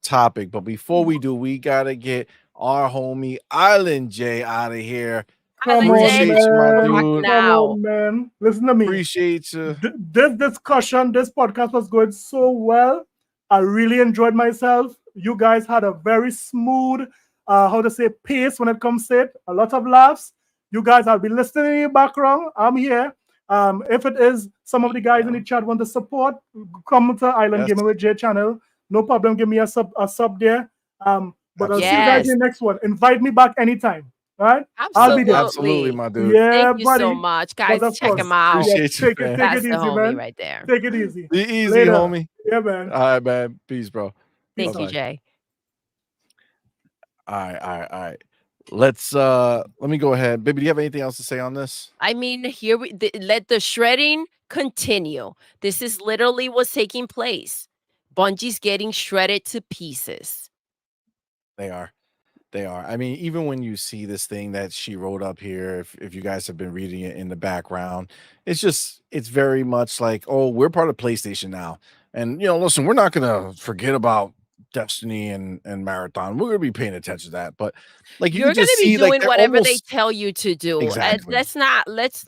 topic, but before we do, we gotta get our homie Island J out of here. Come Island on, Appreciate J, you, my man. rock dude. Come now. on, man. Listen to me. Appreciate you. This discussion, this podcast was going so well. I really enjoyed myself. You guys had a very smooth, pace when it comes to it. A lot of laughs. You guys, I'll be listening in the background. I'm here. If it is some of the guys in the chat want to support, come to Island Yes. Gaming with J channel. No problem. Give me a sub there. But I'll see you guys Yes. in the next one. Invite me back anytime. All right? I'll be there. Absolutely, Absolutely. my dude. Yeah, Thank you buddy. so much. Guys, But of check course, him out. Appreciate you, take man. it That's the easy, homie man. right there. Take it easy. Be easy, Later. homie. Yeah, man. All right, man. Peace, bro. Thank you, Bye-bye. Jay. All right. Let me go ahead. Baby, do you have anything else to say on this? I mean, here let the shredding continue. This is literally what's taking place. Bungie's getting shredded to pieces. They are. I mean, even when you see this thing that she wrote up here, if you guys have been reading it in the background, it's very much like, oh, we're part of PlayStation now. And listen, we're not gonna forget about Destiny and Marathon. We're gonna be paying attention to that. But like you You're can gonna just be see like doing they're whatever they almost tell you to do. And exactly.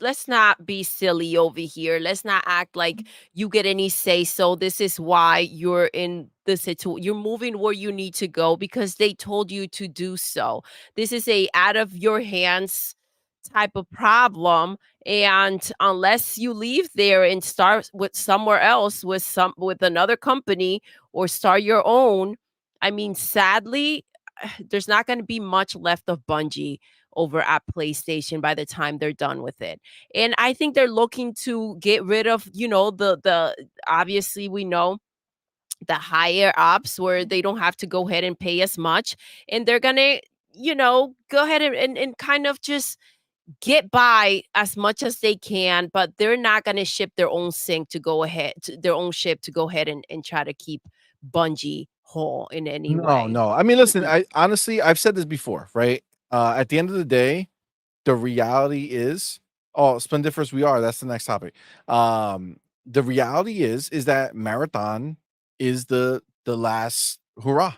let's not be silly over here. Let's not act like you get any say so. This is why you're in the situation. You're moving where you need to go because they told you to do so. This is a out of your hands type of problem, and unless you leave there and start with somewhere else with another company or start your own, I mean, sadly, there's not going to be much left of Bungie over at PlayStation by the time they're done with it. And I think they're looking to get rid of, the obviously we know the higher ups where they don't have to go ahead and pay as much, and they're going to, go ahead and kind of just get by as much as they can, but they're not going to ship their own sync to go ahead to their own ship to go ahead and try to keep Bungie whole in any way. No. I mean, listen, I honestly I've said this before, right? At the end of the day, the reality is, oh, splendiferous we are. That's the next topic. The reality is that Marathon is the last hurrah.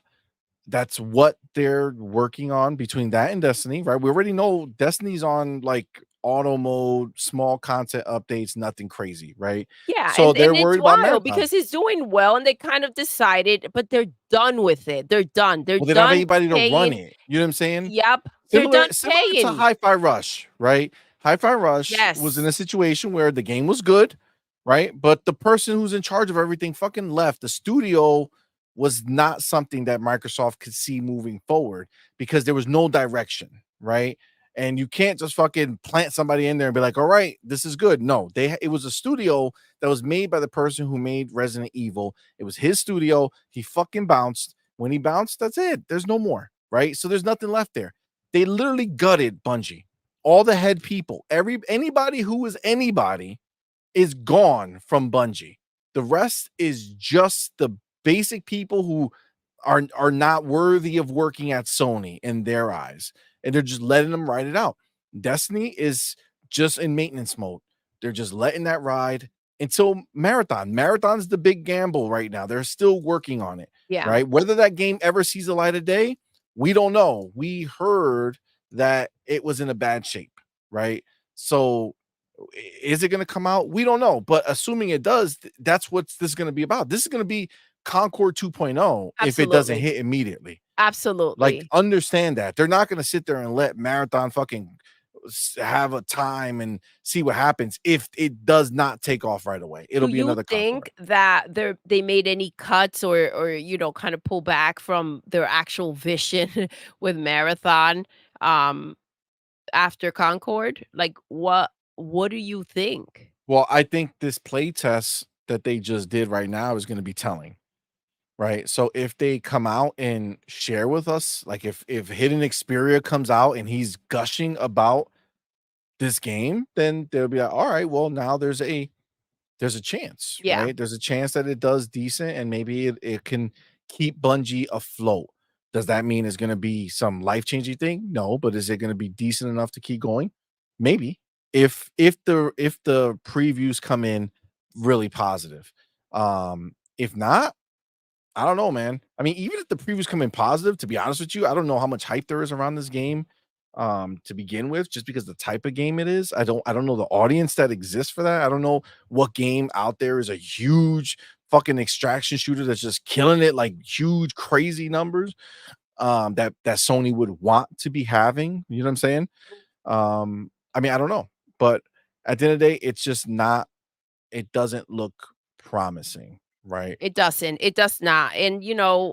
That's what they're working on between that and Destiny, right? We already know Destiny's on like auto mode, small content updates, nothing crazy, right? Yeah, So and they're it's worried about wild Marathon. because he's doing well, and they kind of decided, but they're done with it. They're done. They're Well, they don't have done anybody to run paying. it. You know what I'm saying? Yep, they're done Similar to paying. Hi-Fi Rush, right? Hi-Fi Rush was in Yes. a situation where the game was good, right? But the person who's in charge of everything fucking left. The studio was not something that Microsoft could see moving forward because there was no direction, right? And you can't just fucking plant somebody in there and be like, all right, this is good. No, it was a studio that was made by the person who made Resident Evil. It was his studio. He fucking bounced. When he bounced, that's it. There's no more, right? So there's nothing left there. They literally gutted Bungie. All the head people, anybody who was anybody is gone from Bungie. The rest is just the basic people who are not worthy of working at Sony in their eyes, and they're just letting them ride it out. Destiny is just in maintenance mode. They're just letting that ride until Marathon. Marathon's the big gamble right now. They're still working on it. Yeah. Right. Whether that game ever sees the light of day, we don't know. We heard that it was in a bad shape. Right. So is it going to come out? We don't know. But assuming it does, that's what this is going to be about. This is going to be Concord 2.0 if it doesn't hit immediately. Absolutely. Like, understand that. They're not going to sit there and let Marathon fucking have a time and see what happens if it does not take off right away. It'll be another Do you Concord. think that they made any cuts or kind of pull back from their actual vision with Marathon after Concord? Like, what do you think? Well, I think this play test that they just did right now is going to be telling. Right. So if they come out and share with us, like if Hidden Xperia comes out and he's gushing about this game, then they'll be like, all right, well, now there's a chance, Yeah. right? There's a chance that it does decent and maybe it can keep Bungie afloat. Does that mean it's going to be some life-changing thing? No, but is it going to be decent enough to keep going? Maybe. If the previews come in really positive. If not, I don't know, man. I mean, even if the previews come in positive, to be honest with you, I don't know how much hype there is around this game to begin with, just because the type of game it is. I don't know the audience that exists for that. I don't know what game out there is a huge fucking extraction shooter that's just killing it, like huge crazy numbers that Sony would want to be having. You know what I'm saying? I mean, I don't know, but at the end of the day, it's just not. It doesn't look promising. Right. It doesn't. It does not. And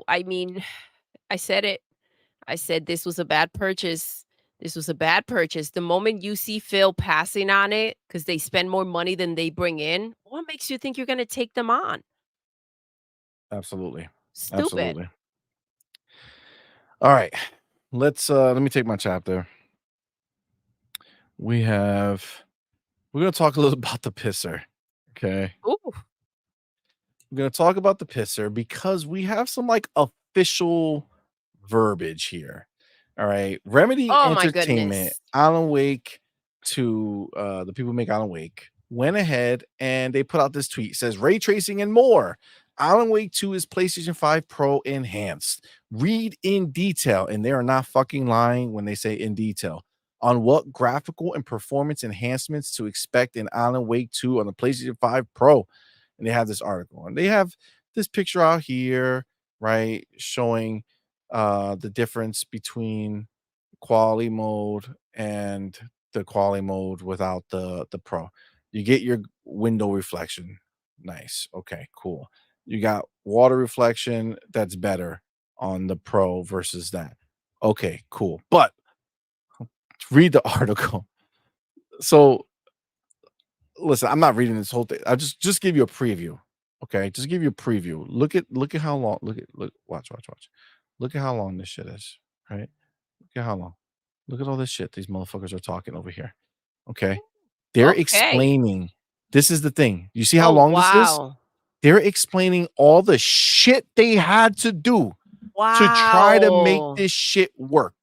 I mean, I said it. I said this was a bad purchase. This was a bad purchase. The moment you see Phil passing on it because they spend more money than they bring in, what makes you think you're going to take them on? Absolutely. Stupid. Absolutely. All right. Let me take my chapter. We're going to talk a little about the pisser. Okay. Ooh. We're going to talk about the pisser because we have some like official verbiage here. All right. Remedy Oh my Entertainment, goodness. Alan Wake to the people who make Alan Wake went ahead and they put out this tweet. It says ray tracing and more. Alan Wake 2 is PlayStation 5 Pro enhanced. Read in detail, and they are not fucking lying when they say in detail, on what graphical and performance enhancements to expect in Alan Wake 2 on the PlayStation 5 Pro. And they have this article, and they have this picture out here, right, showing the difference between quality mode and the quality mode without the Pro. You get your window reflection. Nice. Okay, cool. You got water reflection that's better on the Pro versus that. Okay, cool. But read the article. So listen, I'm not reading this whole thing. I just give you a preview. Okay, just give you a preview. Look at how long. Watch. Look at how long this shit is. Right? Look at how long. Look at all this shit these motherfuckers are talking over here. Okay, they're Okay. explaining. This is the thing. You see how long this is? Wow. They're explaining all the shit they had to do to try to make this shit work.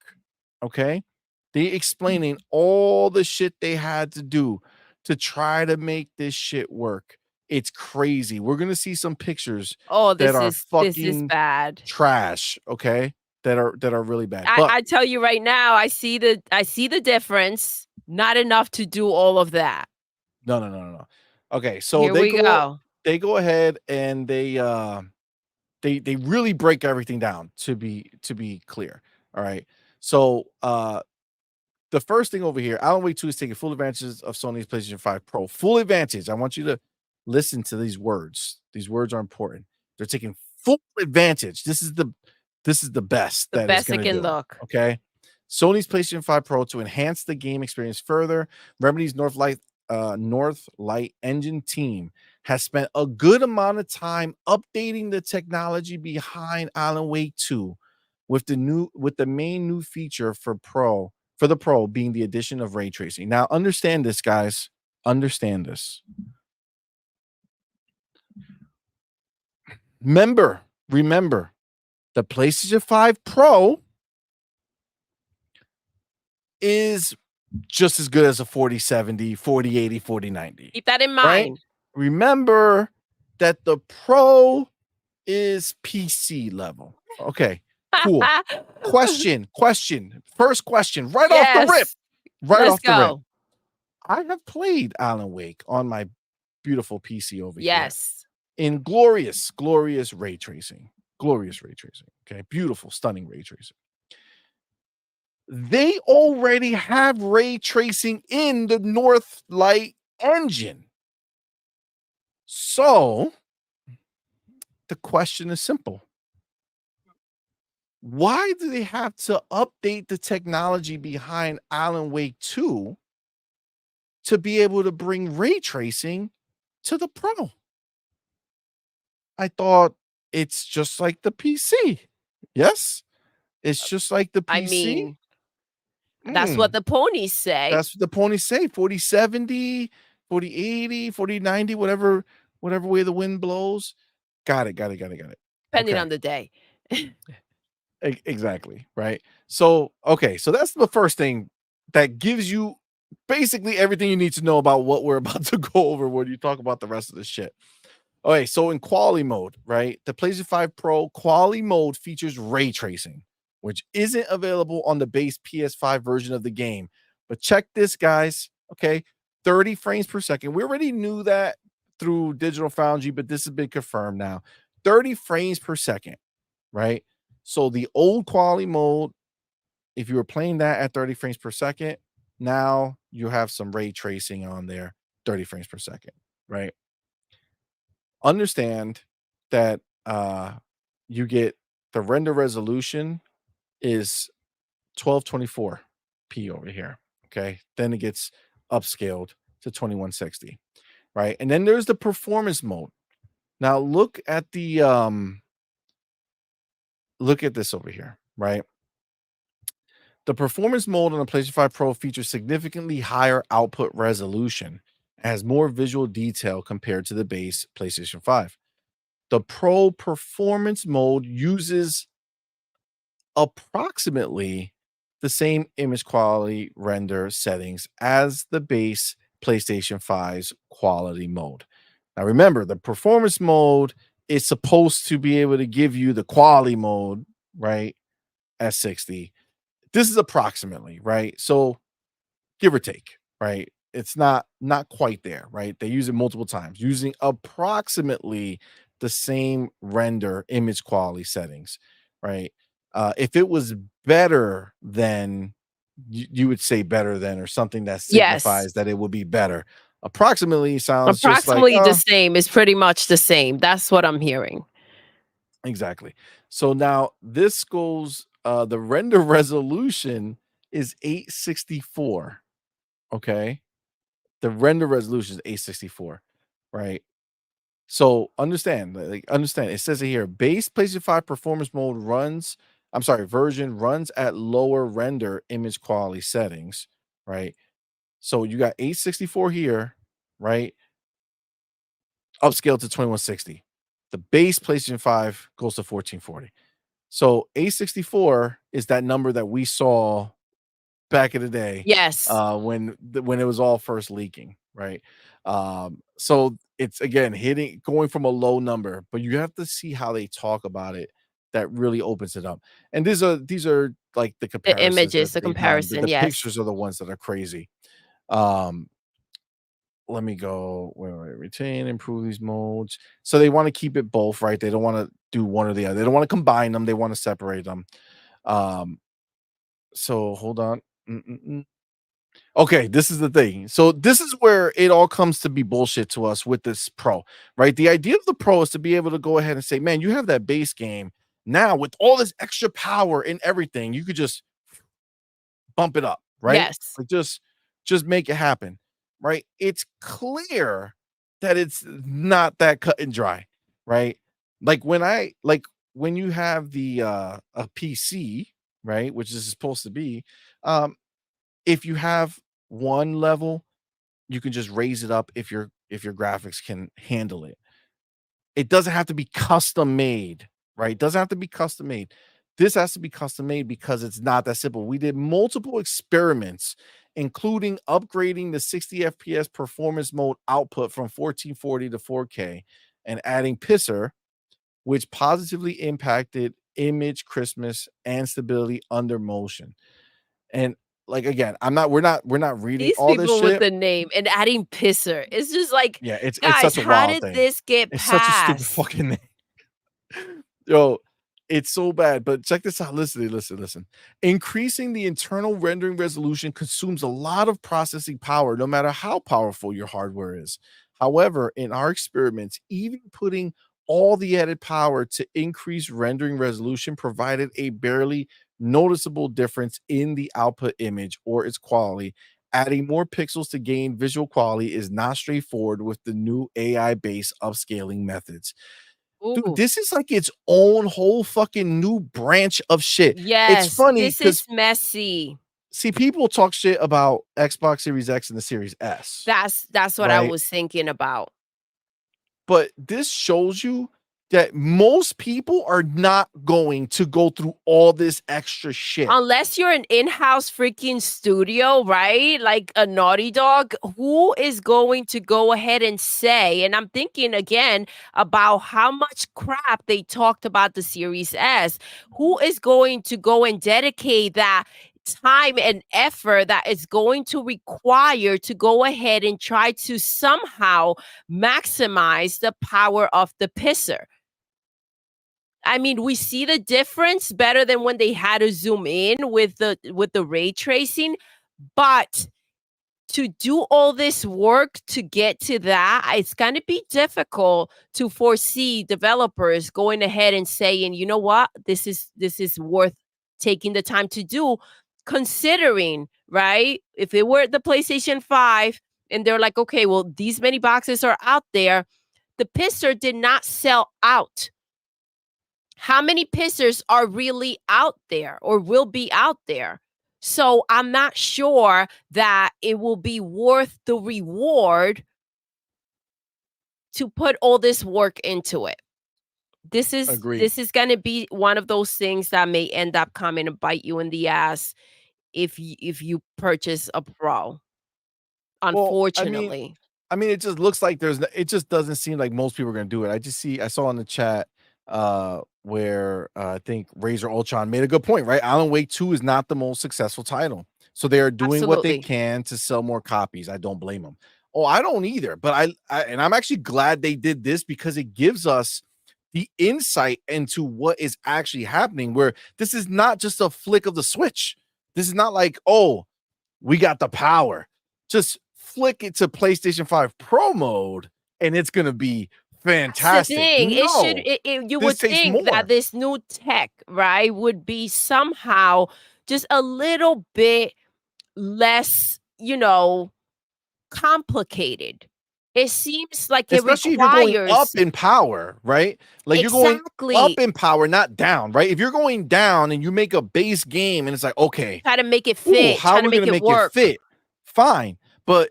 Okay, they explaining all the shit they had to do to try to make this shit work. It's crazy. We're gonna see some pictures this are is fucking bad. trash. Okay, that are really bad. I tell you right now, I see the difference. Not enough to do all of that. No. Okay, so Here we go. They go ahead and they really break everything down to be clear. All right. So the first thing over here, Alan Wake 2 is taking full advantage of Sony's PlayStation 5 Pro. Full advantage. I want you to listen to these words. These words are important. They're taking full advantage. This is the best. The that best is it can do. look. Okay. Sony's PlayStation 5 Pro to enhance the game experience further. Remedy's Northlight Engine team has spent a good amount of time updating the technology behind Alan Wake 2 with the main new feature for the Pro being the addition of ray tracing. Now understand this, guys. Understand this. Remember, the PlayStation 5 Pro is just as good as a 4070, 4080, 4090. Keep that in mind. Right? Remember that the Pro is PC level. Okay, cool. Question. First question, right off the rip. Let's go. I have played Alan Wake on my beautiful PC over here. Yes. In glorious ray tracing. Glorious ray tracing. Okay, beautiful, stunning ray tracing. They already have ray tracing in the Northlight engine. So the question is simple. Why do they have to update the technology behind Alan Wake 2 to be able to bring ray tracing to the Pro? I thought it's just like the PC. Yes? It's just like the PC. I mean, that's what the ponies say. That's what the ponies say. 4070, 4080, 4090, whatever way the wind blows. Got it. Depending on the day. Exactly. Right. So, okay. So that's the first thing that gives you basically everything you need to know about what we're about to go over when you talk about the rest of the shit. Okay. So in quality mode, right? The PlayStation 5 Pro quality mode features ray tracing, which isn't available on the base PS5 version of the game. But check this, guys. Okay. 30 frames per second. We already knew that through Digital Foundry, but this has been confirmed now. 30 frames per second, right? So the old quality mode, if you were playing that at 30 frames per second, now you have some ray tracing on there, 30 frames per second, right? Understand that you get the render resolution is 1224p over here, okay? Then it gets upscaled to 2160, right? And then there's the performance mode. Now look at the look at this over here, right? The performance mode on the PlayStation 5 Pro features significantly higher output resolution, has more visual detail compared to the base PlayStation 5. The Pro performance mode uses approximately the same image quality render settings as the base PlayStation 5's quality mode. Now remember, the performance mode is supposed to be able to give you the quality mode, right, at 60. This is approximately, right? So give or take, right? It's not quite there, right? They use it multiple times using approximately the same render image quality settings, right? If it was better than, you would say better than, or something that signifies that it would be better. Approximately sounds approximately just like, the same. Is pretty much the same. That's what I'm hearing. Exactly. So now this goes, the render resolution is 864. Okay. The render resolution is 864, right? So understand, it says it here, base PlayStation 5 performance mode version runs at lower render image quality settings, right? So you got 864 here, right? Upscale to 2160. The base PlayStation 5 goes to 1440. So 864 is that number that we saw back in the day. Yes. When it was all first leaking, right? So it's again going from a low number, but you have to see how they talk about it. That really opens it up. And these are like the comparisons, the images, that the they've done. comparison. The Yes. pictures are the ones that are crazy. Let me go. Retain, improve these modes. So they want to keep it both, right? They don't want to do one or the other. They don't want to combine them. They want to separate them. So hold on. Okay, this is the thing. So this is where it all comes to be bullshit to us with this Pro, right? The idea of the Pro is to be able to go ahead and say, man, you have that base game now with all this extra power and everything. You could just bump it up, right? Yes. Like just make it happen, right? It's clear that it's not that cut and dry, right? Like when you have the a PC, right, which this is supposed to be, if you have one level, you can just raise it up if your graphics can handle it. It doesn't have to be custom made, right? It doesn't have to be custom made. This has to be custom made because it's not that simple. We did multiple experiments, including upgrading the 60 FPS performance mode output from 1440 to 4K and adding Pisser, which positively impacted image crispness and stability under motion. And like again, we're not reading These all this people with shit. the name and adding pisser. It's just like, Yeah, it's guys, such a how wild did thing. this get It's such a stupid passed? fucking name. Yo, it's so bad, but check this out. Listen. Increasing the internal rendering resolution consumes a lot of processing power, no matter how powerful your hardware is. However, in our experiments, even putting all the added power to increase rendering resolution provided a barely noticeable difference in the output image or its quality. Adding more pixels to gain visual quality is not straightforward with the new AI-based upscaling methods. Dude, Ooh. this is like its own whole fucking new branch of shit. It's Yes, funny this is because messy. see, people talk shit about Xbox Series X and the Series S, That's what I right? was thinking about. But this shows you that most people are not going to go through all this extra shit. Unless you're an in-house freaking studio, right? Like a Naughty Dog, who is going to go ahead and say, and I'm thinking again about how much crap they talked about the Series S. Who is going to go and dedicate that time and effort that is going to require to go ahead and try to somehow maximize the power of the pisser? I mean, we see the difference better than when they had to zoom in with the ray tracing, but to do all this work to get to that, it's going to be difficult to foresee developers going ahead and saying, "You know what? This is worth taking the time to do," considering, right? If it were the PlayStation 5 and they're like, "Okay, well, these many boxes are out there." The pisser did not sell out. How many pissers are really out there or will be out there? So I'm not sure that it will be worth the reward to put all this work into it. This is Agreed. this is going to be one of those things that may end up coming to bite you in the ass if you purchase a pro. Well, Unfortunately. it just looks like it just doesn't seem like most people are gonna do it. I saw in the chat where I think Razor Ultron made a good point, right? Alan Wake 2 is not the most successful title. So they are doing what they Absolutely. can to sell more copies. I don't blame them. Oh, I don't either. But and I'm actually glad they did this because it gives us the insight into what is actually happening, where this is not just a flick of the switch. This is not like, oh, we got the power. Just flick it to PlayStation 5 Pro mode and it's gonna be That's the fantastic. thing. It should No, you this would takes think that more. this new tech, right, would be somehow just a little bit less, complicated. It seems like it Especially if you're going up requires in power, right? Like you're going up exactly. in power, not down, right? If you're going down and you make a base game and it's like, okay, Try to make it ooh, fit, how try are to we gonna make it make it work. fit? Fine. But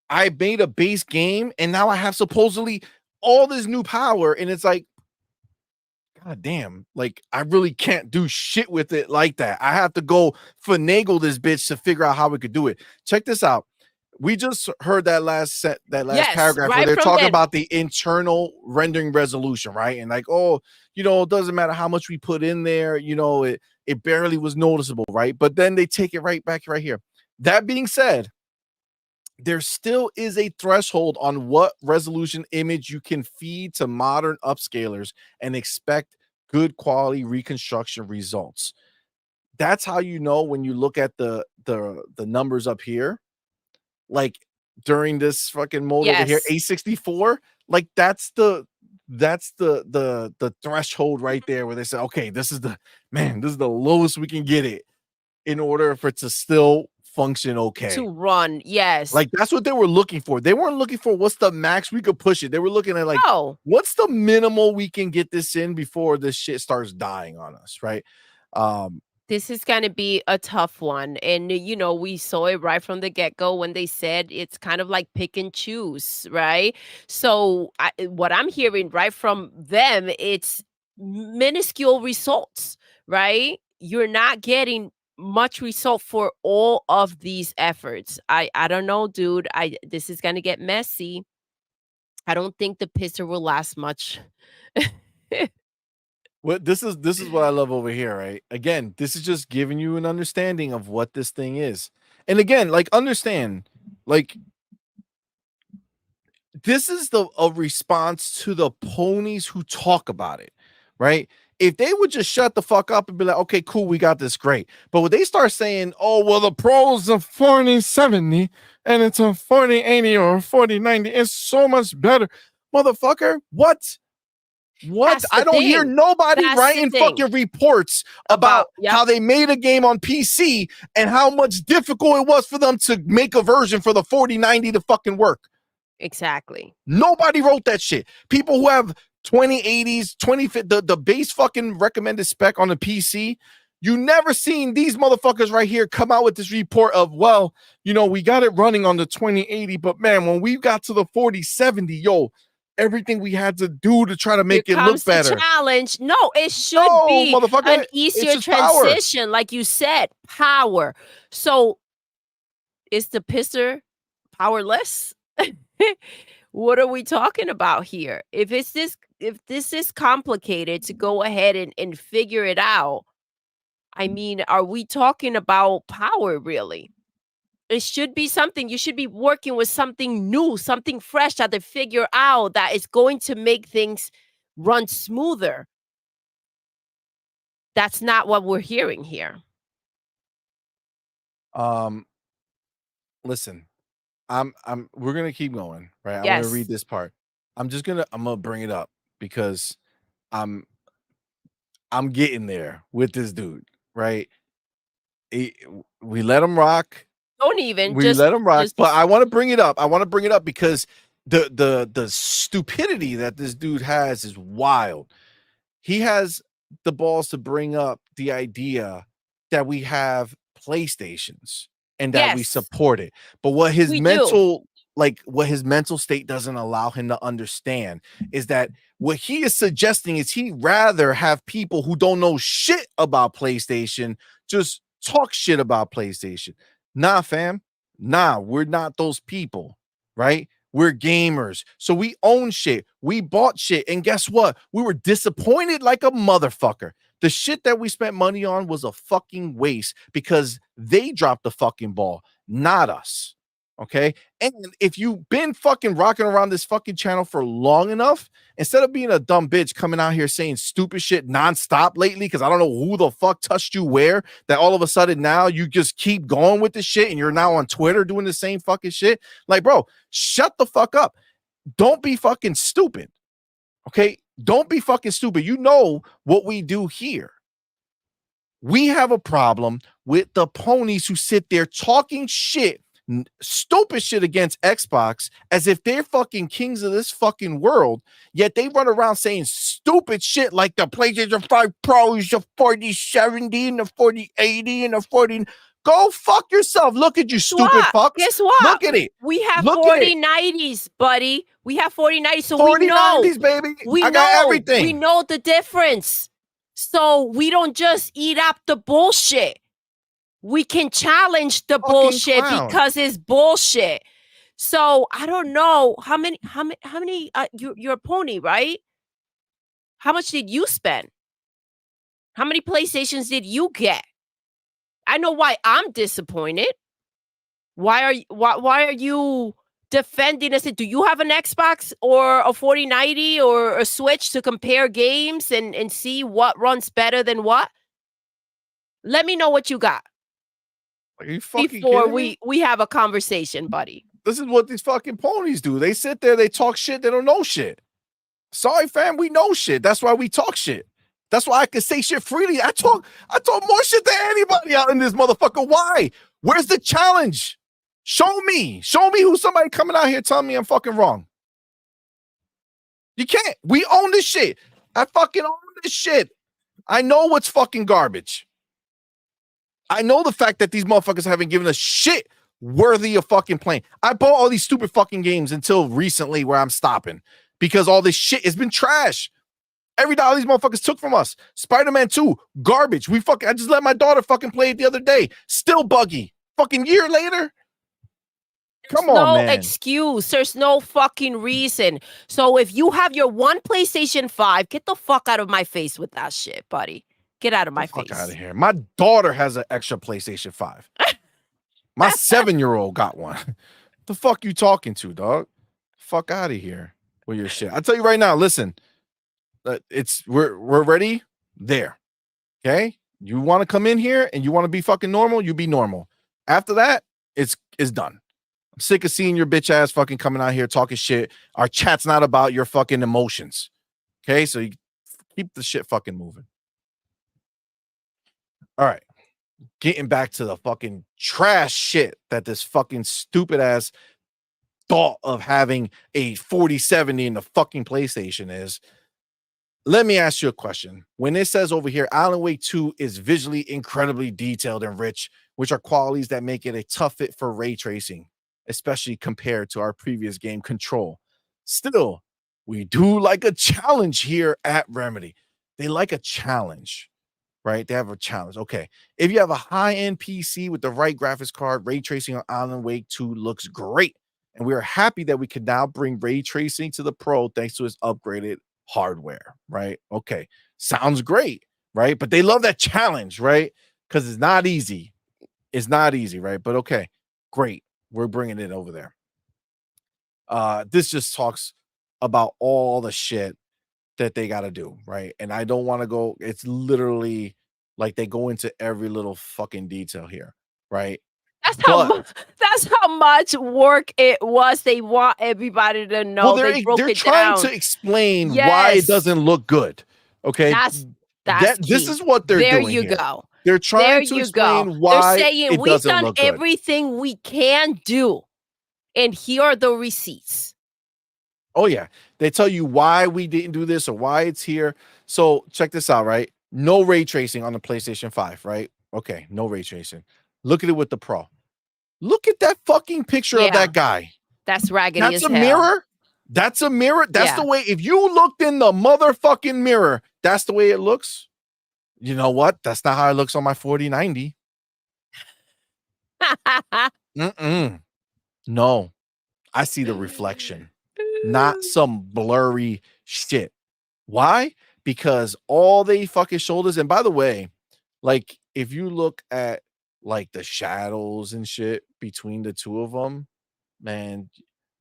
I made a base game and now I have supposedly all this new power, and it's like, God damn, like I really can't do shit with it like that. I have to go finagle this bitch to figure out how we could do it. Check this out. We just heard that last Yes, paragraph where right they're from talking then. about the internal rendering resolution, right? And like, oh, it doesn't matter how much we put in there, it barely was noticeable, right? But then they take it right back right here. That being said, there still is a threshold on what resolution image you can feed to modern upscalers and expect good quality reconstruction results. That's how you know when you look at the numbers up here, like during this fucking mode over here, Yes. A64, like that's the threshold right there where they say, okay, this is the lowest we can get it. in order for it to still function okay. To run, yes. Like that's what they were looking for. They weren't looking for what's the max we could push it. They were looking at like what's the minimal we can get this in before this shit starts dying on us, right? This is going to be a tough one. And, you know, we saw it right from the get-go when they said it's kind of like pick and choose, right? So what I'm hearing right from them, it's minuscule results, right? You're not getting much result for all of these efforts. I don't know, dude. This is going to get messy. I don't think the pisser will last much. What this is what I love over here, right? Again, this is just giving you an understanding of what this thing is. And again, like understand, like this is a response to the ponies who talk about it, right? If they would just shut the fuck up and be like, okay, cool, we got this, great. But when they start saying, oh, well, the Pro's a 4070 and it's a 4080 or a 4090, it's so much better. Motherfucker, what? What? I don't hear nobody writing fucking reports about how they made a game on PC and how much difficult it was for them to make a version for the 4090 to fucking work. Exactly. Nobody wrote that shit. People who have 2080s, the base fucking recommended spec on the PC, you never seen these motherfuckers right here come out with this report of, well, you know, we got it running on the 2080, but man, when we got to the 4070, yo, everything we had to do to try to make it look better. Challenge. No, it should be an easier transition, like you said, power. So is the pisser powerless? What are we talking about here? If this is complicated to go ahead and figure it out, I mean, are we talking about power really? It should be something. You should be working with something new, something fresh that they figure out that is going to make things run smoother. That's not what we're hearing here. Listen, we're gonna keep going, right? I want to read this part. I'm gonna bring it up because I'm getting there with this dude, right? We let him rock. Don't even. We let him rock. But I want to bring it up. I want to bring it up because the stupidity that this dude has is wild. He has the balls to bring up the idea that we have PlayStations and that we support it. But what his mental state doesn't allow him to understand is that what he is suggesting is he'd rather have people who don't know shit about PlayStation just talk shit about PlayStation. Nah, fam. Nah, we're not those people, right? We're gamers. So we own shit. We bought shit. And guess what? We were disappointed like a motherfucker. The shit that we spent money on was a fucking waste because they dropped the fucking ball, not us. Okay. And if you've been fucking rocking around this fucking channel for long enough, instead of being a dumb bitch coming out here saying stupid shit nonstop lately, because I don't know who the fuck touched you where, that all of a sudden now you just keep going with this shit and you're now on Twitter doing the same fucking shit. Like, bro, shut the fuck up. Don't be fucking stupid. Okay. Don't be fucking stupid. You know what we do here. We have a problem with the ponies who sit there talking shit, stupid shit against Xbox as if they're fucking kings of this fucking world, yet they run around saying stupid shit like the PlayStation 5 Pro is a 4070 and a 4080 and a 40. Go fuck yourself. Look at you, stupid fucks. Guess what? Look at it. We have 4090s, buddy. We have 4090s, so 4090s, we know. Baby. I got everything. We know the difference. So we don't just eat up the bullshit. We can challenge the bullshit because it's bullshit. So I don't know how many you're a pony, right? How much did you spend? How many PlayStations did you get? I know why I'm disappointed. Why are you defending us? Do you have an Xbox or a 4090 or a Switch to compare games and see what runs better than what? Let me know what you got. Are you fucking before kidding me? we have a conversation, buddy. This is what these fucking ponies do. They sit there, they talk shit, they don't know shit. Sorry, fam, we know shit. That's why we talk shit. That's why I can say shit freely. I talk more shit than anybody out in this motherfucker. Why? Where's the challenge? Show me who's somebody coming out here telling me I'm fucking wrong. You can't. We own this shit. I fucking own this shit. I know what's fucking garbage. I know the fact that these motherfuckers haven't given us shit worthy of fucking playing. I bought all these stupid fucking games until recently where I'm stopping because all this shit has been trash. Every dollar these motherfuckers took from us. Spider-Man 2, garbage. I just let my daughter fucking play it the other day. Still buggy. Fucking year later. Come on, man. No excuse. There's no fucking reason. So if you have your one PlayStation 5, get the fuck out of my face with that shit, buddy. Get out of my face. Fuck out of here. My daughter has an extra PlayStation 5. My 7-year-old got one. The fuck you talking to, dog? Fuck out of here with your shit. I'll tell you right now, listen. We're ready there. Okay? You want to come in here and you want to be fucking normal, you be normal. After that, it's done. I'm sick of seeing your bitch ass fucking coming out here talking shit. Our chat's not about your fucking emotions. Okay? So you keep the shit fucking moving. All right. Getting back to the fucking trash shit that this fucking stupid ass thought of having a 4070 in the fucking PlayStation is. Let me ask you a question. When it says over here, Alan Wake 2 is visually incredibly detailed and rich, which are qualities that make it a tough fit for ray tracing, especially compared to our previous game, Control. Still, we do like a challenge here at Remedy. They like a challenge, right? They have a challenge. Okay. If you have a high-end PC with the right graphics card, ray tracing on Alan Wake 2 looks great. And we are happy that we can now bring ray tracing to the Pro thanks to its upgraded hardware, right? Okay. Sounds great, right? But they love that challenge, right? Because it's not easy. It's not easy, right? But okay, great. We're bringing it over there. This just talks about all the shit that they got to do, right? And I don't want to go, it's literally like they go into every little fucking detail here, right? That's how much work it was. They want everybody to know. Well, they're trying to explain why it doesn't look good. Okay, this is what they're doing. There you here. go. They're trying to explain why they're saying we've done everything we can do, and here are the receipts. Oh yeah, they tell you why we didn't do this or why it's here. So check this out, right? No ray tracing on the PlayStation 5, right? Okay, no ray tracing. Look at it with the Pro. Look at that fucking picture of that guy. That's raggedy as hell. That's a mirror. That's a mirror. That's the way. If you looked in the motherfucking mirror, that's the way it looks. You know what? That's not how it looks on my 4090. No, I see the reflection, not some blurry shit. Why? Because all they fucking shoulders. And by the way, like if you look at like the shadows and shit between the two of them, man,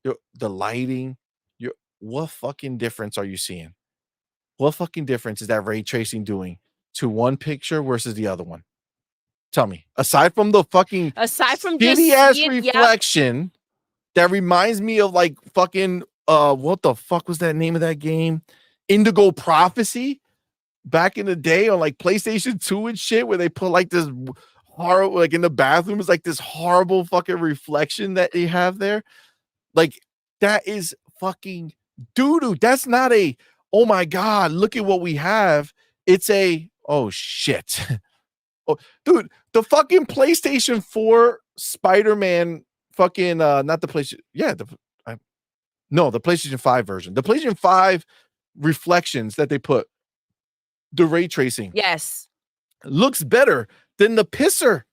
the lighting, what fucking difference are you seeing? What fucking difference is that ray tracing doing to one picture versus the other one? Tell me. Aside from just ass reflection that reminds me of like fucking what the fuck was that name of that game? Indigo Prophecy back in the day on like PlayStation 2 and shit, where they put like this horrible, like in the bathroom, is like this horrible fucking reflection that they have there. Like that is fucking doo-doo. That's not a, oh my God, look at what we have. It's a, oh shit. Oh, dude, the fucking PlayStation 4 Spider-Man fucking, not the PlayStation, the PlayStation 5 version. The PlayStation 5 reflections that they put, the ray tracing. Yes. Looks better than the pisser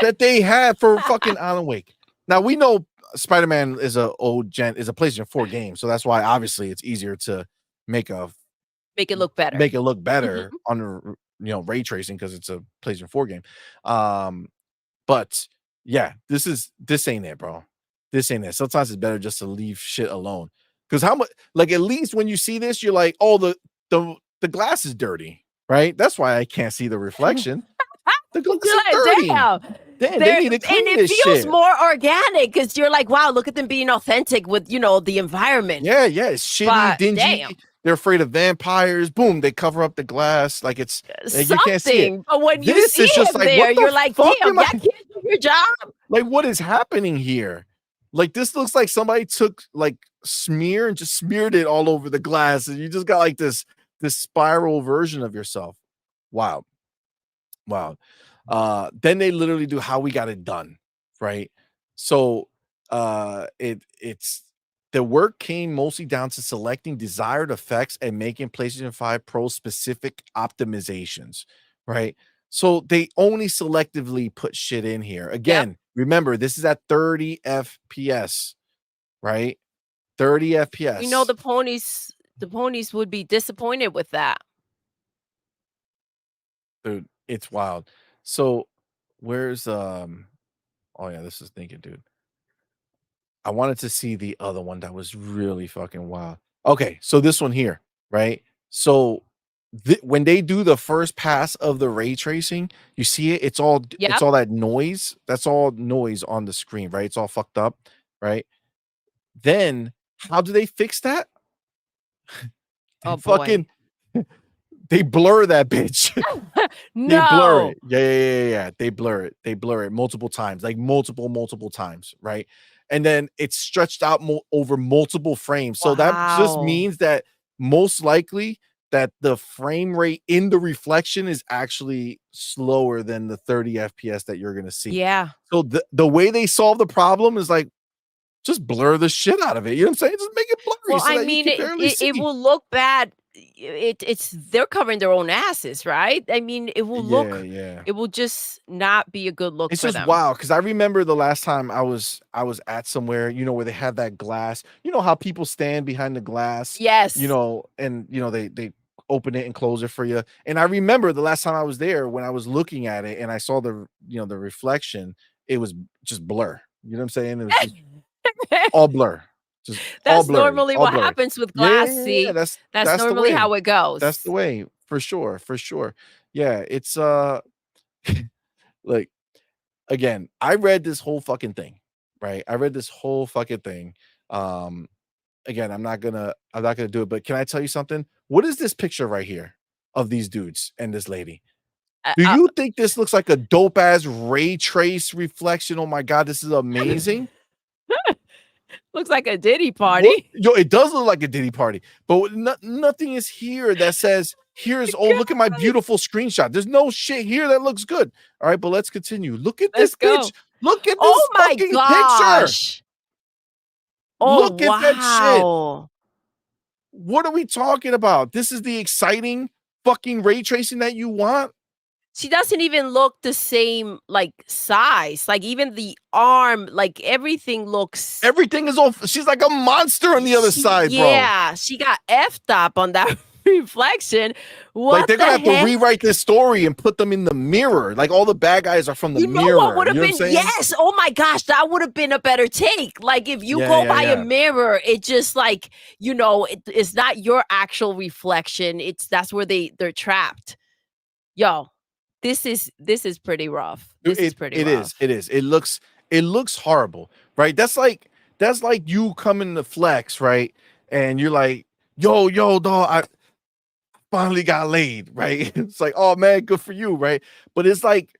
that they had for fucking Alan Wake. Now we know Spider-Man is a PlayStation 4 game, so that's why obviously it's easier to make it look better. Make it look better on ray tracing because it's a PlayStation 4 game. But yeah, this ain't it, bro. This ain't it. Sometimes it's better just to leave shit alone. Because how much, like, at least when you see this, you're like, oh, the glass is dirty, right? That's why I can't see the reflection. The glass is dirty. Damn, they need to clean this shit. And it feels more organic because you're like, wow, look at them being authentic with, the environment. Yeah, it's shitty, dingy. Damn. they're afraid of vampires. Boom, they cover up the glass like it's like you can't see it. Something. But when you This see is just him like, there, what the you're like, fuck damn, am I- that can't do your job. Like, what is happening here? Like, this looks like somebody took like smear and just smeared it all over the glass, and you just got like this spiral version of yourself. Wow. Then they literally do how we got it done, right? So it's the work came mostly down to selecting desired effects and making PlayStation 5 Pro specific optimizations, right? So they only selectively put shit in here. Again, remember, this is at 30 FPS, right? 30 FPS. You know, the ponies would be disappointed with that. Dude, it's wild. So where's oh yeah, this is thinking, dude. I wanted to see the other one that was really fucking wild. Okay, so this one here, right? So when they do the first pass of the ray tracing, you see it, it's all that noise. That's all noise on the screen, right? It's all fucked up, right? Then how do they fix that? Oh, Fucking they blur that bitch. No. They blur it. Yeah. They blur it. They blur it multiple times, like multiple times, right? And then it's stretched out over multiple frames. So that just Wow. means that most likely that the frame rate in the reflection is actually slower than the 30 FPS that you're gonna see. Yeah. So the way they solve the problem is like just blur the shit out of it. You know what I'm saying? Just make it blurry. Well, so I that mean, you can barely see. it will look bad. It's they're covering their own asses, right? I mean, it will look. Yeah. It will just not be a good look It's for just them. wild because I remember the last time I was at somewhere, you know, where they had that glass. You know how people stand behind the glass, Yes. you know, and you know they open it and close it for you. And I remember the last time I was there when I was looking at it and I saw the the reflection, it was just blur. You know what I'm saying? It was just all blur. Just all That's blurry, normally all what blurry. happens with glass. Yeah, See, that's that's the normally way. how it goes. That's the way, for sure. Yeah, it's like, again, I read this whole fucking thing, right? I read this whole fucking thing. Again, I'm not gonna do it, but can I tell you something? What is this picture right here of these dudes and this lady? Do you think this looks like a dope ass ray trace reflection? Oh my god, this is amazing. Looks like a Diddy party. Yo, it does look like a Diddy party, but nothing is here that says, here's, oh, look at my beautiful screenshot. There's no shit here that looks good. All right, but let's continue. Look at this bitch. Look at this fucking picture. Oh, look at that shit. What are we talking about? This is the exciting fucking ray tracing that you want? She doesn't even look the same, like, size. Like, even the arm, like, everything is all. She's like a monster on the other side, bro. Yeah, she got effed up on that reflection. What like, they're gonna have to rewrite this story and put them in the mirror. Like, all the bad guys are from the mirror. What would have been? Yes. Oh my gosh, that would have been a better take. Like, if you go by a mirror, it just like, it's not your actual reflection. That's where they're trapped. Yo. This is pretty rough. This is pretty rough. It is. It looks horrible, right? That's like you coming to flex, right? And you're like, yo, dog, I finally got laid, right? It's like, oh man, good for you, right? But it's like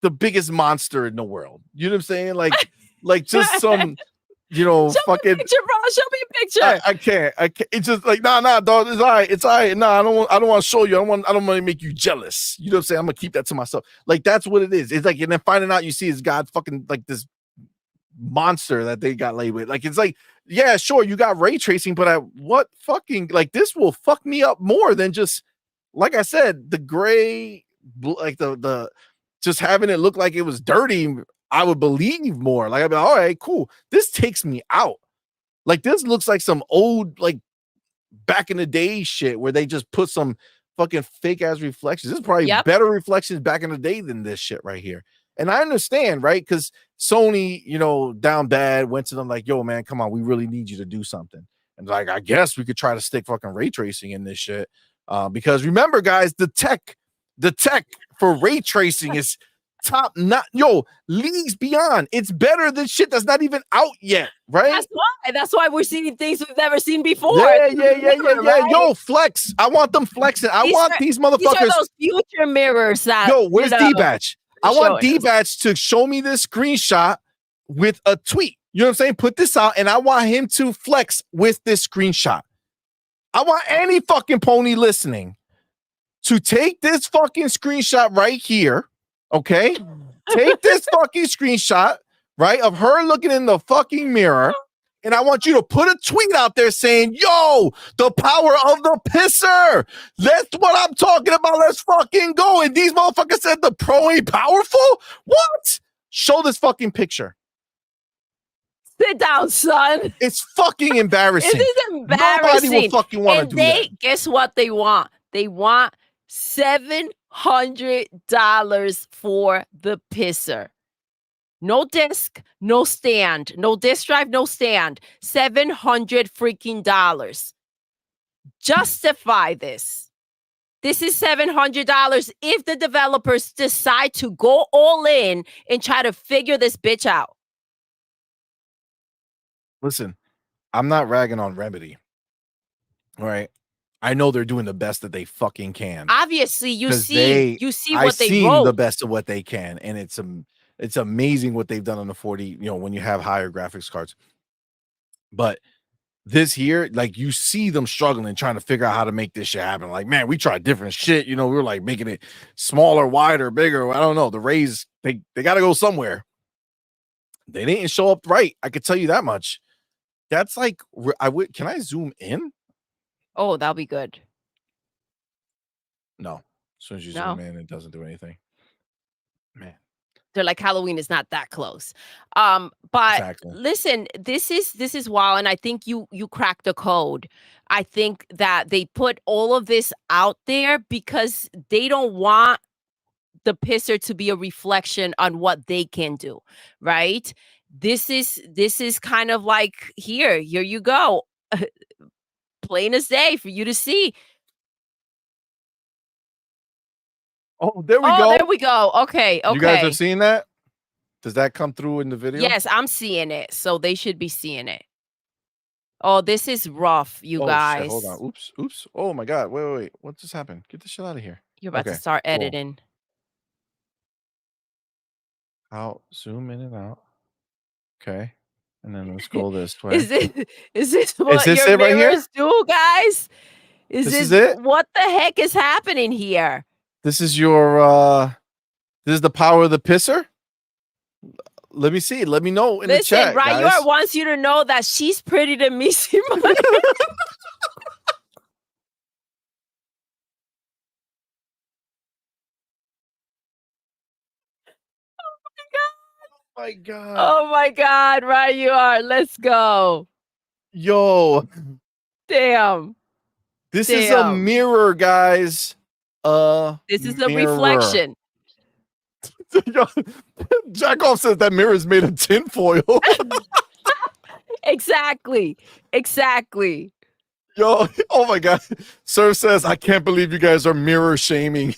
the biggest monster in the world. You know what I'm saying? Like just some show fucking me a picture, bro. Show me a picture. I can't. It's just like, nah, dog. It's all right. It's all right. Nah, I don't want to show you. I don't want to make you jealous. You know what I'm saying? I'm gonna keep that to myself. Like, that's what it is. It's like, and then finding out you see is God fucking like this monster that they got laid with. Like, it's like, yeah, sure, you got ray tracing, but what fucking, like, this will fuck me up more than just, like I said, the gray, like the just having it look like it was dirty. I would believe more. Like, I'd be like, all right, cool. This takes me out. Like, this looks like some old, like, back in the day shit where they just put some fucking fake ass reflections. This is probably better reflections back in the day than this shit right here. And I understand, right? Because Sony, down bad, went to them like, yo, man, come on, we really need you to do something. And like, I guess we could try to stick fucking ray tracing in this shit. Because remember, guys, the tech for ray tracing is top notch, leagues beyond. It's better than shit that's not even out yet, right? That's why we're seeing things we've never seen before. Yeah. Right? Yo, flex. I want them flexing. I want these motherfuckers. These are those future mirrors that. Where's D-Batch? I want D-Batch to show me this screenshot with a tweet. You know what I'm saying? Put this out, and I want him to flex with this screenshot. I want any fucking pony listening to take this fucking screenshot right here, okay? Take this fucking screenshot, right, of her looking in the fucking mirror, and I want you to put a tweet out there saying, yo, the power of the pisser. That's what I'm talking about. Let's fucking go. And these motherfuckers said the pro ain't powerful? What? Show this fucking picture. Sit down, son. It's fucking embarrassing. It is embarrassing. Nobody will fucking want to do that. Guess what they want? They want $700 for the pisser. No disc, no stand, no disc drive, no stand. $700 freaking dollars. Justify this. This is $700 if the developers decide to go all in and try to figure this bitch out. Listen, I'm not ragging on Remedy. All right. I know they're doing the best that they fucking can. Obviously, you see what they wrote. wrote. The best of what they can, and it's amazing what they've done on the 40. When you have higher graphics cards. But this here, like, you see them struggling, trying to figure out how to make this shit happen. Like, man, we tried different shit. We were like making it smaller, wider, bigger. I don't know. The rays, they got to go somewhere. They didn't show up right. I could tell you that much. That's like, can I zoom in? Oh, that'll be good. No. As soon as you zoom in, it doesn't do anything. Man. They're like, Halloween is not that close. But exactly. Listen, this is wild. And I think you cracked the code. I think that they put all of this out there because they don't want the pisser to be a reflection on what they can do, right? This is kind of like, here you go. Plain as day for you to see. Oh, there we go. There we go. Okay. You guys are seeing that? Does that come through in the video? Yes, I'm seeing it. So they should be seeing it. Oh, this is rough, you guys. Shit. Hold on. Oops. Oh my God. Wait. What just happened? Get the shit out of here. You're about to start editing. I'll zoom in and out. Okay. And then let's go this way. Is this what your mirrors do, guys? Is this it? What the heck is happening here? This is this is the power of the pisser? Let me see. Let me know in the chat, guys. Ryur wants you to know that she's pretty to me, CMoney. My God. Oh my God, right you are. Let's go. Yo. Damn. This is a mirror, guys. This is a reflection. Jackoff says that mirror is made of tinfoil. Exactly. Yo, oh my God. Sir says, I can't believe you guys are mirror shaming.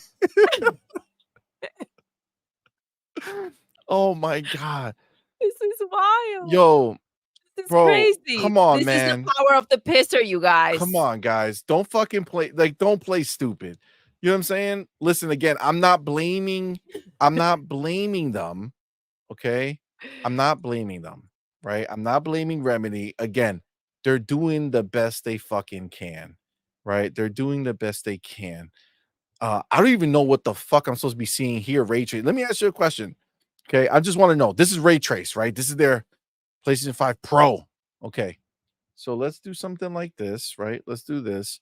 Oh my God. This is wild. Yo, this is bro, crazy. Come on, man. This is the power of the pisser, you guys. Come on, guys. Don't fucking play. Don't play stupid. You know what I'm saying? Listen, again, I'm not blaming them. Okay. I'm not blaming them. Right. I'm not blaming Remedy. Again, they're doing the best they fucking can. Right. They're doing the best they can. I don't even know what the fuck I'm supposed to be seeing here. Ray trace. Let me ask you a question. Okay, I just want to know. This is ray trace, right? This is their PlayStation 5 Pro. Okay, so let's do something like this, right? Let's do this,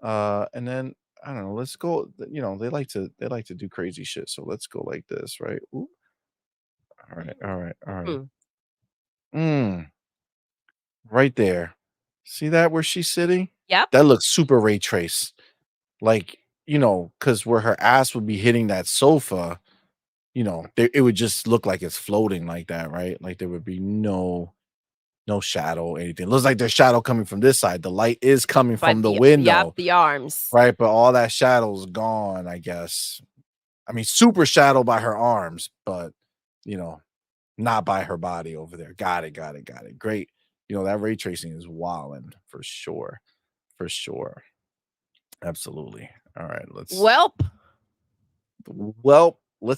and then I don't know. Let's go. They like to do crazy shit. So let's go like this, right? Ooh. All right. Right there. See that where she's sitting? Yep. That looks super ray trace, like because where her ass would be hitting that sofa. It would just look like it's floating like that, right? Like there would be no shadow or anything. It looks like there's shadow coming from this side. The light is coming from the window. Yep, the arms. Right, but all that shadow's gone, I guess. I mean, super shadow by her arms, but not by her body over there. Got it. Great. That ray tracing is wildin' for sure. For sure. Absolutely. All right, let's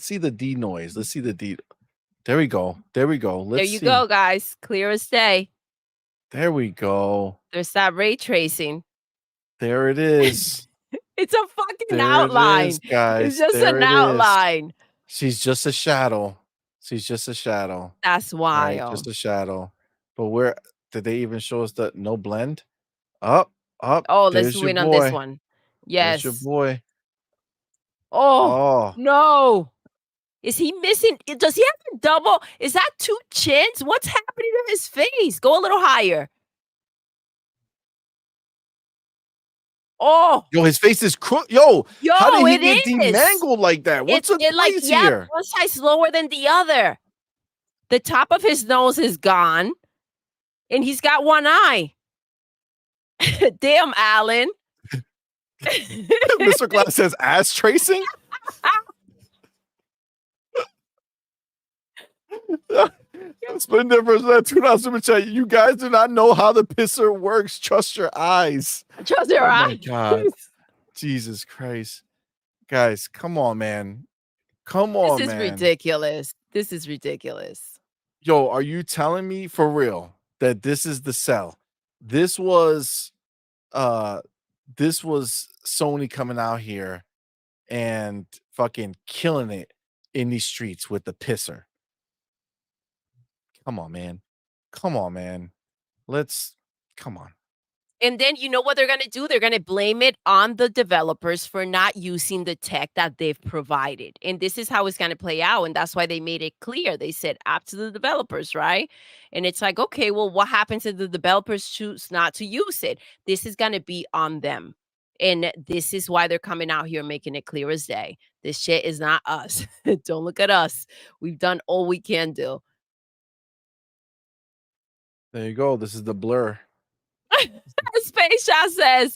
see the D noise. Let's see the D. There we go. Let's There you see. go, guys. Clear as day. There we go. There's that ray tracing. There it is. It's a fucking There outline. it is, guys. It's just There an it is. outline. She's just a shadow. That's Right, wild. just a shadow. But where did they even show us the no blend? Up. Oh, let's There's zoom your in on this boy. one. There's your Yes. boy. Oh, Oh, no. Is he missing? Does he have a double? Is that 2 chins? What's happening to his face? Go a little higher. Oh, yo, his face is crooked. Yo, how yo, did he it get is. demangled like that? What's It the like, place yeah, here? one side's lower than the other. The top of his nose is gone, and he's got one eye. Damn, Alan. Mr. Glass says ass tracing. Split difference that $2 super chat. You guys do not know how the pisser works. Trust your eyes. Trust your Oh my eyes. God. Jesus Christ. Guys, come on, man. Come on, This is man. ridiculous. This is ridiculous. Yo, are you telling me for real that this is the cell? This was Sony coming out here and fucking killing it in these streets with the pisser. Come on, man. Come on. And then you know what they're going to do? They're going to blame it on the developers for not using the tech that they've provided. And this is how it's going to play out. And that's why they made it clear. They said up to the developers, right? And it's like, okay, well, what happens if the developers choose not to use it? This is going to be on them. And this is why they're coming out here making it clear as day. This shit is not us. Don't look at us. We've done all we can do. There you go. This is the blur. Space Shot says,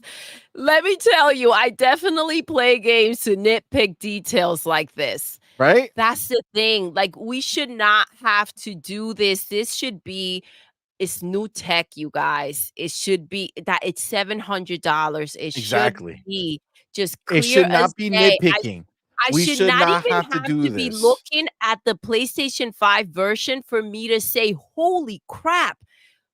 let me tell you, I definitely play games to nitpick details like this. Right? That's the thing. Like, we should not have to do this. This should be, it's new tech, you guys. It should be that it's $700. It Exactly. should be just clear It should not as be day. nitpicking. I We should should not not even have to do be this. looking at the PlayStation 5 version for me to say, holy crap.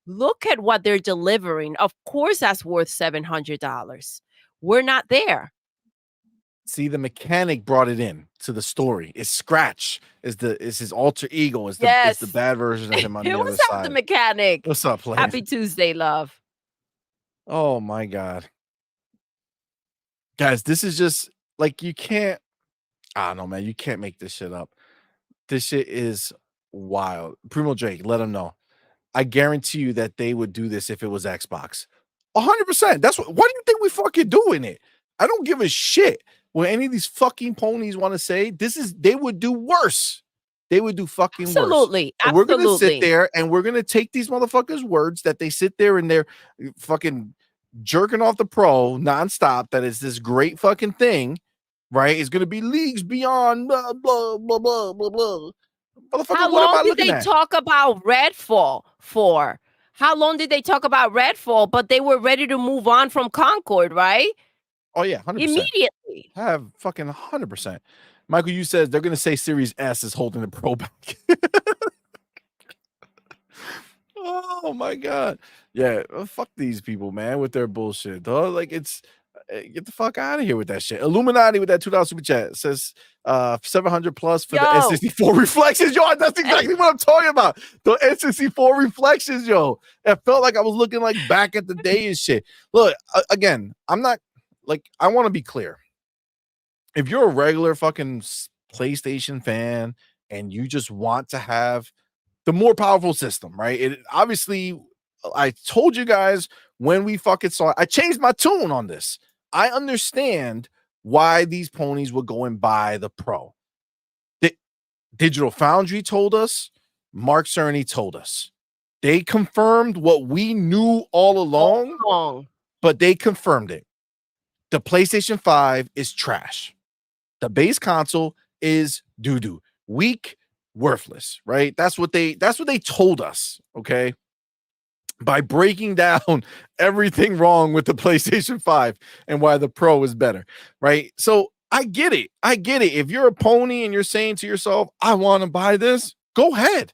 Look at what they're delivering. Of course, that's worth $700. We're not there. See, the mechanic brought it in to the story. Is Scratch is his alter ego? Is the bad version of him on the other What's up, side? the mechanic? What's up, player? Happy Tuesday, love. Oh my God, guys, this is just like you can't. I don't know, man. You can't make this shit up. This shit is wild. Primo Drake, let him know. I guarantee you that they would do this if it was Xbox. 100%. That's what. Why do you think we fucking doing it? I don't give a shit what any of these fucking ponies want to say. They would do worse. They would do fucking worse. Absolutely. And we're gonna sit there and we're gonna take these motherfuckers' words that they sit there and they're fucking jerking off the pro nonstop. That is this great fucking thing, right? It's gonna be leagues beyond blah blah blah blah blah blah. How long did they talk about Redfall for? How long did they talk about Redfall? But they were ready to move on from Concord, right? Oh yeah, 100%. Immediately. I have fucking 100%. Michael, you says they're gonna say Series S is holding the Pro back. Oh my God, yeah, fuck these people, man, with their bullshit, dog. Like it's get the fuck out of here with that shit. Illuminati with that $2 super chat says 700 plus for the N64 reflections. Yo, that's exactly what I'm talking about. The N64 reflections, yo. It felt like I was looking like back at the day and shit. Look, again, I'm not like, I want to be clear. If you're a regular fucking PlayStation fan and you just want to have the more powerful system, right? It obviously, I told you guys when we fucking saw it, I changed my tune on this. I understand why these ponies would go and buy the Pro. Digital Foundry told us, Mark Cerny told us. They confirmed what we knew all along, but they confirmed it. The PlayStation 5 is trash. The base console is doo-doo, weak, worthless, right? That's what they told us, okay? By breaking down everything wrong with the PlayStation 5 and why the Pro is better, right? So I get it. If you're a pony and you're saying to yourself, I want to buy this, go ahead.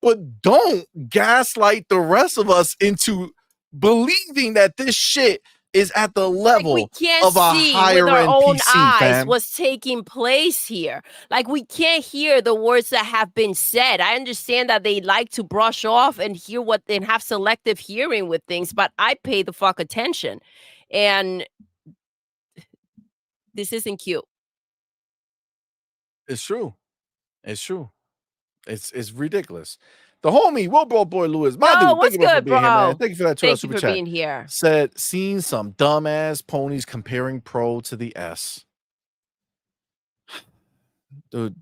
But don't gaslight the rest of us into believing that this shit is at the level we can't of a see higher with our end own PC, eyes fam. what's taking place here. Like, we can't hear the words that have been said. I understand that they like to brush off and hear what and have selective hearing with things, but I pay the fuck attention. And this isn't cute. It's true. It's ridiculous. The homie, Boy Lewis, my dude, what's thank you for good, being here, man. bro? Thank you for that $2 Thank you super for chat. being here. Said, seen some dumbass ponies comparing Pro to the S. Dude,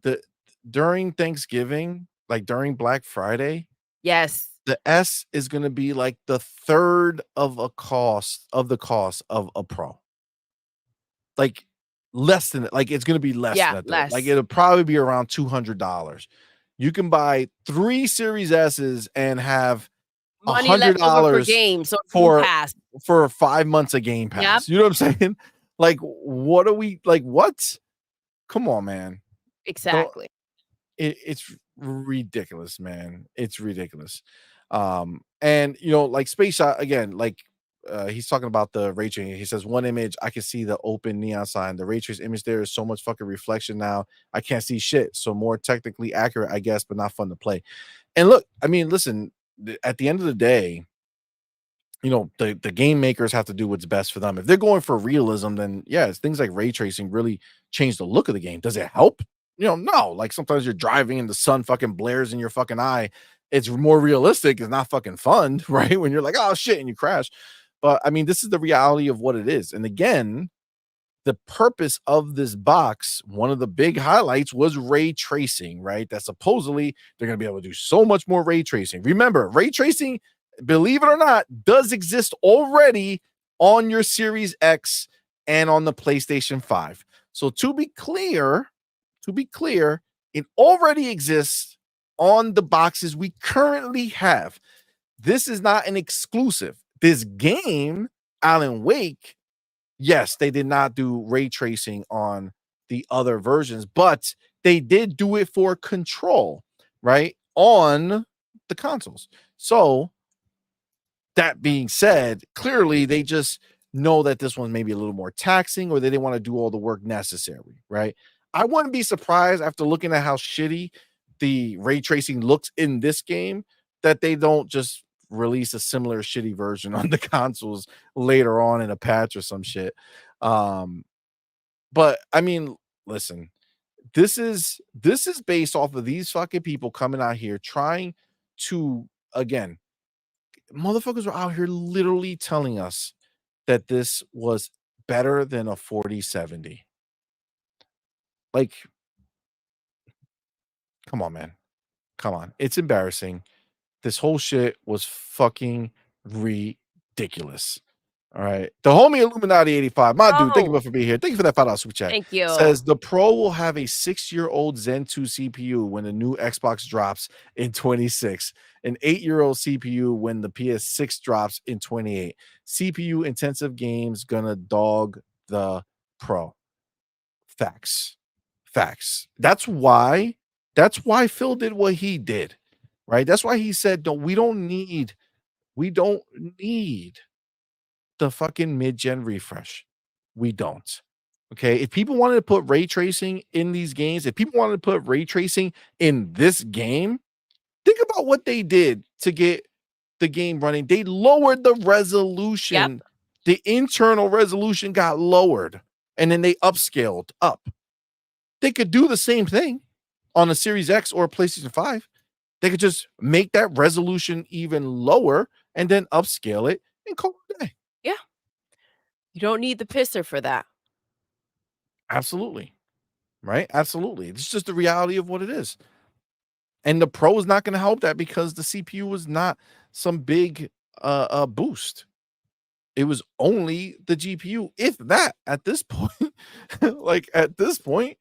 during Thanksgiving, like during Black Friday, Yes. the S is going to be like the third of the cost of a Pro. Like less than it. Like it's going to be less than that. less. Like it'll probably be around $200. You can buy 3 Series S's and have Money left over for $100 games or for Game Pass. for 5 months of Game Pass. You know what I'm saying? Like, what are we like? What? Come on, man. Exactly. It's ridiculous, man. It's ridiculous. And you know, like Space Shot again, like he's talking about the ray tracing. He says, one image, I can see the open neon sign. The ray trace image there is so much fucking reflection now. I can't see shit. So more technically accurate, I guess, but not fun to play. And look, I mean, listen, at the end of the day, you know, the game makers have to do what's best for them. If they're going for realism, then yeah, it's things like ray tracing really change the look of the game. Does it help? You know, no. Like sometimes you're driving and the sun fucking blares in your fucking eye. It's more realistic. It's not fucking fun, right? When you're like, oh shit, and you crash. But I mean, this is the reality of what it is. And again, the purpose of this box, one of the big highlights was ray tracing, right? That supposedly they're going to be able to do so much more ray tracing. Remember, ray tracing, believe it or not, does exist already on your Series X and on the PlayStation 5. So to be clear, it already exists on the boxes we currently have. This is not an exclusive. This game, Alan Wake, yes, they did not do ray tracing on the other versions, but they did do it for Control, right? On the consoles. So that being said, clearly they just know that this one may be a little more taxing, or they didn't want to do all the work necessary, right? I wouldn't be surprised after looking at how shitty the ray tracing looks in this game that they don't just release a similar shitty version on the consoles later on in a patch or some shit. But I mean, listen, this is based off of these fucking people coming out here trying to, again, motherfuckers were out here literally telling us that this was better than a 4070. Like, come on, man. Come on. It's embarrassing. This whole shit was fucking ridiculous. All right. The homie Illuminati 85. My dude, thank you for being here. Thank you for that $5 super chat. Thank you. Says the Pro will have a 6-year-old Zen 2 CPU when the new Xbox drops in 26. An 8-year-old CPU when the PS6 drops in 28. CPU intensive games gonna dog the Pro. Facts. That's why Phil did what he did. Right? That's why he said, we don't need the fucking mid-gen refresh. We don't. Okay. If people wanted to put ray tracing in these games, if people wanted to put ray tracing in this game, think about what they did to get the game running. They lowered the resolution. Yep. The internal resolution got lowered and then they upscaled up. They could do the same thing on a Series X or a PlayStation 5. They could just make that resolution even lower and then upscale it and call it a day. Yeah. You don't need the pisser for that. Absolutely. Right? Absolutely. It's just the reality of what it is. And the Pro is not going to help that because the CPU was not some big boost. It was only the GPU, if that, at this point. Like at this point,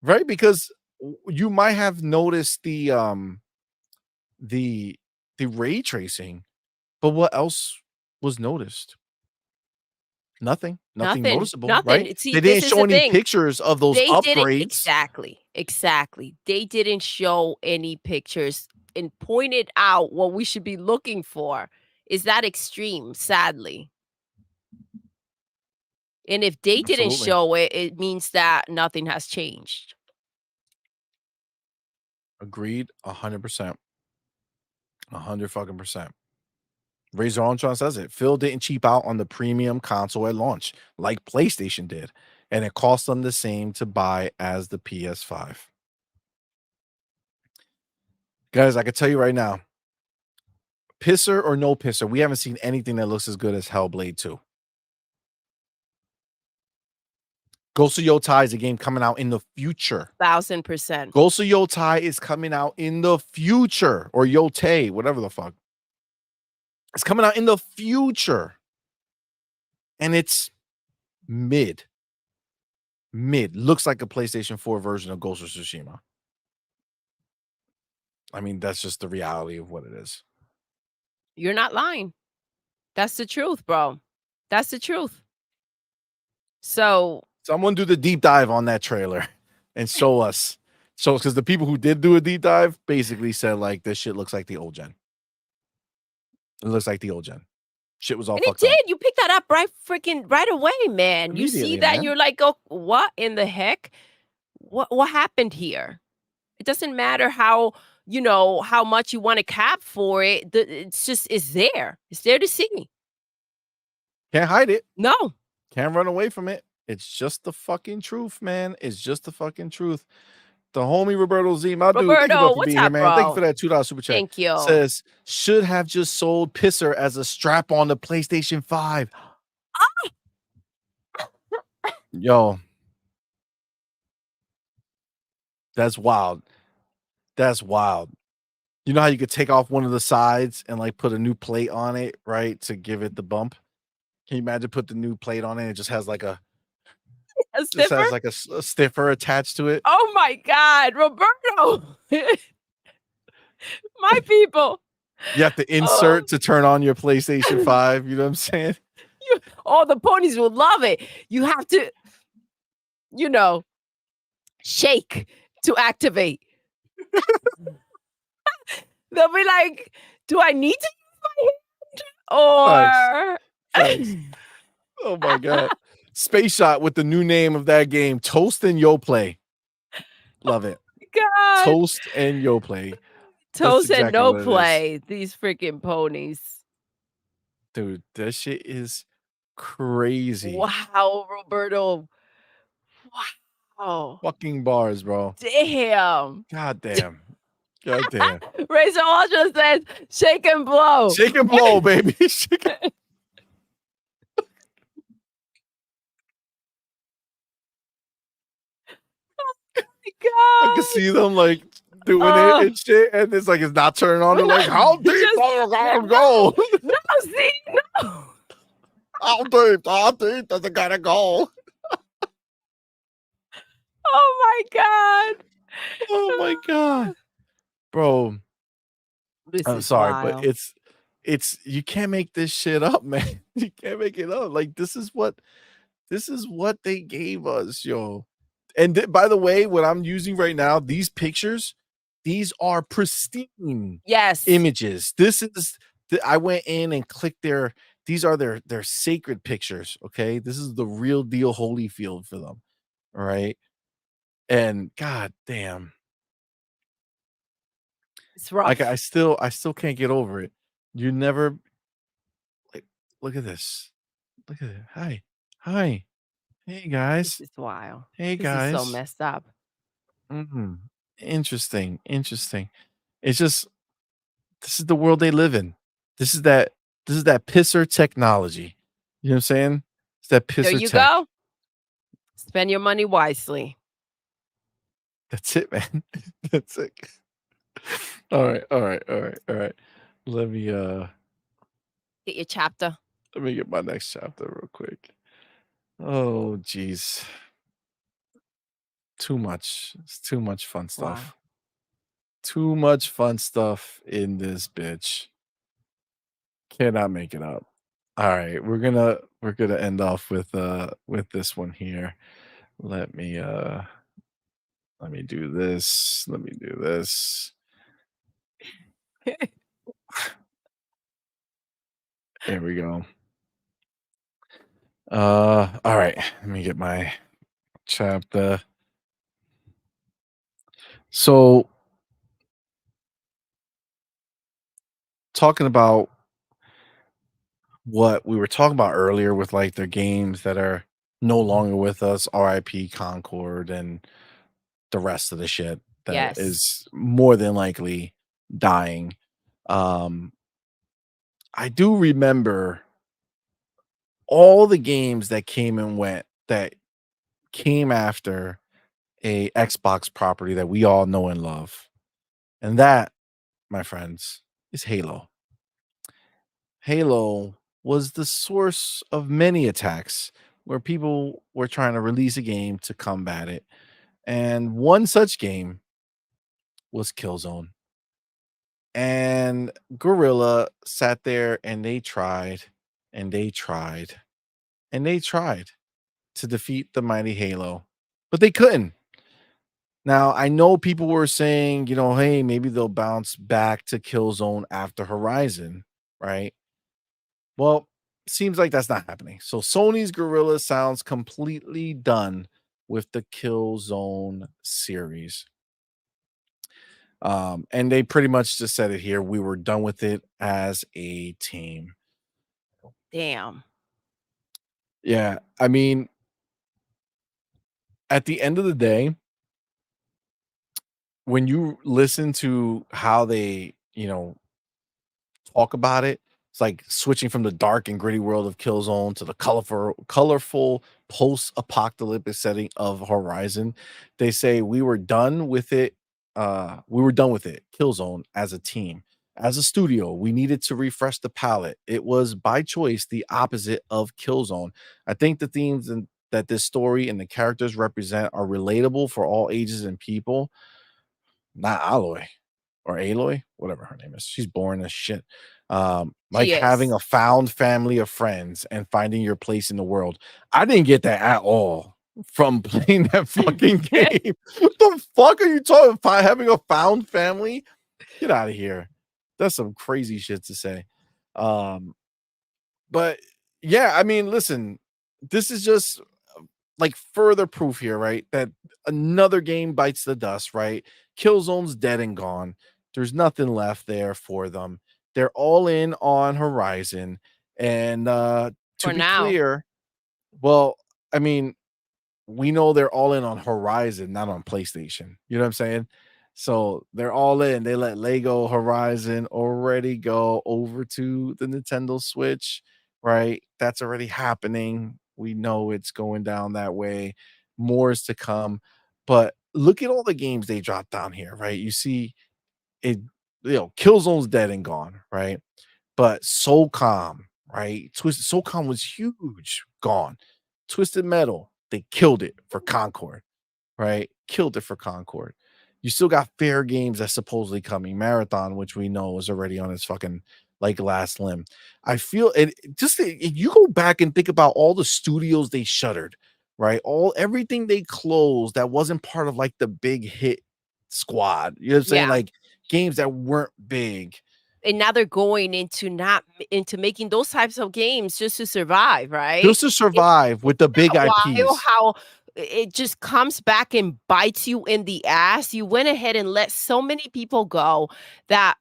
right? Because you might have noticed the ray tracing, but what else was noticed? Nothing noticeable, right? Nothing. See, They this didn't is show the any thing. pictures of those They didn't upgrades. exactly. They didn't show any pictures and pointed out what we should be looking for. Is that extreme, sadly. And if they didn't Absolutely. show it, it means that nothing has changed. Agreed 100%. 100 fucking percent. Razor Armstrong says it. Phil didn't cheap out on the premium console at launch like PlayStation did, and it cost them the same to buy as the PS5. Guys, I can tell you right now, pisser or no pisser, we haven't seen anything that looks as good as Hellblade 2. Ghost of Yotai is a game coming out in the future. 1000%. Ghost of Yotai is coming out in the future, or Yotei, whatever the fuck. It's coming out in the future. And it's mid. Looks like a PlayStation 4 version of Ghost of Tsushima. I mean, that's just the reality of what it is. You're not lying. That's the truth, bro. That's the truth. So someone do the deep dive on that trailer and show us. So, because the people who did do a deep dive basically said, like, this shit looks like the old gen. It looks like the old gen. Shit was all and fucked it did. up. You picked that up right away, man. You see Immediately, that man. and you're like, oh, what in the heck? What happened here? It doesn't matter how much you want to cap for it. It's there. It's there to see. Can't hide it. No. Can't run away from it. It's just the fucking truth, man. It's just the fucking truth. The homie Roberto Z, my dude, thank you Roberto, for what's being here, up, man. Thank you bro? for that $2 super chat. Thank you. Says, should have just sold Pisser as a strap on the PlayStation 5. Yo. That's wild. That's wild. You know how you could take off one of the sides and like put a new plate on it, right? To give it the bump. Can you imagine put the new plate on it? It just has like a stiffer? a stiffer attached to it. Oh my God, Roberto. My people. You have to insert to turn on your PlayStation 5. You know what I'm saying? All the ponies will love it. You have to, shake to activate. They'll be like, do I need to use my hand? Or Nice. Oh my God. Space Shot with the new name of that game, Toast and Yo Play. Love it. God. Toast and Yo Play. Toast and exactly no what it is. play. These freaking ponies. Dude, that shit is crazy. Wow, Roberto. Wow. Fucking bars, bro. Damn. God damn. God damn. Razor Ultra says, shake and blow. Shake and blow, baby. Shake and... God. I can see them like doing it and shit, and it's like it's not turning on. They're like, how deep does it go? No, see, no. How deep does it gotta go? Oh my God. Oh my God. Bro. I'm sorry, wild. but it's you can't make this shit up, man. You can't make it up. Like this is what they gave us, yo. And by the way, what I'm using right now, these pictures, these are pristine images. This is I went in and clicked these are their sacred pictures. Okay. This is the real deal Holyfield for them. All right. And god damn. It's rough. Like I still can't get over it. You never like look at this. Look at it. Hi. Hey guys. This is wild. Hey this guys. is so messed up. Interesting. It's just this is the world they live in. This is that pisser technology. You know what I'm saying? It's that pisser There you tech. go. Spend your money wisely. That's it, man. That's it. All right. Let me Get your chapter. let me get my next chapter real quick. Oh geez. too much. It's too much fun stuff. Wow. Too much fun stuff in this bitch. Cannot make it up. All right, we're gonna end off with this one here. Let me do this. Let me do this. There we go. All right. Let me get my chapter. So, talking about what we were talking about earlier with like their games that are no longer with us, RIP Concord and the rest of the shit that Yes. is more than likely dying. I do remember all the games that came and went that came after a Xbox property that we all know and love. And that, my friends, is Halo. Halo was the source of many attacks where people were trying to release a game to combat it. And one such game was Killzone. And Guerrilla sat there and they tried and they tried and they tried to defeat the mighty Halo, but they couldn't. Now, I know people were saying, hey, maybe they'll bounce back to Killzone after Horizon, right? Well, seems like that's not happening. So Sony's Guerrilla sounds completely done with the Killzone series. And they pretty much just said it here. We were done with it as a team. Damn. Yeah. I mean, at the end of the day, when you listen to how they, talk about it, it's like switching from the dark and gritty world of Killzone to the colorful post-apocalyptic setting of Horizon. They say we were done with it. Killzone as a team. As a studio, we needed to refresh the palette. It was by choice the opposite of Killzone. I think the themes that this story and the characters represent are relatable for all ages and people. Not Aloy or Aloy, whatever her name is. She's boring as shit. Like having a found family of friends and finding your place in the world. I didn't get that at all from playing that fucking game. What the fuck are you talking about? Having a found family? Get out of here. That's some crazy shit to say. But yeah, I mean, listen, this is just like further proof here, right? That another game bites the dust, right? Killzone's dead and gone. There's nothing left there for them. They're all in on Horizon. And to For be now. clear, well, I mean, we know they're all in on Horizon, not on PlayStation. You know what I'm saying? So they're all in. They let Lego Horizon already go over to the Nintendo Switch, right? That's already happening. We know it's going down that way. More is to come. But look at all the games they dropped down here, right? You see it, Killzone's dead and gone, right? But SOCOM, right? Twisted SOCOM was huge, gone. Twisted Metal, they killed it for Concord, right? Killed it for Concord. You still got Fair Games that's supposedly coming. Marathon, which we know is already on its fucking like last limb. I feel it just if you go back and think about all the studios they shuttered, right? Everything they closed that wasn't part of like the big hit squad. You know what I'm saying? Yeah. Like games that weren't big. And now they're going into making those types of games just to survive, right? Just to survive with the big Wild IPs. how it just comes back and bites you in the ass. You went ahead and let so many people go that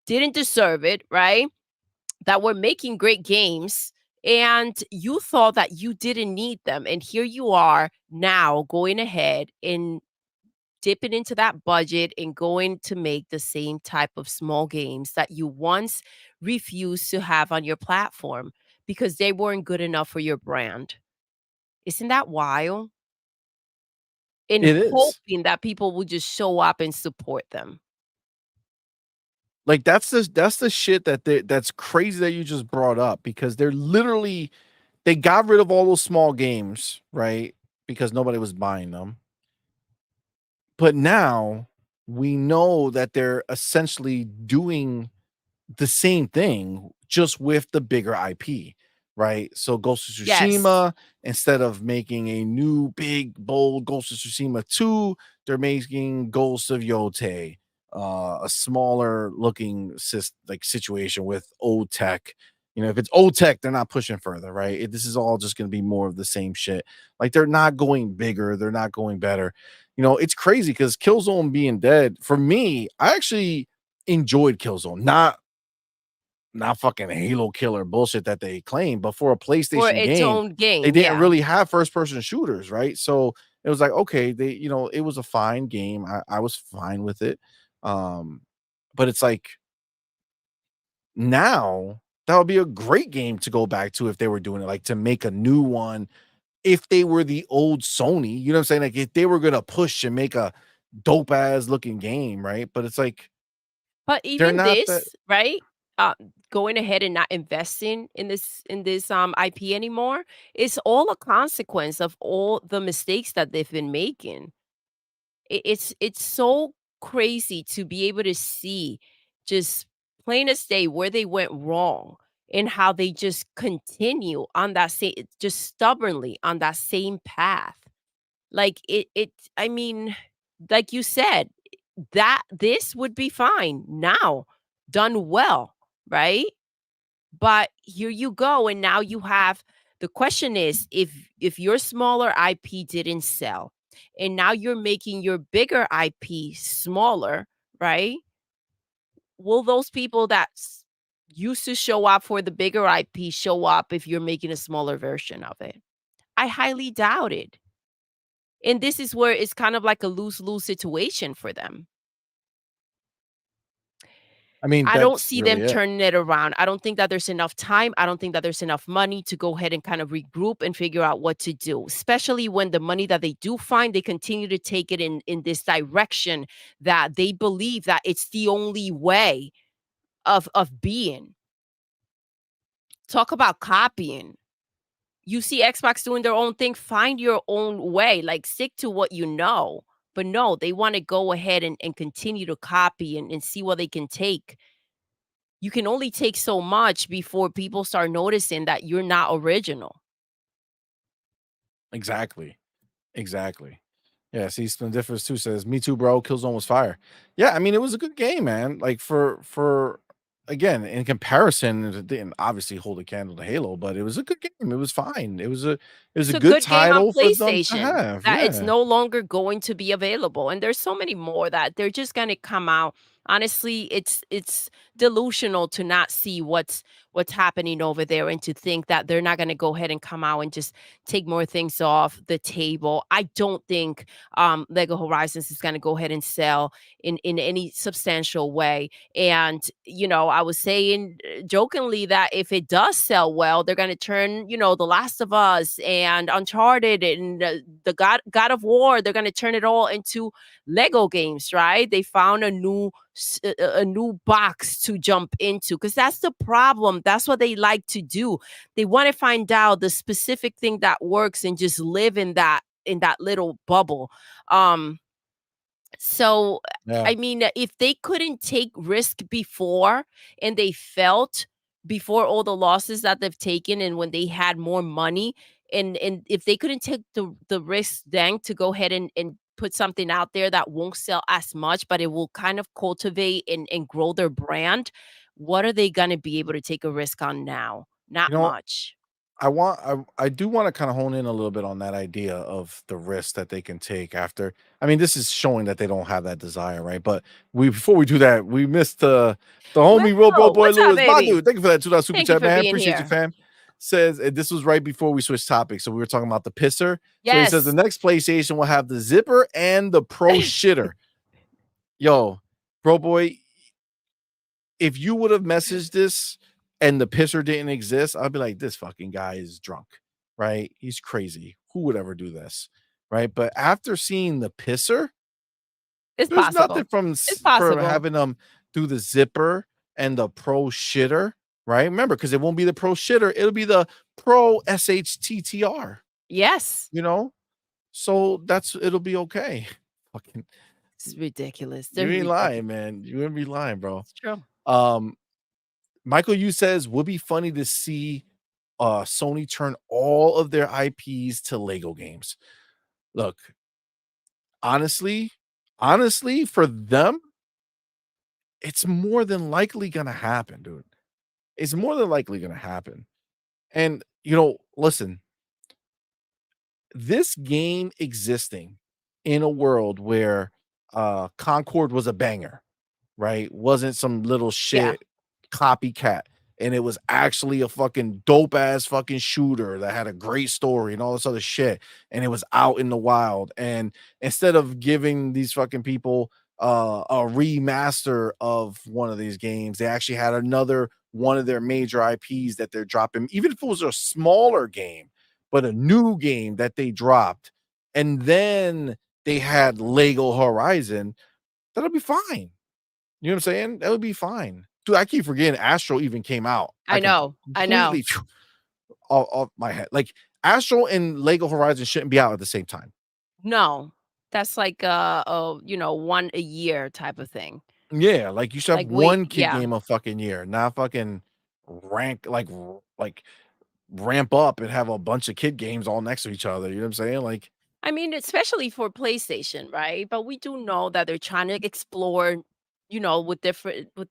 didn't deserve it, right? That were making great games, and you thought that you didn't need them. And here you are now going ahead and dipping into that budget and going to make the same type of small games that you once refused to have on your platform because they weren't good enough for your brand. Isn't that wild? And It is. hoping that people will just show up and support them. Like that's the shit that's crazy that you just brought up because they got rid of all those small games, right? Because nobody was buying them. But now we know that they're essentially doing the same thing, just with the bigger IP, right? So Ghost of Yes. Tsushima, instead of making a new big bold Ghost of Tsushima 2, they're making Ghost of Yote, a smaller looking situation with old tech. You know, if it's old tech, they're not pushing further, right? This is all just going to be more of the same shit. Like, they're not going bigger, they're not going better. You know, it's crazy because Killzone being dead, for me, I actually enjoyed Killzone. Not fucking Halo killer bullshit that they claim, but for a For PlayStation its game, own game. they didn't Yeah. really have first person shooters, right? So it was like, okay, it was a fine game. I was fine with it. But it's like, now that would be a great game to go back to if they were doing it, like to make a new one. If they were the old Sony, you know what I'm saying? Like, if they were gonna push and make a dope ass looking game, right? But it's like, But they're even not that. this, right? Going ahead and not investing in this IP anymore is all a consequence of all the mistakes that they've been making. It's so crazy to be able to see just plain as day where they went wrong and how they just continue on that same just stubbornly on that same path. Like I mean, like you said, that this would be fine now, done well, right? But here you go, and now you have the question is if your smaller IP didn't sell, and now you're making your bigger IP smaller, right? Will those people that used to show up for the bigger IP show up if you're making a smaller version of it? I highly doubt it. And this is where it's kind of like a lose-lose situation for them. I mean, I don't that's see really them it. turning it around. I don't think that there's enough time. I don't think that there's enough money to go ahead and kind of regroup and figure out what to do, especially when the money that they do find, they continue to take it in this direction that they believe that it's the only way of being. Talk about copying. You see Xbox doing their own thing, find your own way, like stick to what you know. But no, they want to go ahead and continue to copy and see what they can take. You can only take so much before people start noticing that you're not original. Exactly. Exactly. Yeah, see, Splendiferous too says, "Me too, bro. Killzone was fire." Yeah, I mean, it was a good game, man. Like, for again, in comparison, it didn't obviously hold a candle to Halo, but it was a good game. It was fine. It was It's a a good good game on title for them to PlayStation have. that it's Yeah. no longer going to be available, and there's so many more that they're just gonna come out. Honestly, it's delusional to not see what's happening over there and to think that they're not gonna go ahead and come out and just take more things off the table. I don't think Lego Horizons is gonna go ahead and sell in any substantial way. And I was saying jokingly that if it does sell well, they're going to turn, The Last of Us and Uncharted and the God of War, they're going to turn it all into Lego games, right? They found a new box to jump into because that's the problem. That's what they like to do. They want to find out the specific thing that works and just live in that little bubble. So, Yeah. I mean, if they couldn't take risk before and they felt before all the losses that they've taken and when they had more money and if they couldn't take the risk then to go ahead and put something out there that won't sell as much, but it will kind of cultivate and grow their brand, what are they going to be able to take a risk on now? Not You know, much. I do want to kind of hone in a little bit on that idea of the risk that they can take after. I mean, this is showing that they don't have that desire, right? But before we do that, we missed the homie Robo Well, Boy what's up, Lewis. My baby? dude, thank you for that $2 super Thank you chat, for man. being Appreciate you, here. fam. Says this was right before we switched topics, so we were talking about the pisser. So he says the Yes. next PlayStation will have the zipper and the pro shitter. Yo, bro boy, if you would have messaged this and the pisser didn't exist, I'd be like, this fucking guy is drunk, right? He's crazy. Who would ever do this? Right. But after seeing the pisser, It's there's nothing possible. It's for possible. having them do the zipper and the pro shitter, right? Remember, because it won't be the pro shitter, it'll be the pro SHTTR, Yes. you know? So it'll be okay. Fucking It's ridiculous. You They're ain't lying, ridiculous. man. You ain't be lying, bro. It's true. Michael Yu says would be funny to see Sony turn all of their IPs to Lego games. Look, honestly, for them, it's more than likely gonna happen, dude. It's more than likely gonna happen. And listen, this game existing in a world where Concord was a banger, right? Wasn't some little Yeah. shit copycat. And it was actually a fucking dope ass fucking shooter that had a great story and all this other shit. And it was out in the wild. And instead of giving these fucking people a remaster of one of these games, they actually had another one of their major IPs that they're dropping, even if it was a smaller game, but a new game that they dropped. And then they had Lego Horizon. That'll be fine. You know what I'm saying? That would be fine. Dude, I keep forgetting Astro even came out. I know. Completely off my head. Like Astro and Lego Horizon shouldn't be out at the same time. No. That's like one a year type of thing. Yeah, like you should have Like wait, one kid yeah. game a fucking year, not fucking ramp up and have a bunch of kid games all next to each other. You know what I'm saying? Like, I mean, especially for PlayStation, right? But we do know that they're trying to explore, with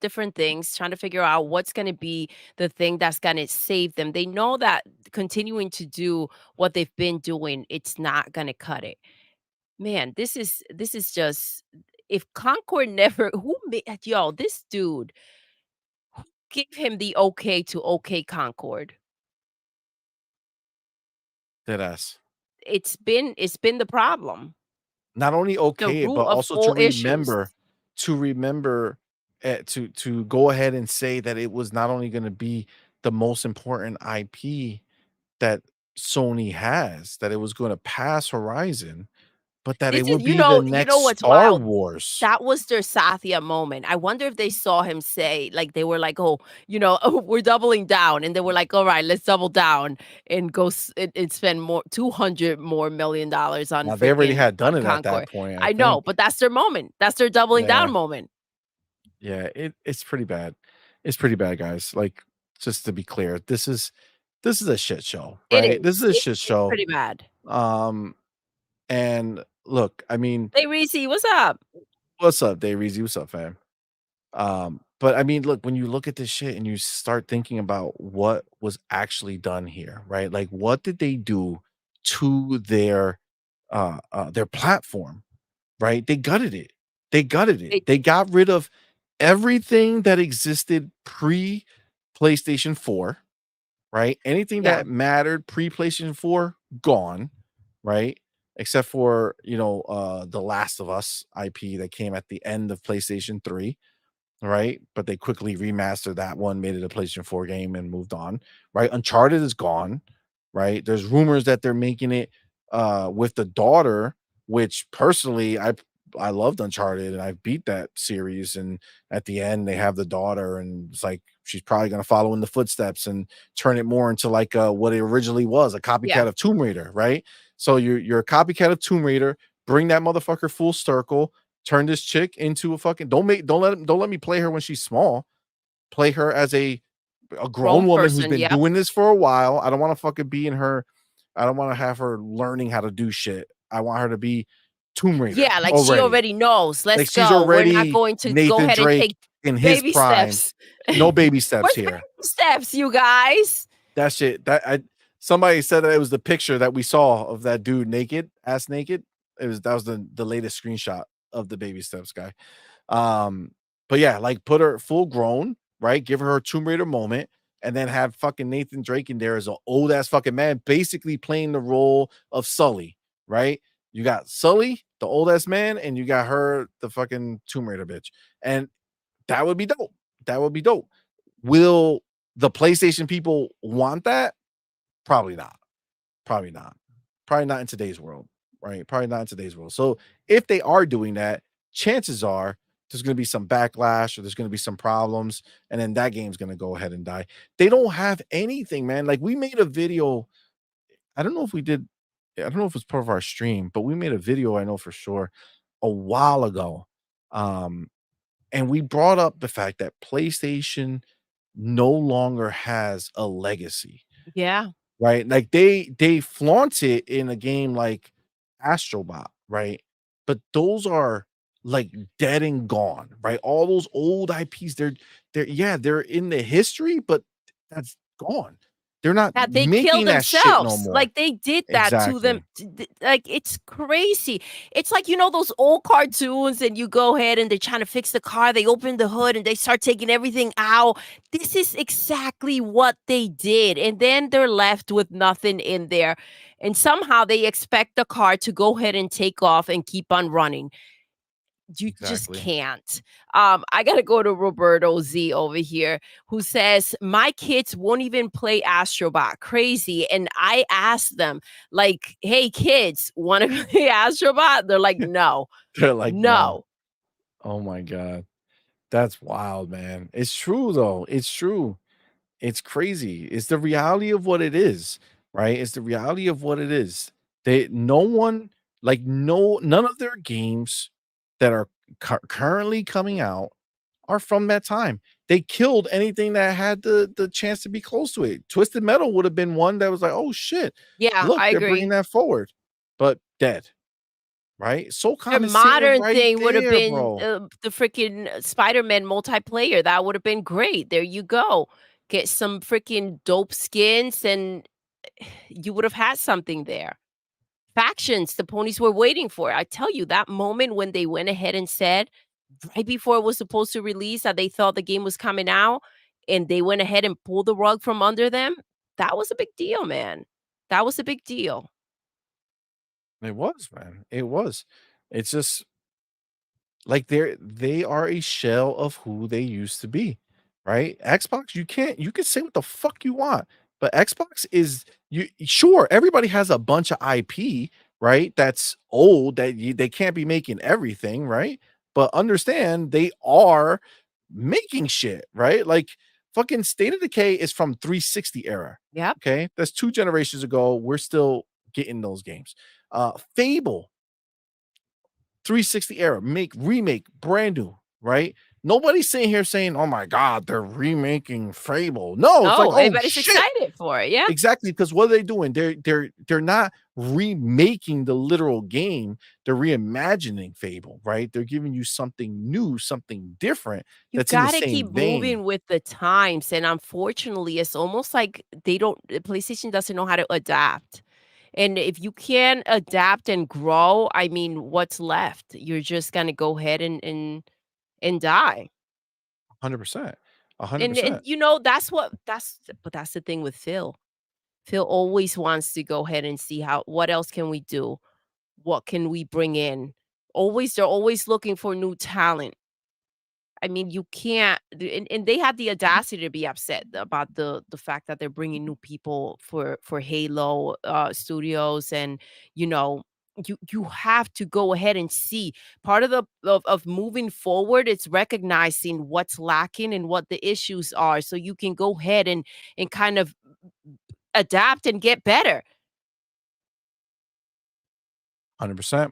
different things, trying to figure out what's going to be the thing that's going to save them. They know that continuing to do what they've been doing, it's not going to cut it. Man, this is just if Concord never this dude give him the okay to okay Concord. dead ass. It's been the problem. Not only The okay it, root but of also all issues. to remember to go ahead and say that it was not only going to be the most important IP that Sony has, that it was going to pass Horizon, but that This it is would be the you next know what's Star wild? Wars. That was their Sathya moment. I wonder if they saw him say, like, they were like, "Oh, oh, we're doubling down," and they were like, "All right, let's double down and go and spend more $200 million on Now they already freaking had done it at that Concord." point, I I know, think. but that's their moment. That's their doubling Yeah. down moment. Yeah, it's pretty bad. It's pretty bad, guys. Like, just to be clear, this is a shit show, It right? This is. is a It's shit show. pretty bad. And look, I mean, Hey, Reese, what's up? what's up, Dave Reezy? What's up, fam? But I mean, look, when you look at this shit and you start thinking about what was actually done here, right? Like, what did they do to their platform, right? They gutted it. They gutted it. They got rid of everything that existed pre PlayStation 4, right? Anything Yeah. that mattered pre PlayStation 4, gone, right? Except for, The Last of Us IP that came at the end of PlayStation 3, right? But they quickly remastered that one, made it a PlayStation 4 game and moved on, right? Uncharted is gone, right? There's rumors that they're making it with the daughter, which personally I loved Uncharted and I beat that series, and at the end they have the daughter and it's like she's probably going to follow in the footsteps and turn it more into like what it originally was, a copycat Yeah. of Tomb Raider, right? So you're a copycat of Tomb Raider, bring that motherfucker full circle, turn this chick into a fucking don't let me play her when she's small. Play her as a grown woman who's person, been yep. doing this for a while. I don't want to fucking be in her. I don't want to have her learning how to do shit. I want her to be Tomb Raider. Yeah, like she already knows. Let's Like she's go. We're not already going to go Nathan ahead and Drake take in his baby prime. steps. No baby steps Where's here. baby steps, you guys? That shit. Somebody said that it was the picture that we saw of that dude naked, ass naked. That was the latest screenshot of the baby steps guy. But yeah, like put her full grown, right? Give her a Tomb Raider moment, and then have fucking Nathan Drake in there as an old ass fucking man, basically playing the role of Sully, right? You got Sully, the old ass man, and you got her, the fucking Tomb Raider bitch, and that would be dope. That would be dope. Will the PlayStation people want that? Probably not. Probably not. Probably not in today's world, right? Probably not in today's world. So if they are doing that, chances are there's going to be some backlash or there's going to be some problems, and then that game's going to go ahead and die. They don't have anything, man. Like we made a video. I don't know if we did. I don't know if it's part of our stream, but we made a video. I know for sure a while ago, um, and we brought up the fact that PlayStation no longer has a legacy, Yeah. right? Like they flaunt it in a game like Astrobot, right? But those are like dead and gone, right? All those old IPs, they're yeah, they're in the history, but that's gone. They're not That they kill making that shit no themselves, more. like, they did that to them, Exactly. like, it's crazy. It's like, those old cartoons, and you go ahead and they're trying to fix the car, they open the hood, and they start taking everything out. This is exactly what they did, and then they're left with nothing in there, and somehow they expect the car to go ahead and take off and keep on running. You just Exactly. can't. I gotta go to Roberto Z over here, who says, "My kids won't even play Astrobot. Crazy." And I asked them, like, "Hey, kids, want to play Astrobot?" They're like, "No, They're like, no. no." Oh my god. That's wild, man. It's true though. It's true. It's crazy. It's the reality of what it is, right? It's the reality of what it is. They no one like no none of their games that are currently coming out are from that time. They killed anything that had the chance to be close to it. Twisted Metal would have been one that was like, "Oh shit, Yeah, look, I they're bringing agree. that forward." But dead, right? A SOCOM is sitting modern right thing would have there, been, bro. the freaking Spider-Man multiplayer. That would have been great. There you go. Get some freaking dope skins, and you would have had something there. Factions the ponies were waiting for. I tell you, that moment when they went ahead and said, right before it was supposed to release, that they thought the game was coming out, and they went ahead and pulled the rug from under them, that was a big deal, man. That was a big deal. It was, man. It was. It's just like they are a shell of who they used to be, right? Xbox, you can say what the fuck you want, but Xbox is you sure everybody has a bunch of IP, right? That's old that they can't be making everything, right? But understand they are making shit, right? Like fucking State of Decay is from 360 era. Yep. Okay. That's 2 generations ago. We're still getting those games. Fable 360 era, remake, brand new, right? Nobody's sitting here saying, "Oh my god, they're remaking Fable." No, it's like, No, "Oh everybody's shit." excited for it. Yeah. Exactly, because what are they doing? They're not remaking the literal game. They're reimagining Fable, right? They're giving you something new, something different You that's in the gotta keep same vein. moving with the times, and unfortunately, it's almost like PlayStation doesn't know how to adapt. And if you can't adapt and grow, I mean, what's left? You're just gonna go ahead and die. 100%. And 100%. that's the thing with Phil. Phil always wants to go ahead and see what else can we do? What can we bring in? They're always looking for new talent. I mean, you can't and they had the audacity to be upset about the fact that they're bringing new people for Halo, Studios, and, you know, you have to go ahead and see. Part of of moving forward, it's recognizing what's lacking and what the issues are, so you can go ahead and kind of adapt and get better. 100%.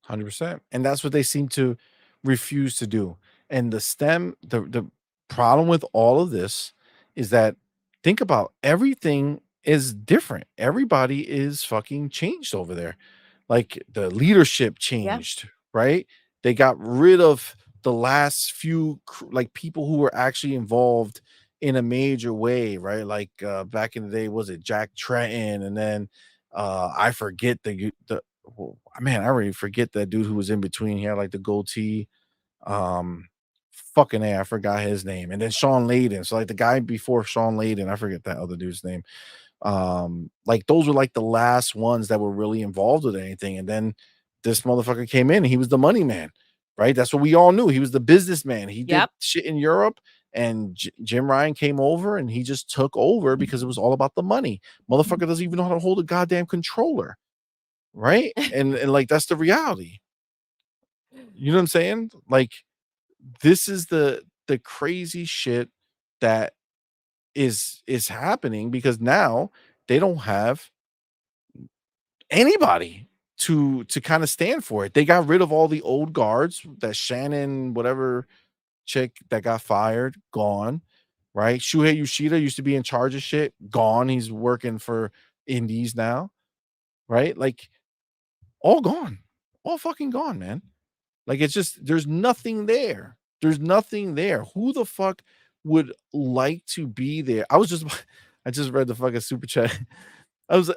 100%. And that's what they seem to refuse to do. And the problem with all of this is that think about everything is different. Everybody is fucking changed over there. Like the leadership Yep, changed, right? They got rid of the last few like people who were actually involved in a major way, right? Like back in the day, was it Jack Trenton, and then I forget the well, man, I already forget that dude who was in between. He had like the goatee. Um, fucking I forgot his name. And then Sean Layden. So like the guy before Sean Layden, I forget that other dude's name. Like those were like the last ones that were really involved with anything. And then this motherfucker came in and he was the money man, right? That's what we all knew. He was the businessman. He did yep. shit in Europe, and Jim Ryan came over and he just took over because it was all about the money. Motherfucker doesn't even know how to hold a goddamn controller, right? And like that's the reality. You know what I'm saying? Like this is the crazy shit that is happening because now they don't have anybody. to kind of stand for it. They got rid of all the old guards. That Shannon, whatever chick that got fired, gone. Right? Shuhei Yoshida used to be in charge of shit, gone. He's working for indies now. Right? Like all gone, all fucking gone, man. Like it's just there's nothing there. There's nothing there. Who the fuck would like to be there? I just read the fucking super chat. I was,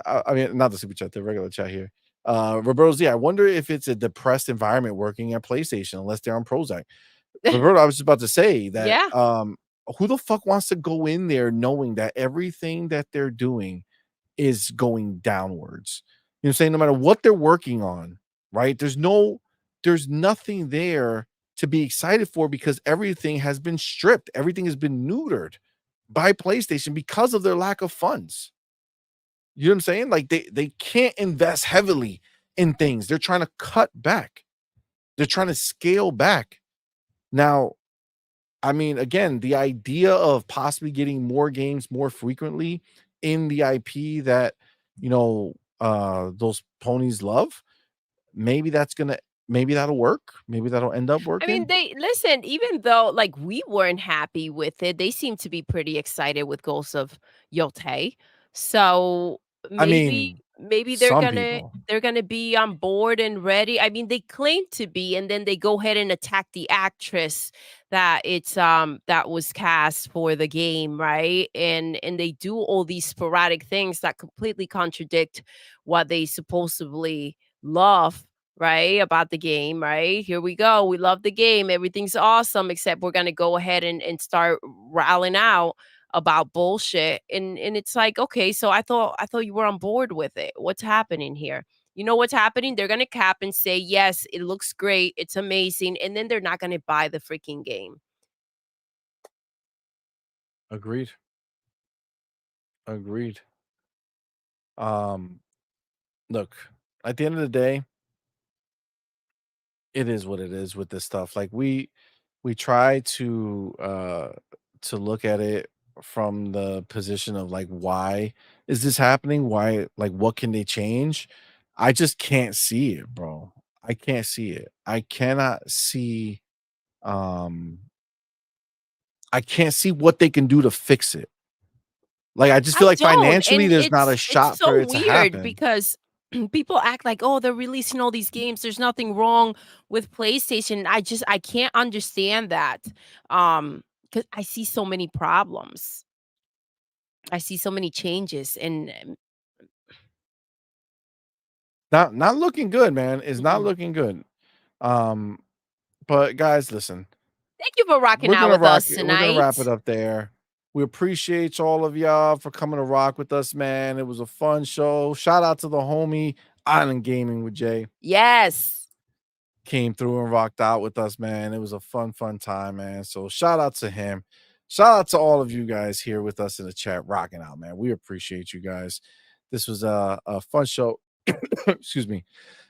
I mean, not the super chat, the regular chat here. Roberto Z, I wonder if it's a depressed environment working at PlayStation unless they're on Prozac. Roberto, I was just about to say that. Yeah. Who the fuck wants to go in there knowing that everything that they're doing is going downwards? You know what I'm saying? No matter what they're working on, right? There's nothing there to be excited for because everything has been stripped. Everything has been neutered by PlayStation because of their lack of funds. You know what I'm saying? Like they can't invest heavily in things. They're trying to cut back. They're trying to scale back. Now, I mean, again, the idea of possibly getting more games more frequently in the IP that, those ponies love, maybe that'll work. Maybe that'll end up I mean, working. they listen, even though like we weren't happy with it, they seem to be pretty excited with Ghosts of Yote. So I maybe mean, maybe they're some gonna people. they're gonna be on board and ready. I mean, they claim to be, and then they go ahead and attack the actress that was cast for the game, right? And they do all these sporadic things that completely contradict what they supposedly love, right, about the game, right? Here we go. We love the game. Everything's awesome, except we're gonna go ahead and start rallying out about bullshit. And it's like, okay, so I thought you were on board with it. What's happening here? You know what's happening? They're gonna cap and say, yes, it looks great, it's amazing, and then they're not gonna buy the freaking game. Agreed. Agreed. Um, Look, at the end of the day, it is what it is with this stuff. Like we try to look at it from the position of like why is this happening? Why, like, what can they change? I just can't see it, bro. I can't see it. Um I can't see what they can do to fix it. Like I just I feel like don't, financially and there's not a it's shot for so it to weird happen. because people act like, "Oh, they're releasing all these games. There's nothing wrong with PlayStation." I can't understand that. Because I see so many problems. I see so many changes, and Not looking good, man. It's not mm-mm. looking good. Um but guys, listen. Thank you for rocking out with us We're gonna wrap it tonight. up there. We appreciate all of y'all for coming to rock with us, man. It was a fun show. Shout out to the homie Island Gaming with Jay. Yes. Came through and rocked out with us, man. It was a fun time, man. So shout out to him. Shout out to all of you guys here with us in the chat, rocking out, man. We appreciate you guys. This was a fun show. Excuse me.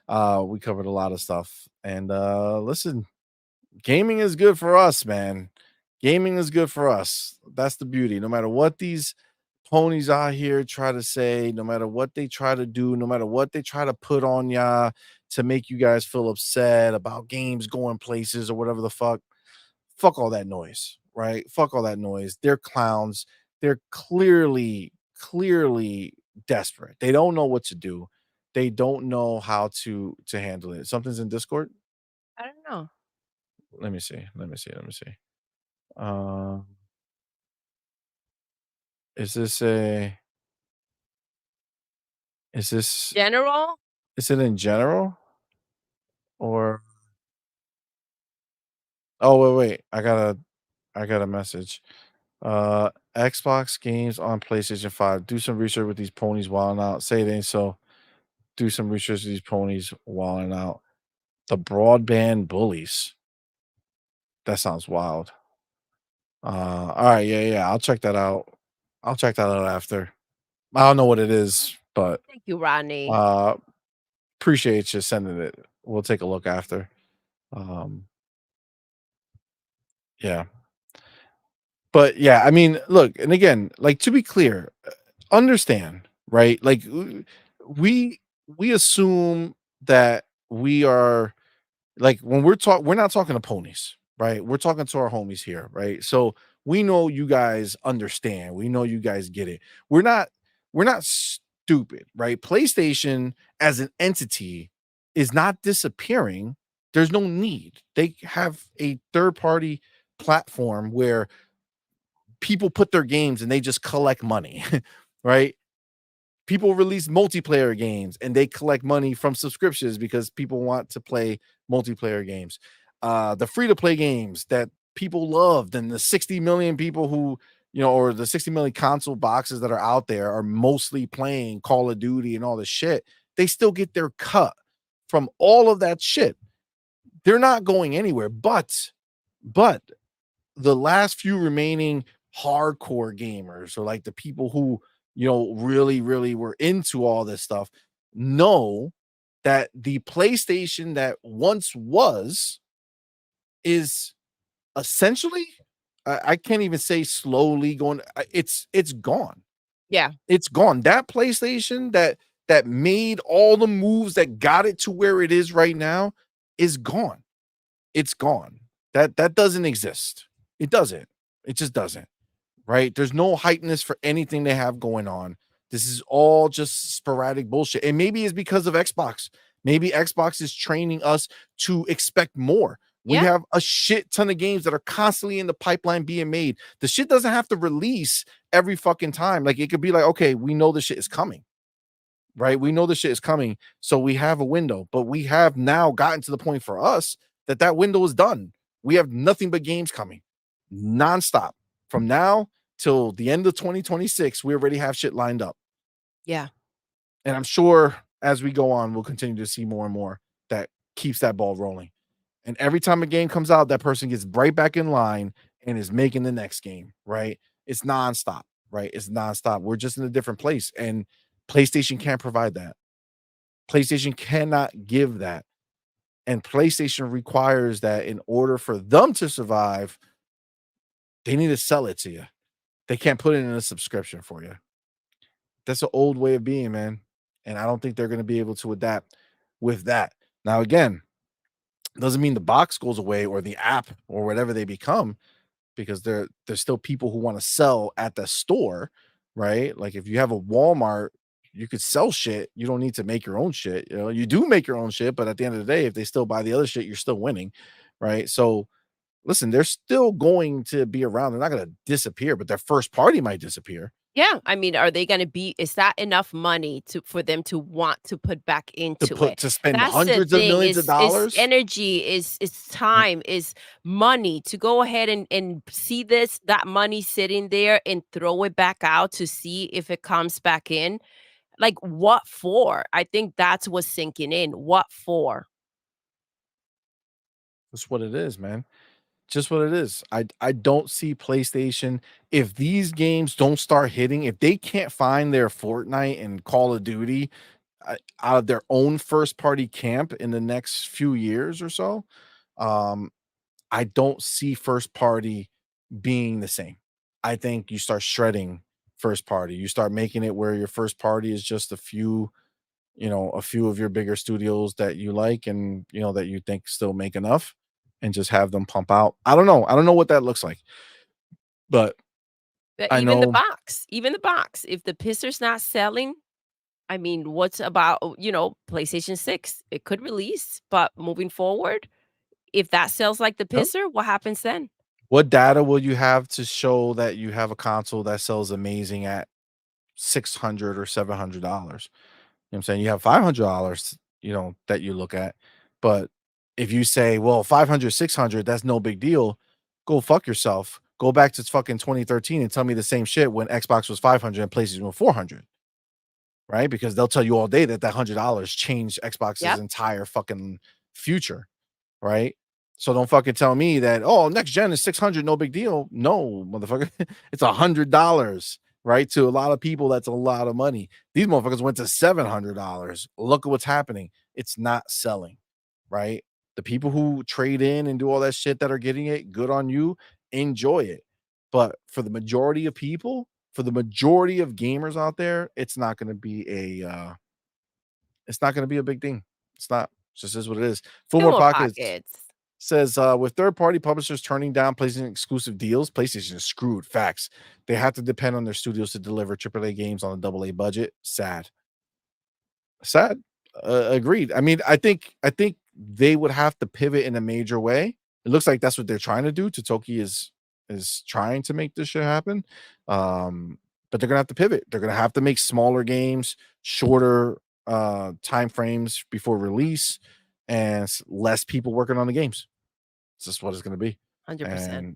We covered a lot of stuff. And listen, gaming is good for us, man. Gaming is good for us. That's the beauty. No matter what these ponies out here try to say, no matter what they try to do, no matter what they try to put on ya to make you guys feel upset about games going places or whatever the fuck all that noise, right? Fuck all that noise. They're clowns. They're clearly desperate. They don't know what to do. They don't know how to handle it. Something's in Discord. I don't know. Let me see. Um, is this a is this General? is it in general or oh wait, I got a message. Xbox games on PlayStation 5. Do some research with these ponies wilding out. Say it ain't so. Do some research with these ponies wilding out. The broadband bullies. That sounds wild. All right, yeah. I'll check that out. I'll check that out after. I don't know what it is, but Thank you, Rodney. uh appreciate you sending it. We'll take a look after. Um yeah. But yeah, I mean, look, and again, like to be clear, understand, right? Like we we assume that we are like when we're not talking to ponies, right? We're talking to our homies here, right? So we know you guys understand. We know you guys get it. We're not stupid, right? PlayStation as an entity is not disappearing. There's no need. They have a third party platform where people put their games and they just collect money, right? People release multiplayer games and they collect money from subscriptions because people want to play multiplayer games. The free to play games that people loved, and the 60 million people who, or the 60 million console boxes that are out there are mostly playing Call of Duty and all this shit. They still get their cut from all of that shit. They're not going anywhere. But the last few remaining hardcore gamers, or like the people who really really were into all this stuff, know that the PlayStation that once was is essentially, I can't even say slowly going, it's gone. Yeah. It's gone. That PlayStation that made all the moves that got it to where it is right now is gone. It's gone. That doesn't exist. It doesn't. It just doesn't. Right? There's no hypeness for anything they have going on. This is all just sporadic bullshit. And maybe it's because of Xbox. Maybe Xbox is training us to expect more. We Yeah. have a shit ton of games that are constantly in the pipeline being made. The shit doesn't have to release every fucking time. Like, it could be like, okay, we know the shit is coming. Right? We know the shit is coming. So we have a window, but we have now gotten to the point for us that window is done. We have nothing but games coming nonstop from now till the end of 2026. We already have shit lined up. Yeah. And I'm sure as we go on, we'll continue to see more and more that keeps that ball rolling. And every time a game comes out, that person gets right back in line and is making the next game, right? It's nonstop, right? It's nonstop. We're just in a different place. And PlayStation can't provide that. PlayStation cannot give that. And PlayStation requires that in order for them to survive, they need to sell it to you. They can't put it in a subscription for you. That's an old way of being, man. And I don't think they're going to be able to adapt with that. Now, again, doesn't mean the box goes away or the app or whatever they become, because there's still people who want to sell at the store, right? Like if you have a Walmart, you could sell shit. You don't need to make your own shit. You do make your own shit, but at the end of the day, if they still buy the other shit, you're still winning, right? So listen, they're still going to be around. They're not going to disappear, but their first party might disappear. Yeah. I mean, are they going to be, is that enough money for them to want to put back into it? To spend That's the hundreds of thing, millions of is dollars. energy, is time, is money to go ahead and see that money sitting there and throw it back out to see if it comes back in. Like, what for? I think that's what's sinking in. What for? That's what it is, man. Just what it is. I don't see PlayStation, if these games don't start hitting, if they can't find their Fortnite and Call of Duty out of their own first party camp in the next few years or so, um, I don't see first party being the same. I think you start shredding first party. You start making it where your first party is just a few of your bigger studios that you like and that you think still make enough, and just have them pump out. I don't know. I don't know what that looks like. But But I even the know box, if the pisser's not selling, I mean, what's about, PlayStation 6? It could release, but moving forward, if that sells like the Yep. pisser, what happens then? What data will you have to show that you have a console that sells amazing at $600 or $700? I'm saying? You have $500, that you look at. But if you say, well, 500, 600, that's no big deal, go fuck yourself. Go back to fucking 2013 and tell me the same shit when Xbox was 500 and PlayStation was 400. Right? Because they'll tell you all day that $100 changed Xbox's Yep. entire fucking future. Right? So don't fucking tell me that, oh, next gen is 600, no big deal. No, motherfucker. It's $100. Right? To a lot of people, that's a lot of money. These motherfuckers went to $700. Look at what's happening. It's not selling. Right? The people who trade in and do all that shit that are getting it, good on you. Enjoy it. But for the majority of people, for the majority of gamers out there, it's not going to be it's not going to be a big thing. It's not. It just is what it is. Full Two more more pockets pockets. says with third-party publishers turning down PlayStation exclusive deals, PlayStation is screwed. Facts. They have to depend on their studios to deliver AAA games on a AA budget. Sad. Sad. Agreed. I mean, I think they would have to pivot in a major way. It looks like that's what they're trying to do. Totoki is trying to make this shit happen. But they're gonna have to pivot. They're gonna have to make smaller games, shorter time frames before release, and less people working on the games. It's just what it's gonna be. 100%. And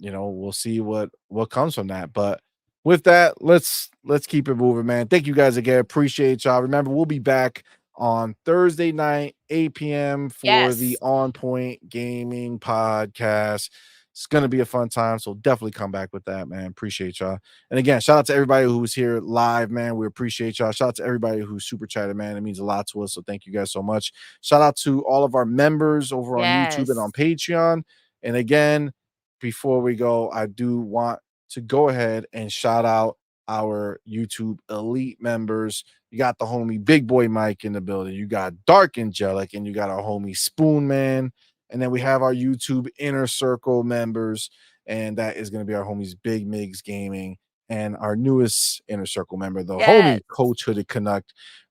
we'll see what comes from that. But with that, let's keep it moving, man. Thank you guys again. Appreciate y'all. Remember, we'll be back on Thursday night, 8 p.m. for the Yes. On Point Gaming podcast. It's gonna be a fun time, so definitely come back with that, man. Appreciate y'all. And again, shout out to everybody who was here live, man. We appreciate y'all. Shout out to everybody who super chatted, man. It means a lot to us. So thank you guys so much. Shout out to all of our members over on YouTube and on Yes. Patreon. And again, before we go, I do want to go ahead and shout out our YouTube elite members. You got the homie Big Boy Mike in the building. You got Dark Angelic, and you got our homie Spoon Man. And then we have our YouTube Inner Circle members, and that is going to be our homies Big Migs Gaming and our newest Inner Circle member, the Yes. homie Coach Hooded Canuck.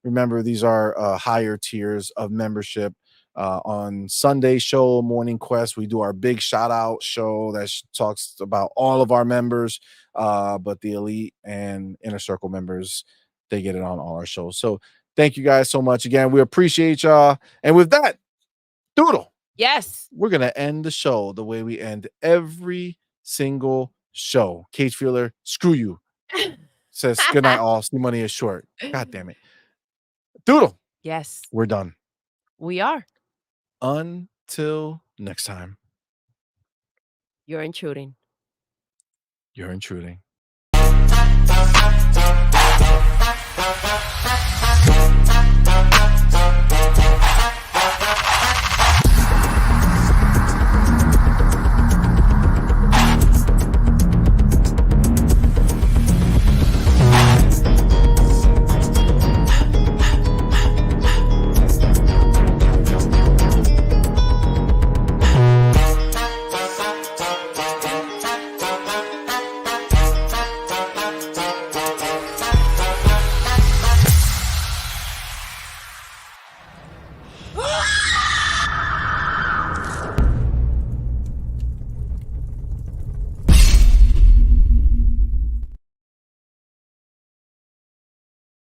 Remember, these are higher tiers of membership. On Sunday show, Morning Quest, we do our big shout out show that talks about all of our members, but the elite and Inner Circle members, they get it on all our shows. So thank you guys so much again. We appreciate y'all. And with that, Doodle, Yes. we're going to end the show the way we end every single show. Cage Feeler, screw you. Says good night all. CMoney is short. God damn it. Doodle, Yes. we're done. We are. Until next time, You're intruding. you're intruding.